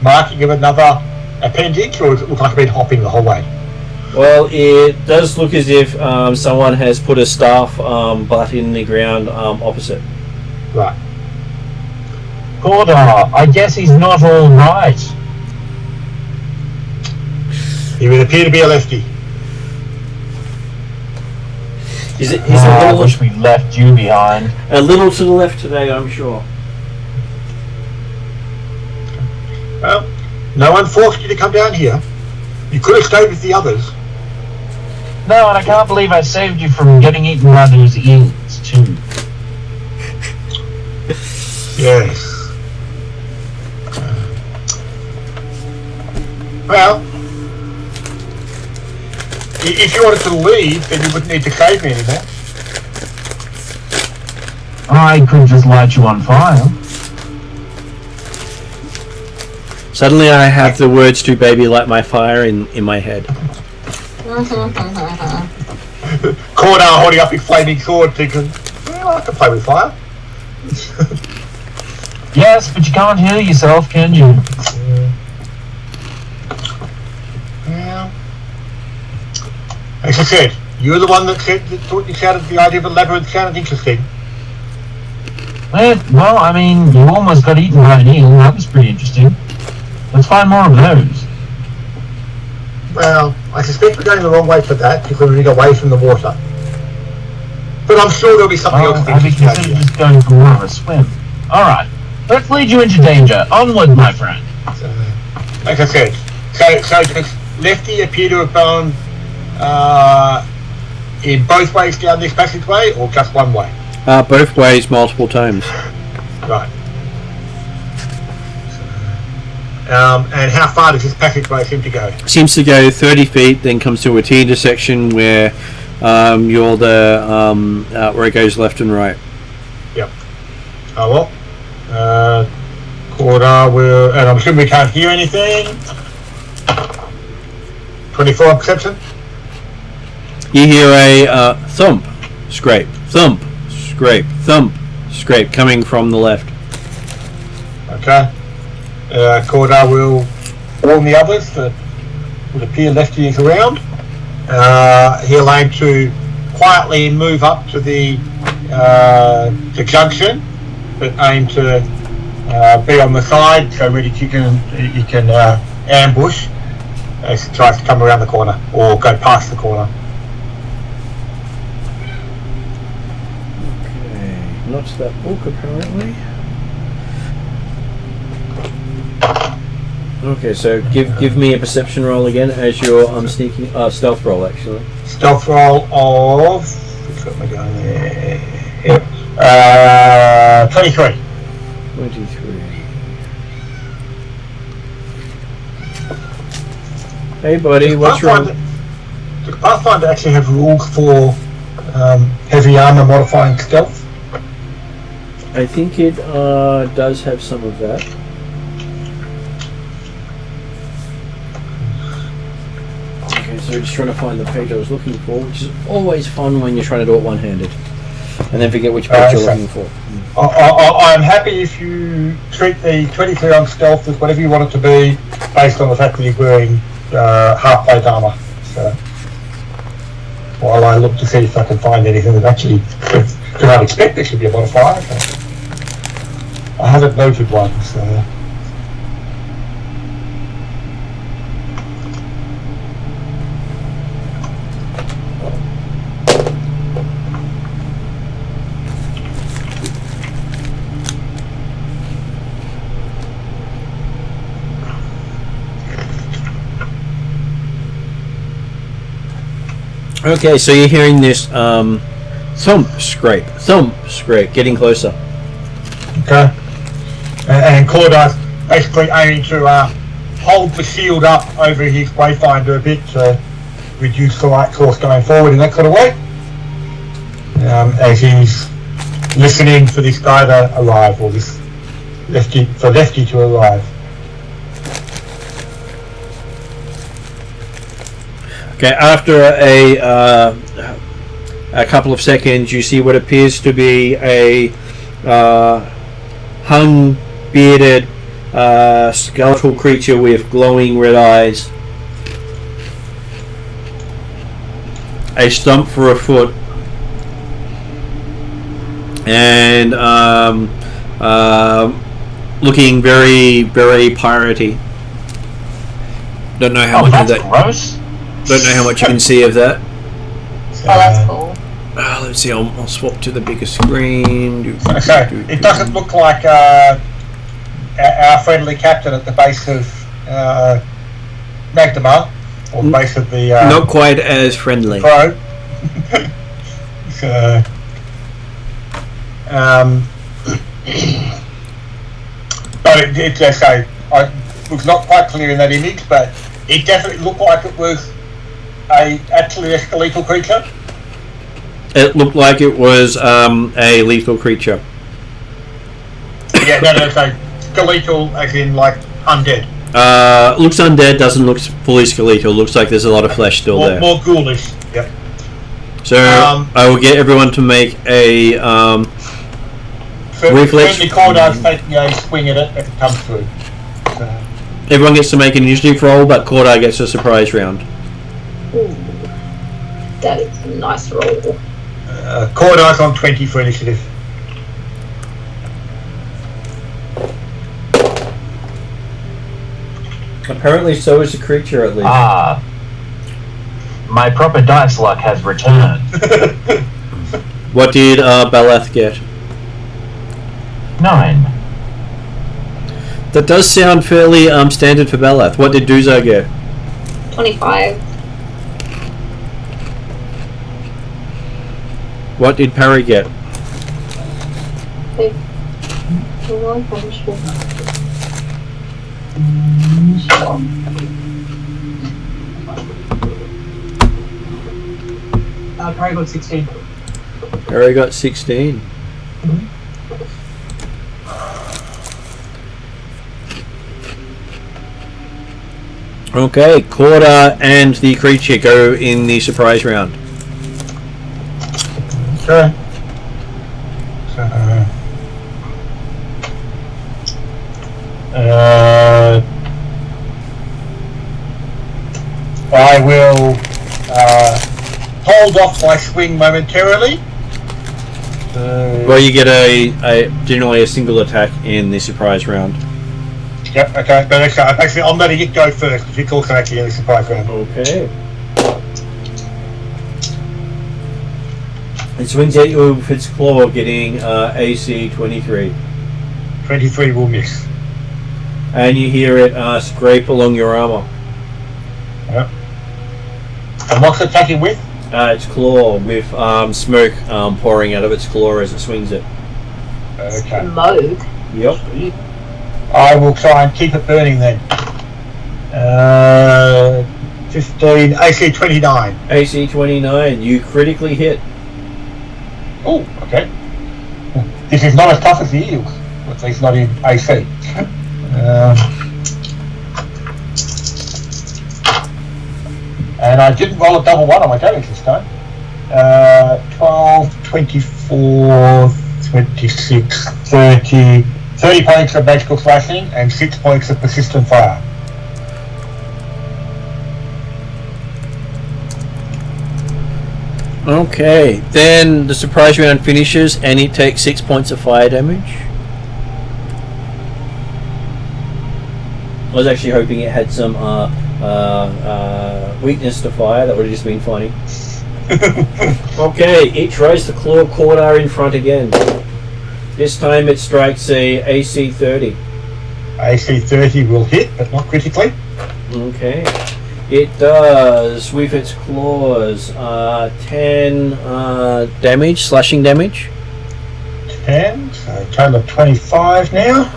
Speaker 3: marking of another appendage, or does it look like I've been hopping the whole way?
Speaker 1: Well, it does look as if someone has put a staff butt in the ground opposite.
Speaker 3: Right.
Speaker 4: Cordar, I guess he's not all right.
Speaker 3: He would appear to be a lefty.
Speaker 1: He's
Speaker 4: I wish we left you behind.
Speaker 1: a little to the left today, I'm sure.
Speaker 3: Well, no one forced you to come down here. You could have stayed with the others.
Speaker 4: No, and I can't believe I saved you from getting eaten by those eels, too.
Speaker 3: Yes. Well, if you wanted to leave, then you wouldn't need to save me anymore.
Speaker 4: I could just light you on fire.
Speaker 1: Suddenly I have the words to Baby Light My Fire in my head.
Speaker 3: Cordar holding up his flaming sword thinking, well, I can play with fire.
Speaker 4: Yes, but you can't heal yourself, can you?
Speaker 3: Yeah. As I said, you're the one that thought you sounded the idea of a labyrinth sounded interesting.
Speaker 4: Well, I mean, you almost got eaten by an eel. That was pretty interesting. Let's find more of those.
Speaker 3: Well, I suspect we're going the wrong way for that because we're moving away from the water. But I'm sure there'll be something else.
Speaker 4: I'd be considered just going for more of a swim. Alright, let's lead you into danger. Onward, my friend.
Speaker 3: So, like I said, so does Lefty appear to have gone in both ways down this passageway or just one way?
Speaker 1: Both ways, multiple times.
Speaker 3: Right. And how far does this passageway seem to go?
Speaker 1: Seems to go 30 feet, then comes to a T intersection where you're where it goes left and right.
Speaker 3: Yep. Oh well. Cordar will, and I'm assuming we can't hear anything. 24 on perception.
Speaker 1: You hear a thump, scrape, thump, scrape, thump, scrape coming from the left.
Speaker 3: Okay. Cordar will warn the others that would appear Lefty is around. He'll aim to quietly move up to the junction, but aim to be on the side so really you can ambush as he tries to come around the corner or go past the corner.
Speaker 1: Okay, not that book apparently. Okay, so give me a perception roll again as you're sneaking. Stealth roll actually.
Speaker 3: Stealth roll of. Which one am I going there? Yep. 23.
Speaker 1: 23. Hey buddy, what's wrong?
Speaker 3: Does Pathfinder actually have rules for heavy armor modifying stealth?
Speaker 1: I think it does have some of that. Okay, so just trying to find the page I was looking for, which is always fun when you're trying to do it one-handed. And then forget which page you're looking for.
Speaker 3: I'm happy if you treat the 23 on stealth as whatever you want it to be, based on the fact that you're wearing half-plate armor. So, while I look to see if I can find anything that actually, because I'd expect there should be a modifier. I haven't noted one, so.
Speaker 1: Okay, so you're hearing this thump, scrape, getting closer.
Speaker 3: Okay. And Cordar's basically aiming to hold the shield up over his Wayfinder a bit to reduce the light source going forward in that sort of way. As he's listening for this guy to arrive, or this Lefty to arrive.
Speaker 1: Okay, after a couple of seconds, you see what appears to be a hung, bearded, skeletal creature with glowing red eyes. A stump for a foot. And looking very, very piratey. Don't know how much of that.
Speaker 4: Gross.
Speaker 1: Don't know how much you can see of that.
Speaker 2: Oh, that's cool.
Speaker 1: Let's see. I'll swap to the bigger screen.
Speaker 3: So it doesn't look like our friendly captain at the base of Magdamar, or the base of the.
Speaker 1: Not quite as friendly.
Speaker 3: Pro. So. But it was not quite clear in that image, but it definitely looked like it was actually a skeletal creature.
Speaker 1: It looked like it was a lethal creature.
Speaker 3: Yeah, no, so skeletal as in like undead.
Speaker 1: Looks undead, doesn't look fully skeletal. Looks like there's a lot of flesh still there.
Speaker 3: More ghoulish. Yep.
Speaker 1: So I will get everyone to make a reflex.
Speaker 3: Certainly Cordar's taking a swing at it if it comes through. So.
Speaker 1: Everyone gets to make an initiative roll, but Cordar gets a surprise round.
Speaker 2: Ooh, that is a nice roll.
Speaker 3: Cordar's on 20 for initiative.
Speaker 1: Apparently, so is the creature at least.
Speaker 4: My proper dice luck has returned.
Speaker 1: What did Beleth get?
Speaker 4: 9.
Speaker 1: That does sound fairly standard for Beleth. What did Duzo get?
Speaker 2: 25.
Speaker 1: What did Parry get?
Speaker 6: Parry got 16.
Speaker 1: Parry got 16. Okay, Corda and the creature go in the surprise round.
Speaker 3: Okay. I will hold off my swing momentarily.
Speaker 1: Well, you get a generally a single attack in the surprise round.
Speaker 3: Yep, okay, but actually I'm letting it go first, because it's also actually in the surprise round.
Speaker 1: Okay. It swings at you with its claw, getting AC 23.
Speaker 3: 23 will miss.
Speaker 1: And you hear it scrape along your armor.
Speaker 3: Yep. And what's it attacking with?
Speaker 1: Its claw, with smoke pouring out of its claw as it swings it.
Speaker 3: Okay.
Speaker 2: Smoke?
Speaker 1: Yep.
Speaker 3: I will try and keep it burning then. 15, AC 29.
Speaker 1: AC 29, you critically hit.
Speaker 3: Oh, okay. This is not as tough as the eels, at least not in AC. And I didn't roll a double one on my damage this time. 12, 24, 26, 30 points of magical slashing and 6 points of persistent fire.
Speaker 1: Okay, then the surprise round finishes and it takes 6 points of fire damage. I was actually hoping it had some weakness to fire. That would have just been funny. Okay, it tries to claw Cordar in front again. This time it strikes a AC 30.
Speaker 3: AC 30 will hit, but not critically.
Speaker 1: Okay. It does, with its claws, 10 damage, slashing damage.
Speaker 3: 10, so total of 25 now.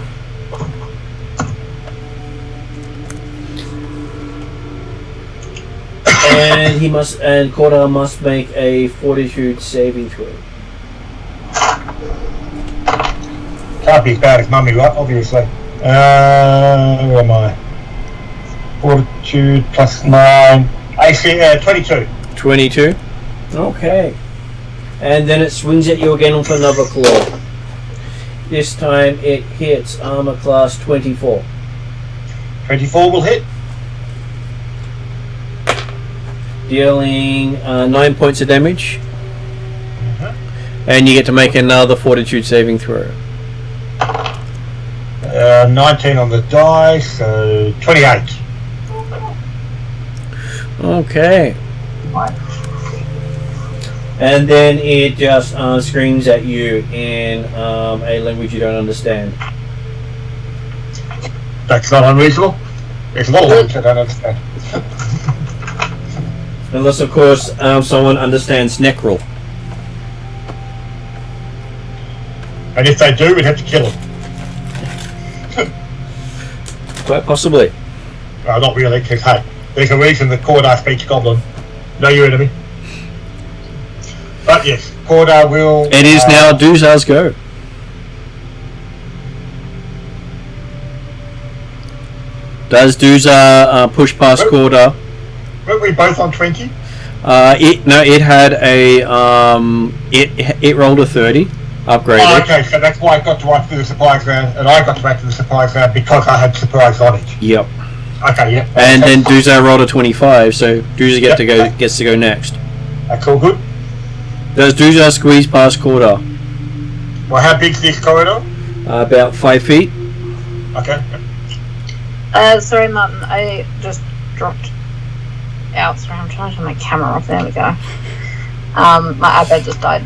Speaker 1: And Corda must make a fortitude saving throw.
Speaker 3: Can't be as bad as Mummy, right? Obviously. Where am I? Fortitude plus 9. AC 22.
Speaker 1: 22. Okay. And then it swings at you again with another claw. This time it hits armor class 24.
Speaker 3: 24 will hit.
Speaker 1: Dealing 9 points of damage. And you get to make another fortitude saving throw.
Speaker 3: 19 on the die, so 28.
Speaker 1: Okay. And then it just screams at you in a language you don't understand.
Speaker 3: That's not unreasonable. There's a lot of language I don't understand.
Speaker 1: Unless, of course, someone understands Necrol.
Speaker 3: And if they do, we'd have to kill them.
Speaker 1: Quite possibly.
Speaker 3: Not really, because hey, there's a reason that Cordar speaks Goblin. Know your enemy. But yes, Cordar will...
Speaker 1: It is now Duzar's go. Does Duzar push past Cordar?
Speaker 3: Weren't we both on 20?
Speaker 1: It had a it rolled a 30, upgraded.
Speaker 3: Oh, okay, so that's why I got to act to the surprise round, and I got to act to the surprise round because I had surprise knowledge.
Speaker 1: Yep.
Speaker 3: Okay, yep.
Speaker 1: And then Duzar rolled a 25, so Duzar gets to go next.
Speaker 3: That's all good.
Speaker 1: Does Duzar squeeze past Cordar?
Speaker 3: Well, how big's this corridor?
Speaker 1: About 5 feet.
Speaker 3: Okay.
Speaker 2: Sorry, Martin, I just dropped out. Sorry, I'm trying to turn my camera off. There we go. My iPad just died.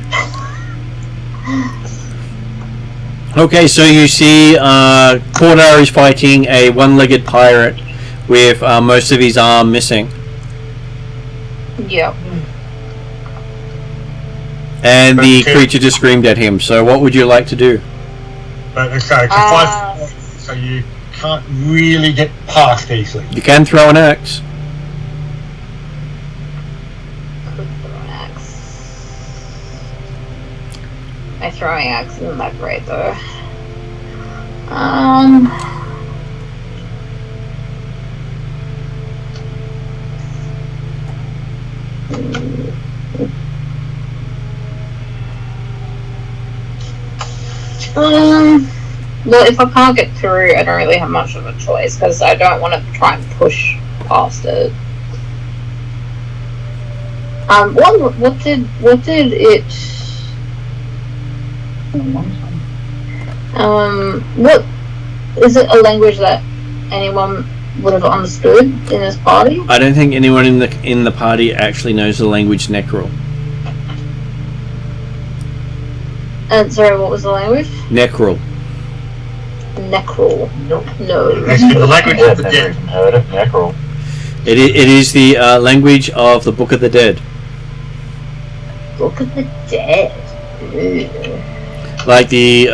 Speaker 1: Okay, so you see Cordar is fighting a one-legged pirate with most of his arm missing.
Speaker 2: Yep.
Speaker 1: And the creature just screamed at him, so what would you like to do?
Speaker 3: But it's 5, so you can't really get past easily.
Speaker 1: You can throw an axe.
Speaker 2: Could throw an axe. My throwing axe isn't that great though. Well, if I can't get through, I don't really have much of a choice because I don't want to try and push past it. What did it? What is it? A language that anyone would have understood in this party?
Speaker 1: I don't think anyone in the party actually knows the language Necrol.
Speaker 2: And sorry, what was the language?
Speaker 1: Necrol.
Speaker 2: Necrol.
Speaker 6: Nope.
Speaker 2: No.
Speaker 3: That's the language of the
Speaker 4: Never
Speaker 3: dead.
Speaker 4: even heard of Necrol.
Speaker 1: It is the language of the Book of the Dead.
Speaker 2: Book of the Dead. Ew.
Speaker 1: Like the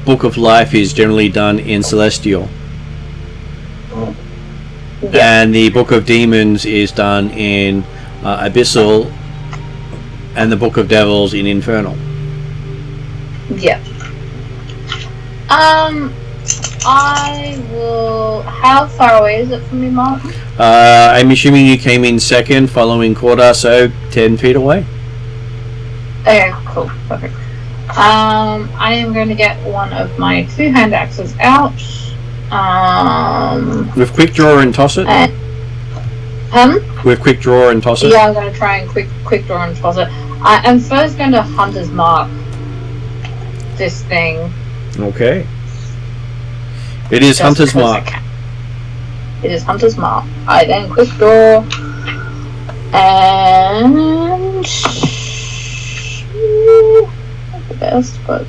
Speaker 1: Book of Life is generally done in Celestial.
Speaker 2: Yeah.
Speaker 1: And the Book of Demons is done in Abyssal, and the Book of Devils in Infernal.
Speaker 2: Yeah. I will. How far away is it from me, Mark?
Speaker 1: I'm assuming you came in second, following Cordar, so 10 feet away.
Speaker 2: Okay, cool, perfect. I am going to get one of my 2 hand axes out.
Speaker 1: With quick draw and toss it. With quick draw and toss it.
Speaker 2: Yeah, I'm going to try and quick draw and toss it. I am first going to Hunter's Mark this thing.
Speaker 1: Okay. It is Hunter's Mark.
Speaker 2: It is Hunter's Mark. I then quick draw and not the best, but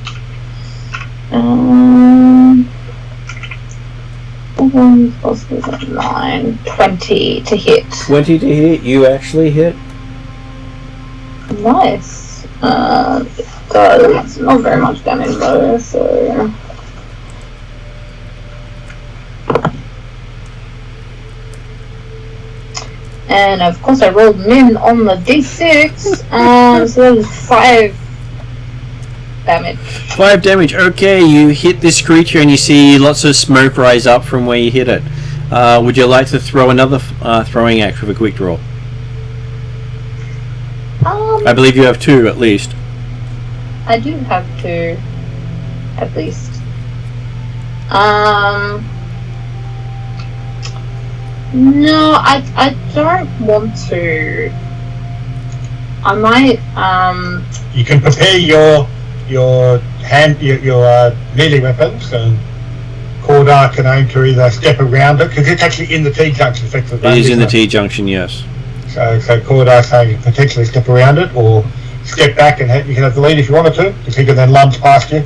Speaker 2: 9, 20 to hit.
Speaker 1: 20 to hit. You actually hit.
Speaker 2: Nice. It does not very much damage though, so. And of course I rolled min on the d6, so that was 5 damage.
Speaker 1: 5 damage. Okay, you hit this creature and you see lots of smoke rise up from where you hit it. Would you like to throw another throwing axe with a quick draw? I believe you have 2 at least.
Speaker 2: I do have 2, at least. No, I don't want to. I might.
Speaker 3: You can prepare your melee weapons, and Cordar can aim to either step around it because it's actually in the T-junction effectively.
Speaker 1: It is in the T-junction, yes.
Speaker 3: So Cordar can potentially step around it or step back, and you can have the lead if you wanted to, because he can then lunge past you.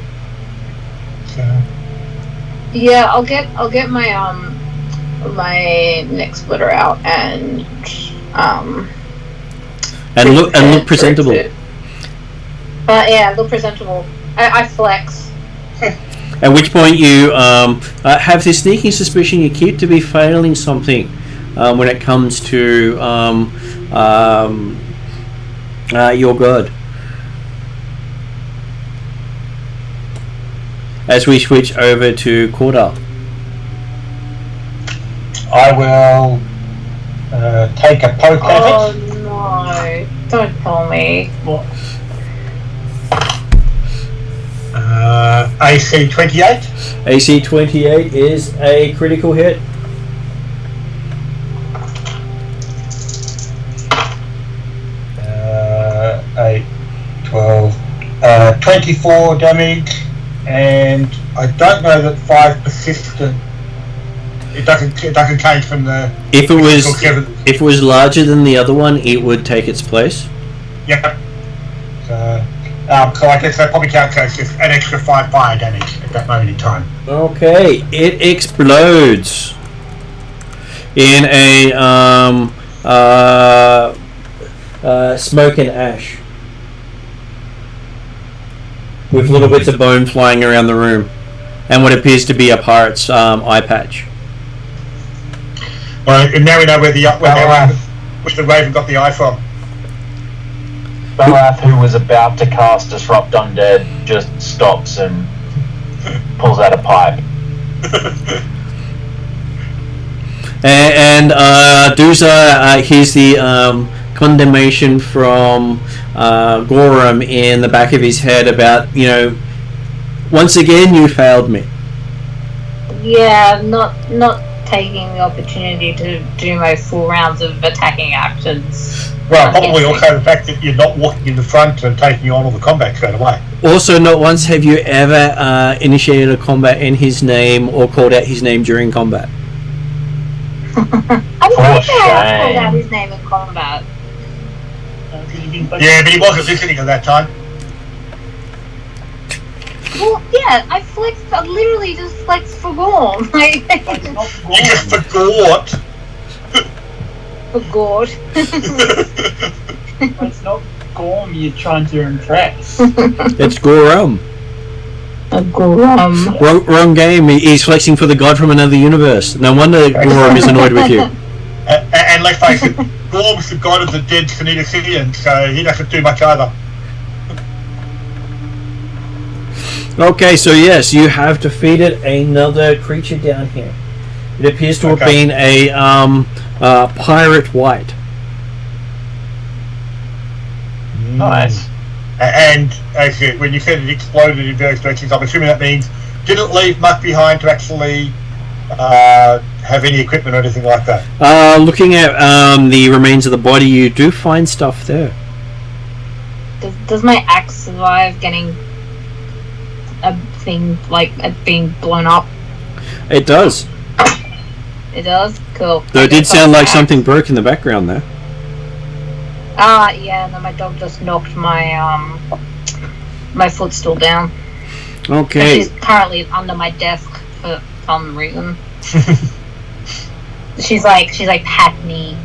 Speaker 3: So.
Speaker 2: Yeah, I'll get my my neck splitter out and
Speaker 1: look presentable.
Speaker 2: Yeah, look presentable. I flex.
Speaker 1: At which point you have this sneaking suspicion you keep to be failing something when it comes to your god. As we switch over to Cordar.
Speaker 3: I will take a poke at it.
Speaker 2: Oh no, don't tell me.
Speaker 6: What?
Speaker 3: AC 28.
Speaker 1: AC 28 is a critical hit.
Speaker 3: Eight, 12, 24 damage, and I don't know that 5 persistent. It doesn't change from the.
Speaker 1: If it was larger than the other one, it would take its place.
Speaker 3: Yep. So I guess that probably counts as just an extra 5 fire damage at that moment in time.
Speaker 1: Okay, it explodes in a smoke and ash, with little bits of bone flying around the room, and what appears to be a pirate's eye patch.
Speaker 3: Well, and now we know where the raven got the eye from.
Speaker 4: Balath, who was about to cast Disrupt Undead, just stops and pulls out a pipe.
Speaker 1: and Duza hears the condemnation from Gorham in the back of his head about, once again you failed me.
Speaker 2: Yeah, not taking the opportunity to do my full rounds of attacking actions.
Speaker 3: Well, probably also the fact that you're not walking in the front and taking on all the combat straight away.
Speaker 1: Also, not once have you ever initiated a combat in his name or called out his name during combat.
Speaker 2: I'm pretty sure I called out his name in combat.
Speaker 3: Yeah, but he wasn't listening at that time.
Speaker 2: Well, yeah, I literally just flexed for Gorm.
Speaker 3: You just forgot.
Speaker 2: Forgot.
Speaker 6: It's not Gorm you're trying to impress.
Speaker 1: It's Gorham.
Speaker 2: Gorham.
Speaker 1: Wrong game. He's flexing for the god from another universe. No wonder Gorham is annoyed with you.
Speaker 3: And let's face it, Gorm's the god of the dead Senarios, so he doesn't do much either.
Speaker 1: Okay, so yes, you have defeated another creature down here. It appears to have been a pirate white.
Speaker 4: Nice.
Speaker 3: And actually, when you said it exploded in various directions, I'm assuming that means didn't leave much behind to actually have any equipment or anything like that.
Speaker 1: Looking at the remains of the body, you do find stuff there.
Speaker 2: Does my axe survive getting a thing like it being blown up?
Speaker 1: It does.
Speaker 2: It does? Cool.
Speaker 1: Though it did sound like something broke in the background there.
Speaker 2: Yeah, and then my dog just knocked my my footstool down.
Speaker 1: Okay.
Speaker 2: She's currently under my desk for some reason. she's like, pat me,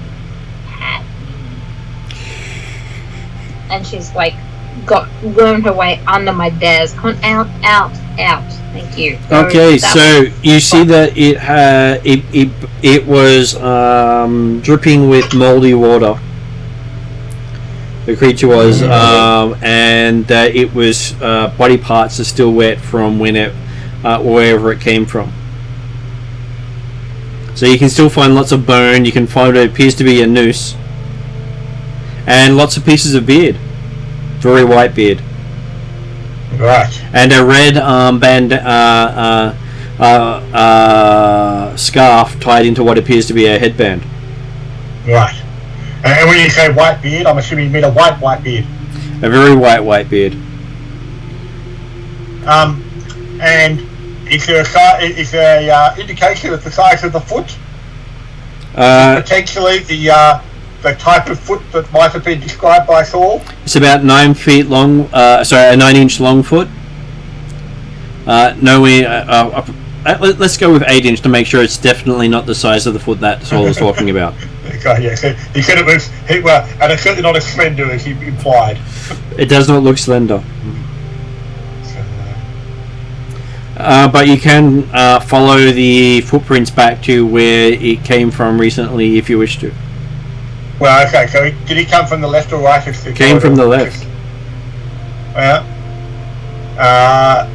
Speaker 2: and she's like wormed her way under my desk. Come on, out. Thank you.
Speaker 1: Okay, so you see that it was dripping with moldy water. The creature was, and it was body parts are still wet from wherever it came from. So you can still find lots of bone. You can find what appears to be a noose, and lots of pieces of beard, very white beard.
Speaker 3: Right.
Speaker 1: And a red scarf tied into what appears to be a headband.
Speaker 3: Right. And when you say white beard, I'm assuming you mean a white beard.
Speaker 1: A very white beard.
Speaker 3: And is there a indication of the size of the foot? Potentially the type of foot that might have been described by Saul?
Speaker 1: It's about 9 feet long. A 9-inch long foot. Let's go with 8 inch to make sure it's definitely not the size of the foot that Saul is talking about.
Speaker 3: Okay, yeah. So he said it was, and it's certainly not as slender as he implied.
Speaker 1: It does not look slender. But you can follow the footprints back to where it came from recently if you wish to.
Speaker 3: Well, okay, so did he come from the left or right?
Speaker 1: Came from the left.
Speaker 3: Yeah.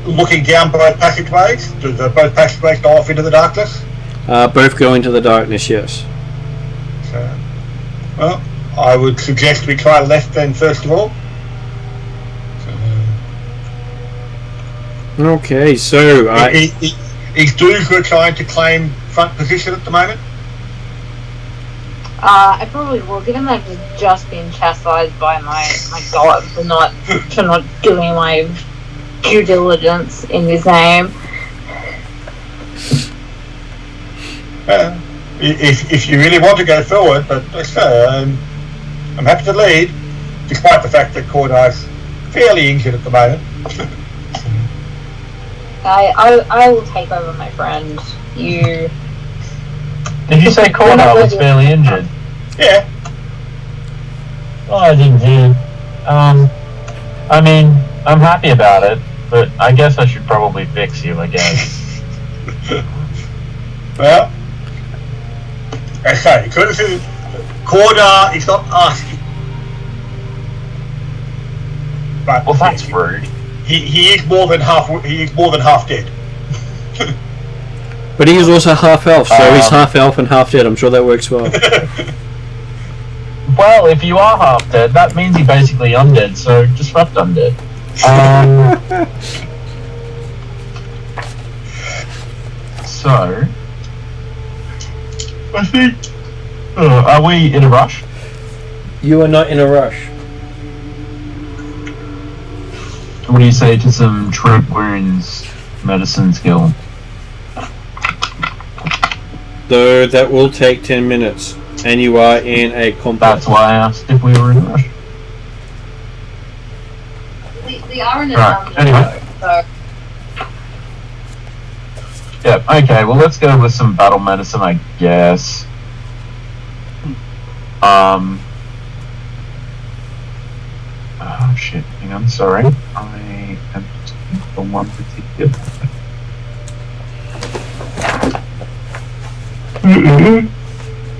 Speaker 3: Looking down both passageways, do both passageways go off into the darkness?
Speaker 1: Both go into the darkness, yes.
Speaker 3: So, well, I would suggest we try left then first of all.
Speaker 1: Okay, so
Speaker 3: is Doomsday trying to claim front position at the moment?
Speaker 2: I probably will, given that I've just been chastised by my god for not doing my due diligence in his name.
Speaker 3: If you really want to go forward, but I'm happy to lead, despite the fact that Cordar's fairly injured at the moment.
Speaker 2: I will take over, my friend. You.
Speaker 4: Did you say Cordar was fairly injured?
Speaker 3: Yeah.
Speaker 4: Oh, I didn't hear. I mean, I'm happy about it, but I guess I should probably fix you, I guess.
Speaker 3: Well, okay, Cordar is not asking. But
Speaker 4: well, that's rude.
Speaker 3: He is more than half. He is more than half dead.
Speaker 1: But he is also half elf, so he's half elf and half dead. I'm sure that works well.
Speaker 4: Well, if you are half dead, that means you're basically undead. So disrupt undead. So I think. Are we in a rush?
Speaker 1: You are not in a rush.
Speaker 4: What do you say to some treat wounds medicine skill?
Speaker 1: Though that will take 10 minutes, and you are in a combat.
Speaker 4: That's why I asked if we were in a rush.
Speaker 2: We are in a
Speaker 4: Right, anyway.
Speaker 2: So.
Speaker 4: Yep, okay, well let's go with some battle medicine, I guess. Oh shit, hang on, sorry. I am just looking for one particular.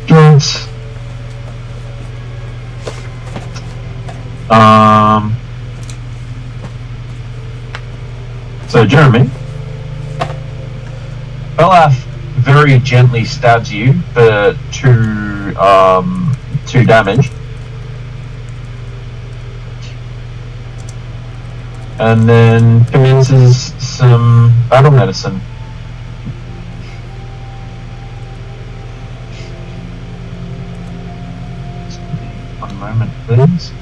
Speaker 4: Drugs. So Jeremy, Belaf very gently stabs you for 2 damage. And then commences some battle medicine. Just give me 1 moment, please.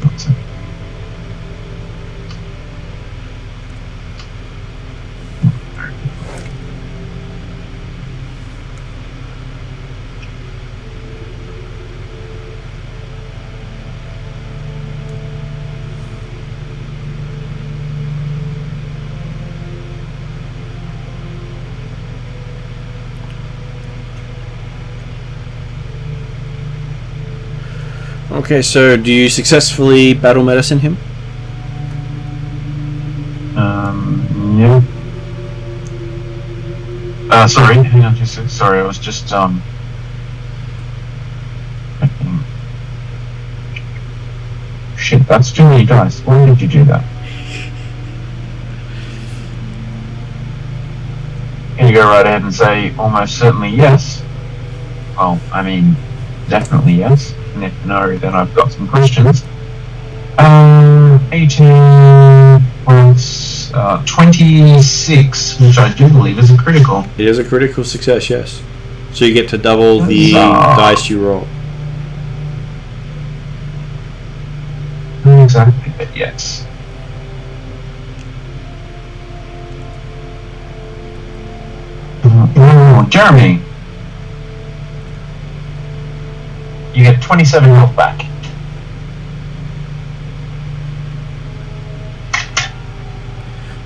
Speaker 4: That's it.
Speaker 1: Okay, so do you successfully battle medicine him?
Speaker 4: Yeah. Sorry, hang on just a sec. Sorry, I was just, Shit, that's too many dice. Why did you do that? Can you go right ahead and say almost certainly yes? Well, I mean, definitely yes. And if no, then I've got some questions. 18 plus 26, which I do believe is a critical.
Speaker 1: It is a critical success, yes. So you get to double the dice you roll.
Speaker 4: Not exactly, but yes. Jeremy, you get 27 health back.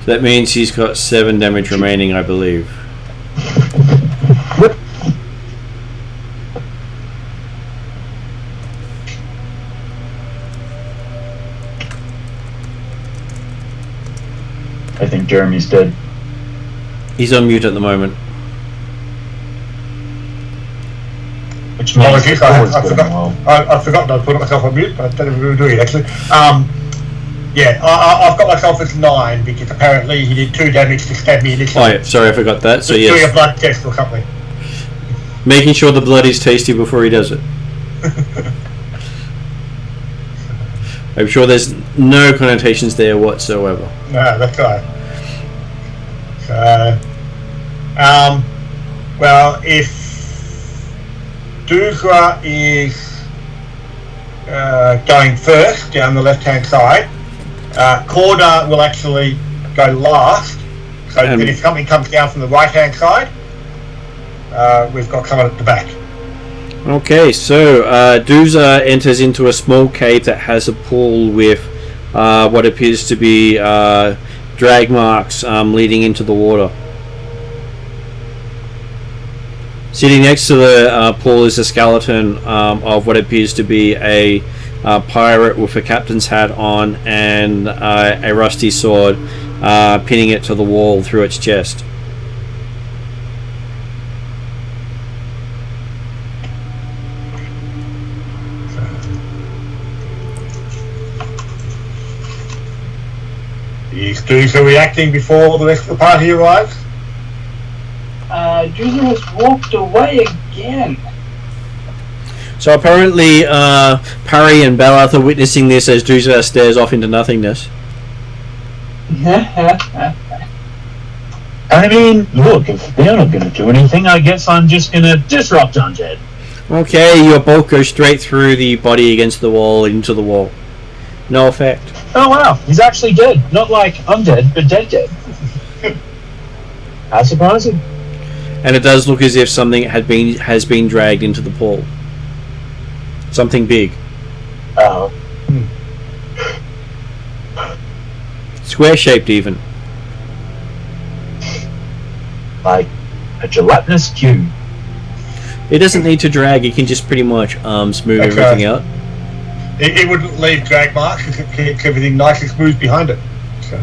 Speaker 1: So that means he's got 7 damage remaining, I believe.
Speaker 4: Yep. I think Jeremy's dead.
Speaker 1: He's on mute at the moment.
Speaker 4: Which means
Speaker 3: I forgot I put myself on mute, but I don't know if we were doing it actually. Yeah, I've got myself as 9 because apparently he did 2 damage to stab me initially.
Speaker 1: Oh yeah, sorry, I forgot that. So
Speaker 3: doing a
Speaker 1: yes,
Speaker 3: blood test or something.
Speaker 1: making sure the blood is tasty before he does it. I'm sure there's no connotations there whatsoever.
Speaker 3: No, that's right. So, well, if Duzra is going first down the left-hand side, Corda will actually go last. So that if something comes down from the right-hand side, we've got someone at the back.
Speaker 1: Okay, so Duza enters into a small cave that has a pool with what appears to be drag marks leading into the water. Sitting next to the pool is a skeleton of what appears to be a pirate with a captain's hat on and a rusty sword, pinning it to the wall through its chest.
Speaker 3: Is Duzra reacting before the rest of the party arrives?
Speaker 6: Duzra has walked away again.
Speaker 1: So apparently Parry and Balath are witnessing this as Duzra stares off into nothingness.
Speaker 4: I mean, look, if they're not going to do anything, I guess I'm just going to disrupt Undead.
Speaker 1: Okay, your bolt goes straight through the body against the wall, into the wall. No effect.
Speaker 4: Oh wow, he's actually dead. Not like undead, but dead. How surprising.
Speaker 1: And it does look as if something has been dragged into the pool. Something big.
Speaker 4: Oh.
Speaker 1: Square shaped even.
Speaker 4: Like a gelatinous cube.
Speaker 1: It doesn't need to drag, it can just pretty much smooth everything out.
Speaker 3: It wouldn't leave drag marks because it keeps everything nice and smooth behind it. So,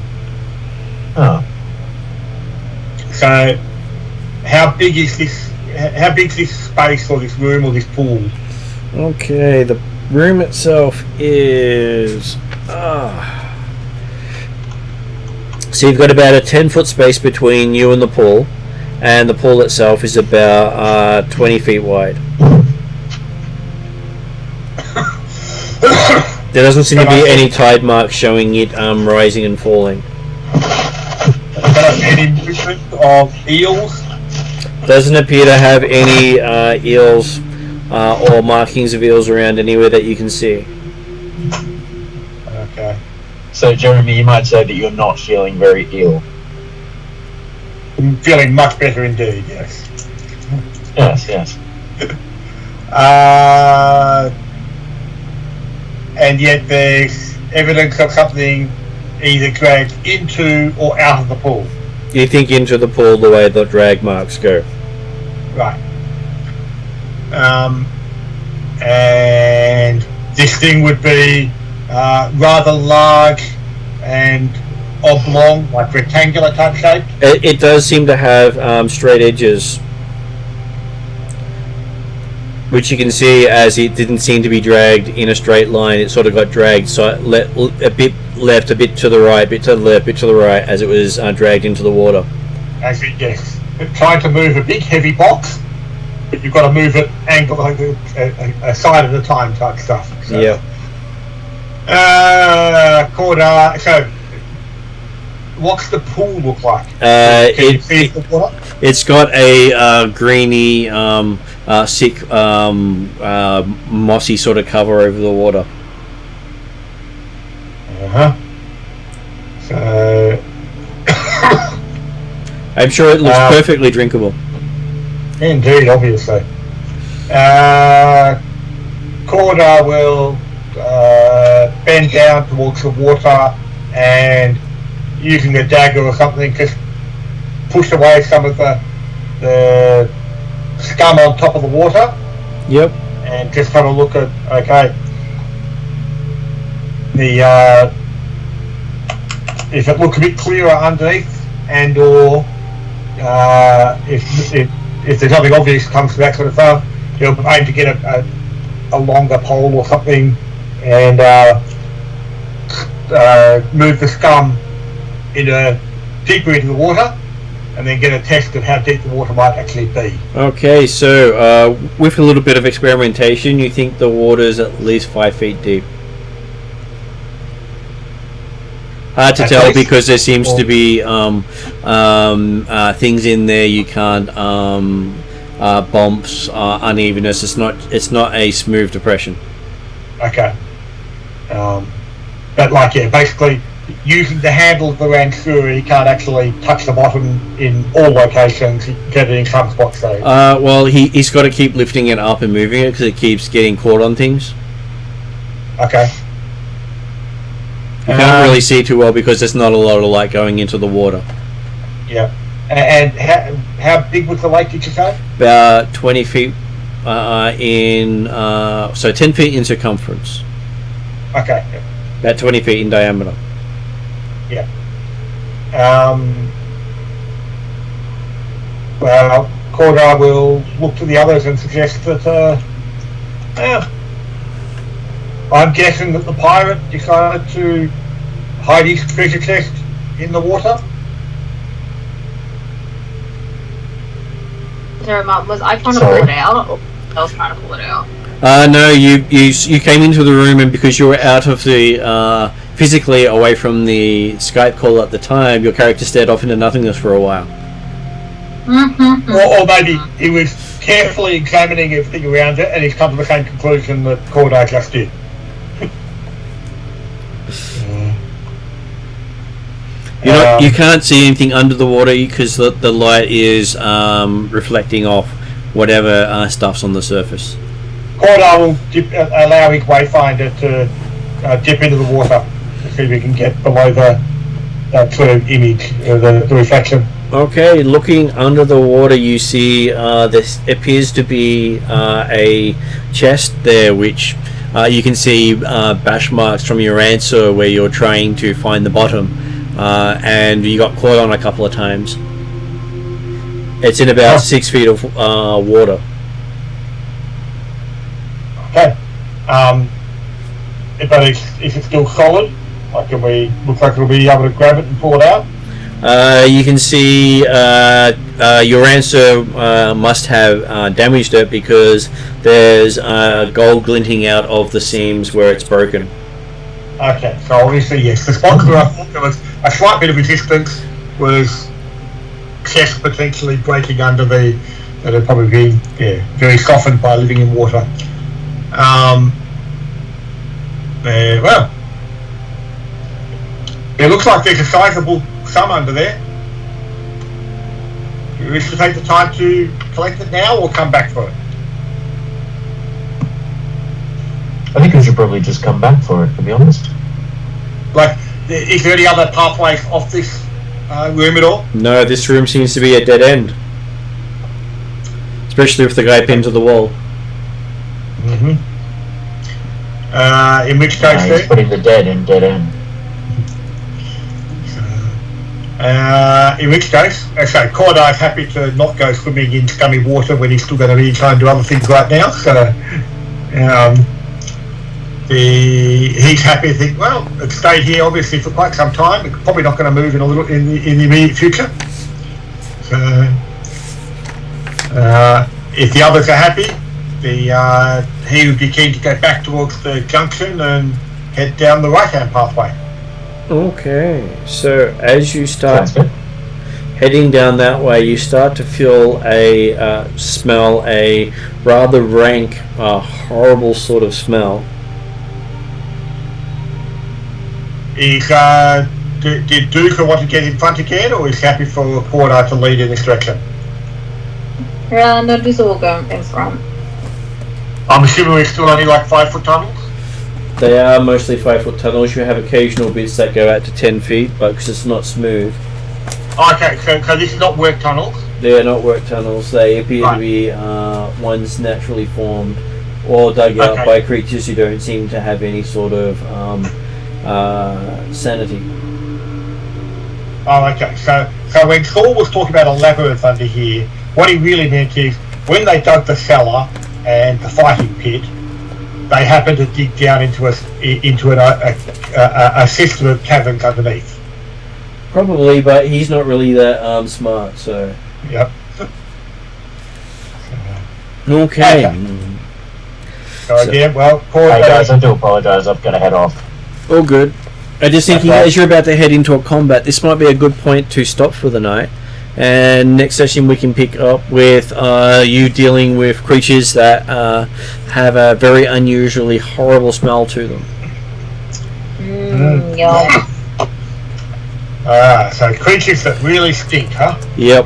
Speaker 3: so how big is this? How big is this space or this room or this pool?
Speaker 1: Okay, the room itself is... So you've got about a 10-foot space between you and the pool, and the pool itself is about 20 feet wide. There doesn't seem to be any tide marks showing it rising and falling.
Speaker 3: Any movement of eels?
Speaker 1: Doesn't appear to have any eels or markings of eels around anywhere that you can see.
Speaker 3: Okay.
Speaker 4: So Jeremy, you might say that you're not feeling very ill.
Speaker 3: I'm feeling much better indeed, yes.
Speaker 4: Yes.
Speaker 3: And yet there's evidence of something either dragged into or out of the pool.
Speaker 1: You think into the pool the way the drag marks go.
Speaker 3: Right. And this thing would be rather large and oblong, like rectangular type shape.
Speaker 1: It does seem to have straight edges, which you can see as it didn't seem to be dragged in a straight line. It sort of got dragged, so a bit left, a bit to the right, a bit to the left, a bit to the right, as it was dragged into the water.
Speaker 3: As it, yes, trying to move a big heavy box, but you've got to move it angle like a side at a time type stuff. So.
Speaker 1: Yeah.
Speaker 3: So, what's the pool look like?
Speaker 1: It's got a greeny, sick, mossy sort of cover over the water.
Speaker 3: So,
Speaker 1: I'm sure it looks perfectly drinkable.
Speaker 3: Indeed, obviously. Corda will bend down towards the water and, using a dagger or something, just push away some of the scum on top of the water.
Speaker 1: Yep.
Speaker 3: And just have a look at, okay, if it looks a bit clearer underneath, and or if there's nothing obvious comes to that sort of stuff, you'll aim to get a longer pole or something and move the scum deeper into the water, and then get a test of how deep the water might actually be.
Speaker 1: Okay, so with a little bit of experimentation, you think the water's at least 5 feet deep. Hard to tell because there seems to be things in there you can't, bumps, unevenness. It's not a smooth depression.
Speaker 3: Okay. But like, yeah, basically using the handle of the Ransura, you can't actually touch the bottom in all locations. You can get it in some spots though.
Speaker 1: Well, he's got to keep lifting it up and moving it because it keeps getting caught on things.
Speaker 3: Okay.
Speaker 1: You can't really see too well because there's not a lot of light going into the water.
Speaker 3: Yeah. And how big was the lake, did you say?
Speaker 1: About 20 feet so 10 feet in circumference.
Speaker 3: Okay.
Speaker 1: About 20 feet in diameter.
Speaker 3: Yeah. Well, Cordar will look to the others and suggest that I'm guessing that the pirate decided to hide his treasure chest in the water.
Speaker 2: Was I trying to pull it out, or I was trying to pull it out?
Speaker 1: No, you came into the room, and because you were out of the physically away from the Skype call at the time, your character stared off into nothingness for a while.
Speaker 2: Mm-hmm.
Speaker 3: Or maybe he was carefully examining everything around it, and he's come to the same conclusion that Cordar just did.
Speaker 1: You can't see anything under the water because the light is reflecting off whatever stuff's on the surface.
Speaker 3: Cordar will allow his wayfinder to dip into the water to see if we can get below that sort of image, the reflection.
Speaker 1: Okay, looking under the water, you see this appears to be a chest there, which you can see bash marks from your answer where you're trying to find the bottom, and you got caught on a couple of times. It's in about 6 feet of water.
Speaker 3: Okay. But is it still solid? Like, looks like we'll be able to grab it and pull it out?
Speaker 1: You can see your answer must have damaged it because there's gold glinting out of the seams where it's broken.
Speaker 3: Okay, so obviously yes, the spot where I thought there was a slight bit of resistance was chest potentially breaking under that had probably been very softened by living in water. Well, it looks like there's a sizable sum under there. Do you wish to take the time to collect it now or come back for it?
Speaker 4: I think we should probably just come back for it, to be honest.
Speaker 3: Like, is there any other pathways off this room at all?
Speaker 1: No, this room seems to be a dead end. Especially with the guy pinned to the wall.
Speaker 3: Mm-hmm. In which case,
Speaker 4: he's putting the dead in dead end.
Speaker 3: In which case, okay, Cordar's happy to not go swimming in scummy water when he's still going to be trying to do other things right now. So, he's happy to think, well, it's stayed here obviously for quite some time. It's probably not going to move in the immediate future. So, if the others are happy, he would be keen to go back towards the junction and head down the right-hand pathway.
Speaker 1: Okay, so as you start heading down that way, you start to feel smell a rather rank, horrible sort of smell.
Speaker 3: Did Duka want to get in front again, or is happy for Cordar to lead in this direction?
Speaker 2: No, just all go in front.
Speaker 3: I'm assuming we're still only like 5-foot tunnels?
Speaker 1: They are mostly 5-foot tunnels. You have occasional bits that go out to 10 feet, but because it's not smooth.
Speaker 3: Okay, so this is not work tunnels?
Speaker 1: They are not work tunnels. They appear to be ones naturally formed or dug out by creatures who don't seem to have any sort of sanity.
Speaker 3: Oh, okay. So when Saul was talking about a labyrinth under here, what he really meant is when they dug the cellar and the fighting pit, they happened to dig down into a system of caverns underneath.
Speaker 1: Probably, but he's not really that smart, so.
Speaker 3: Yep.
Speaker 1: Okay.
Speaker 3: So again, well,
Speaker 4: hey guys, I do apologise. I'm going to head off.
Speaker 1: All good. I'm just thinking, as you're about to head into a combat, this might be a good point to stop for the night. And next session we can pick up with you dealing with creatures that have a very unusually horrible smell to them.
Speaker 2: Yum.
Speaker 3: So creatures that really stink, huh?
Speaker 1: Yep.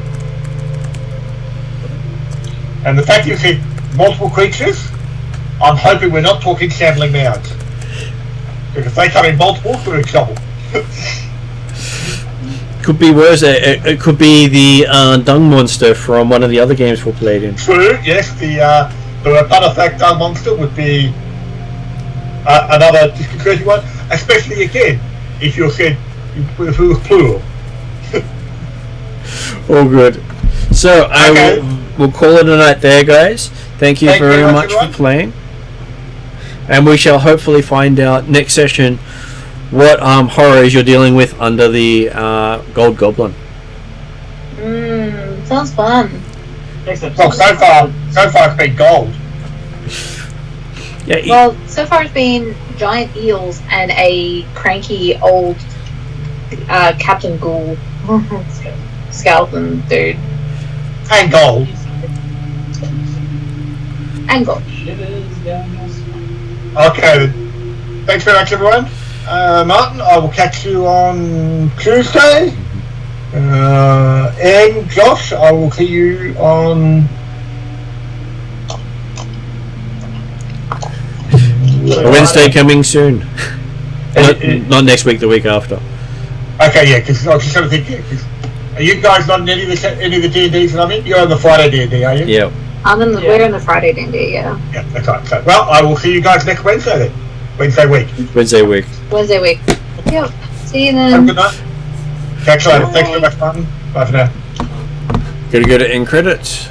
Speaker 3: And the fact you said multiple creatures, I'm hoping we're not talking shambling mounds. Because if they come in multiples, we're in trouble.
Speaker 1: Could be worse. It could be the dung monster from one of the other games we played in.
Speaker 3: True, yes. The Butterfact dung monster would be another disconcerting one, especially again if you said if it was plural.
Speaker 1: All good. So we'll call it a night there, guys. Thank you very much for playing, and we shall hopefully find out next session what horrors you're dealing with under the Gold Goblin.
Speaker 2: Sounds fun.
Speaker 3: Well, so far it's been gold.
Speaker 1: Yeah.
Speaker 2: Well, so far it's been giant eels and a cranky old Captain Ghoul skeleton dude.
Speaker 3: And gold.
Speaker 2: And gold.
Speaker 3: Okay, then. Thanks very much, everyone. Martin, I will catch you on Tuesday. And Josh, I will see you on
Speaker 1: Wednesday coming soon. Not next week, the week after.
Speaker 3: Okay, yeah, because I was just trying to think. Are you guys not in any of the D&Ds that I'm in? You're on the Friday D&D, are you?
Speaker 1: Yeah.
Speaker 2: We're in the Friday D&D, yeah.
Speaker 3: Yeah, that's right. So, well, I will see you guys next Wednesday then. Wednesday week.
Speaker 1: Wednesday week.
Speaker 2: Yep. See you then.
Speaker 3: Have a good night. Catch you later. Thanks very much, Martin. Bye for now.
Speaker 1: Gotta go to end credits.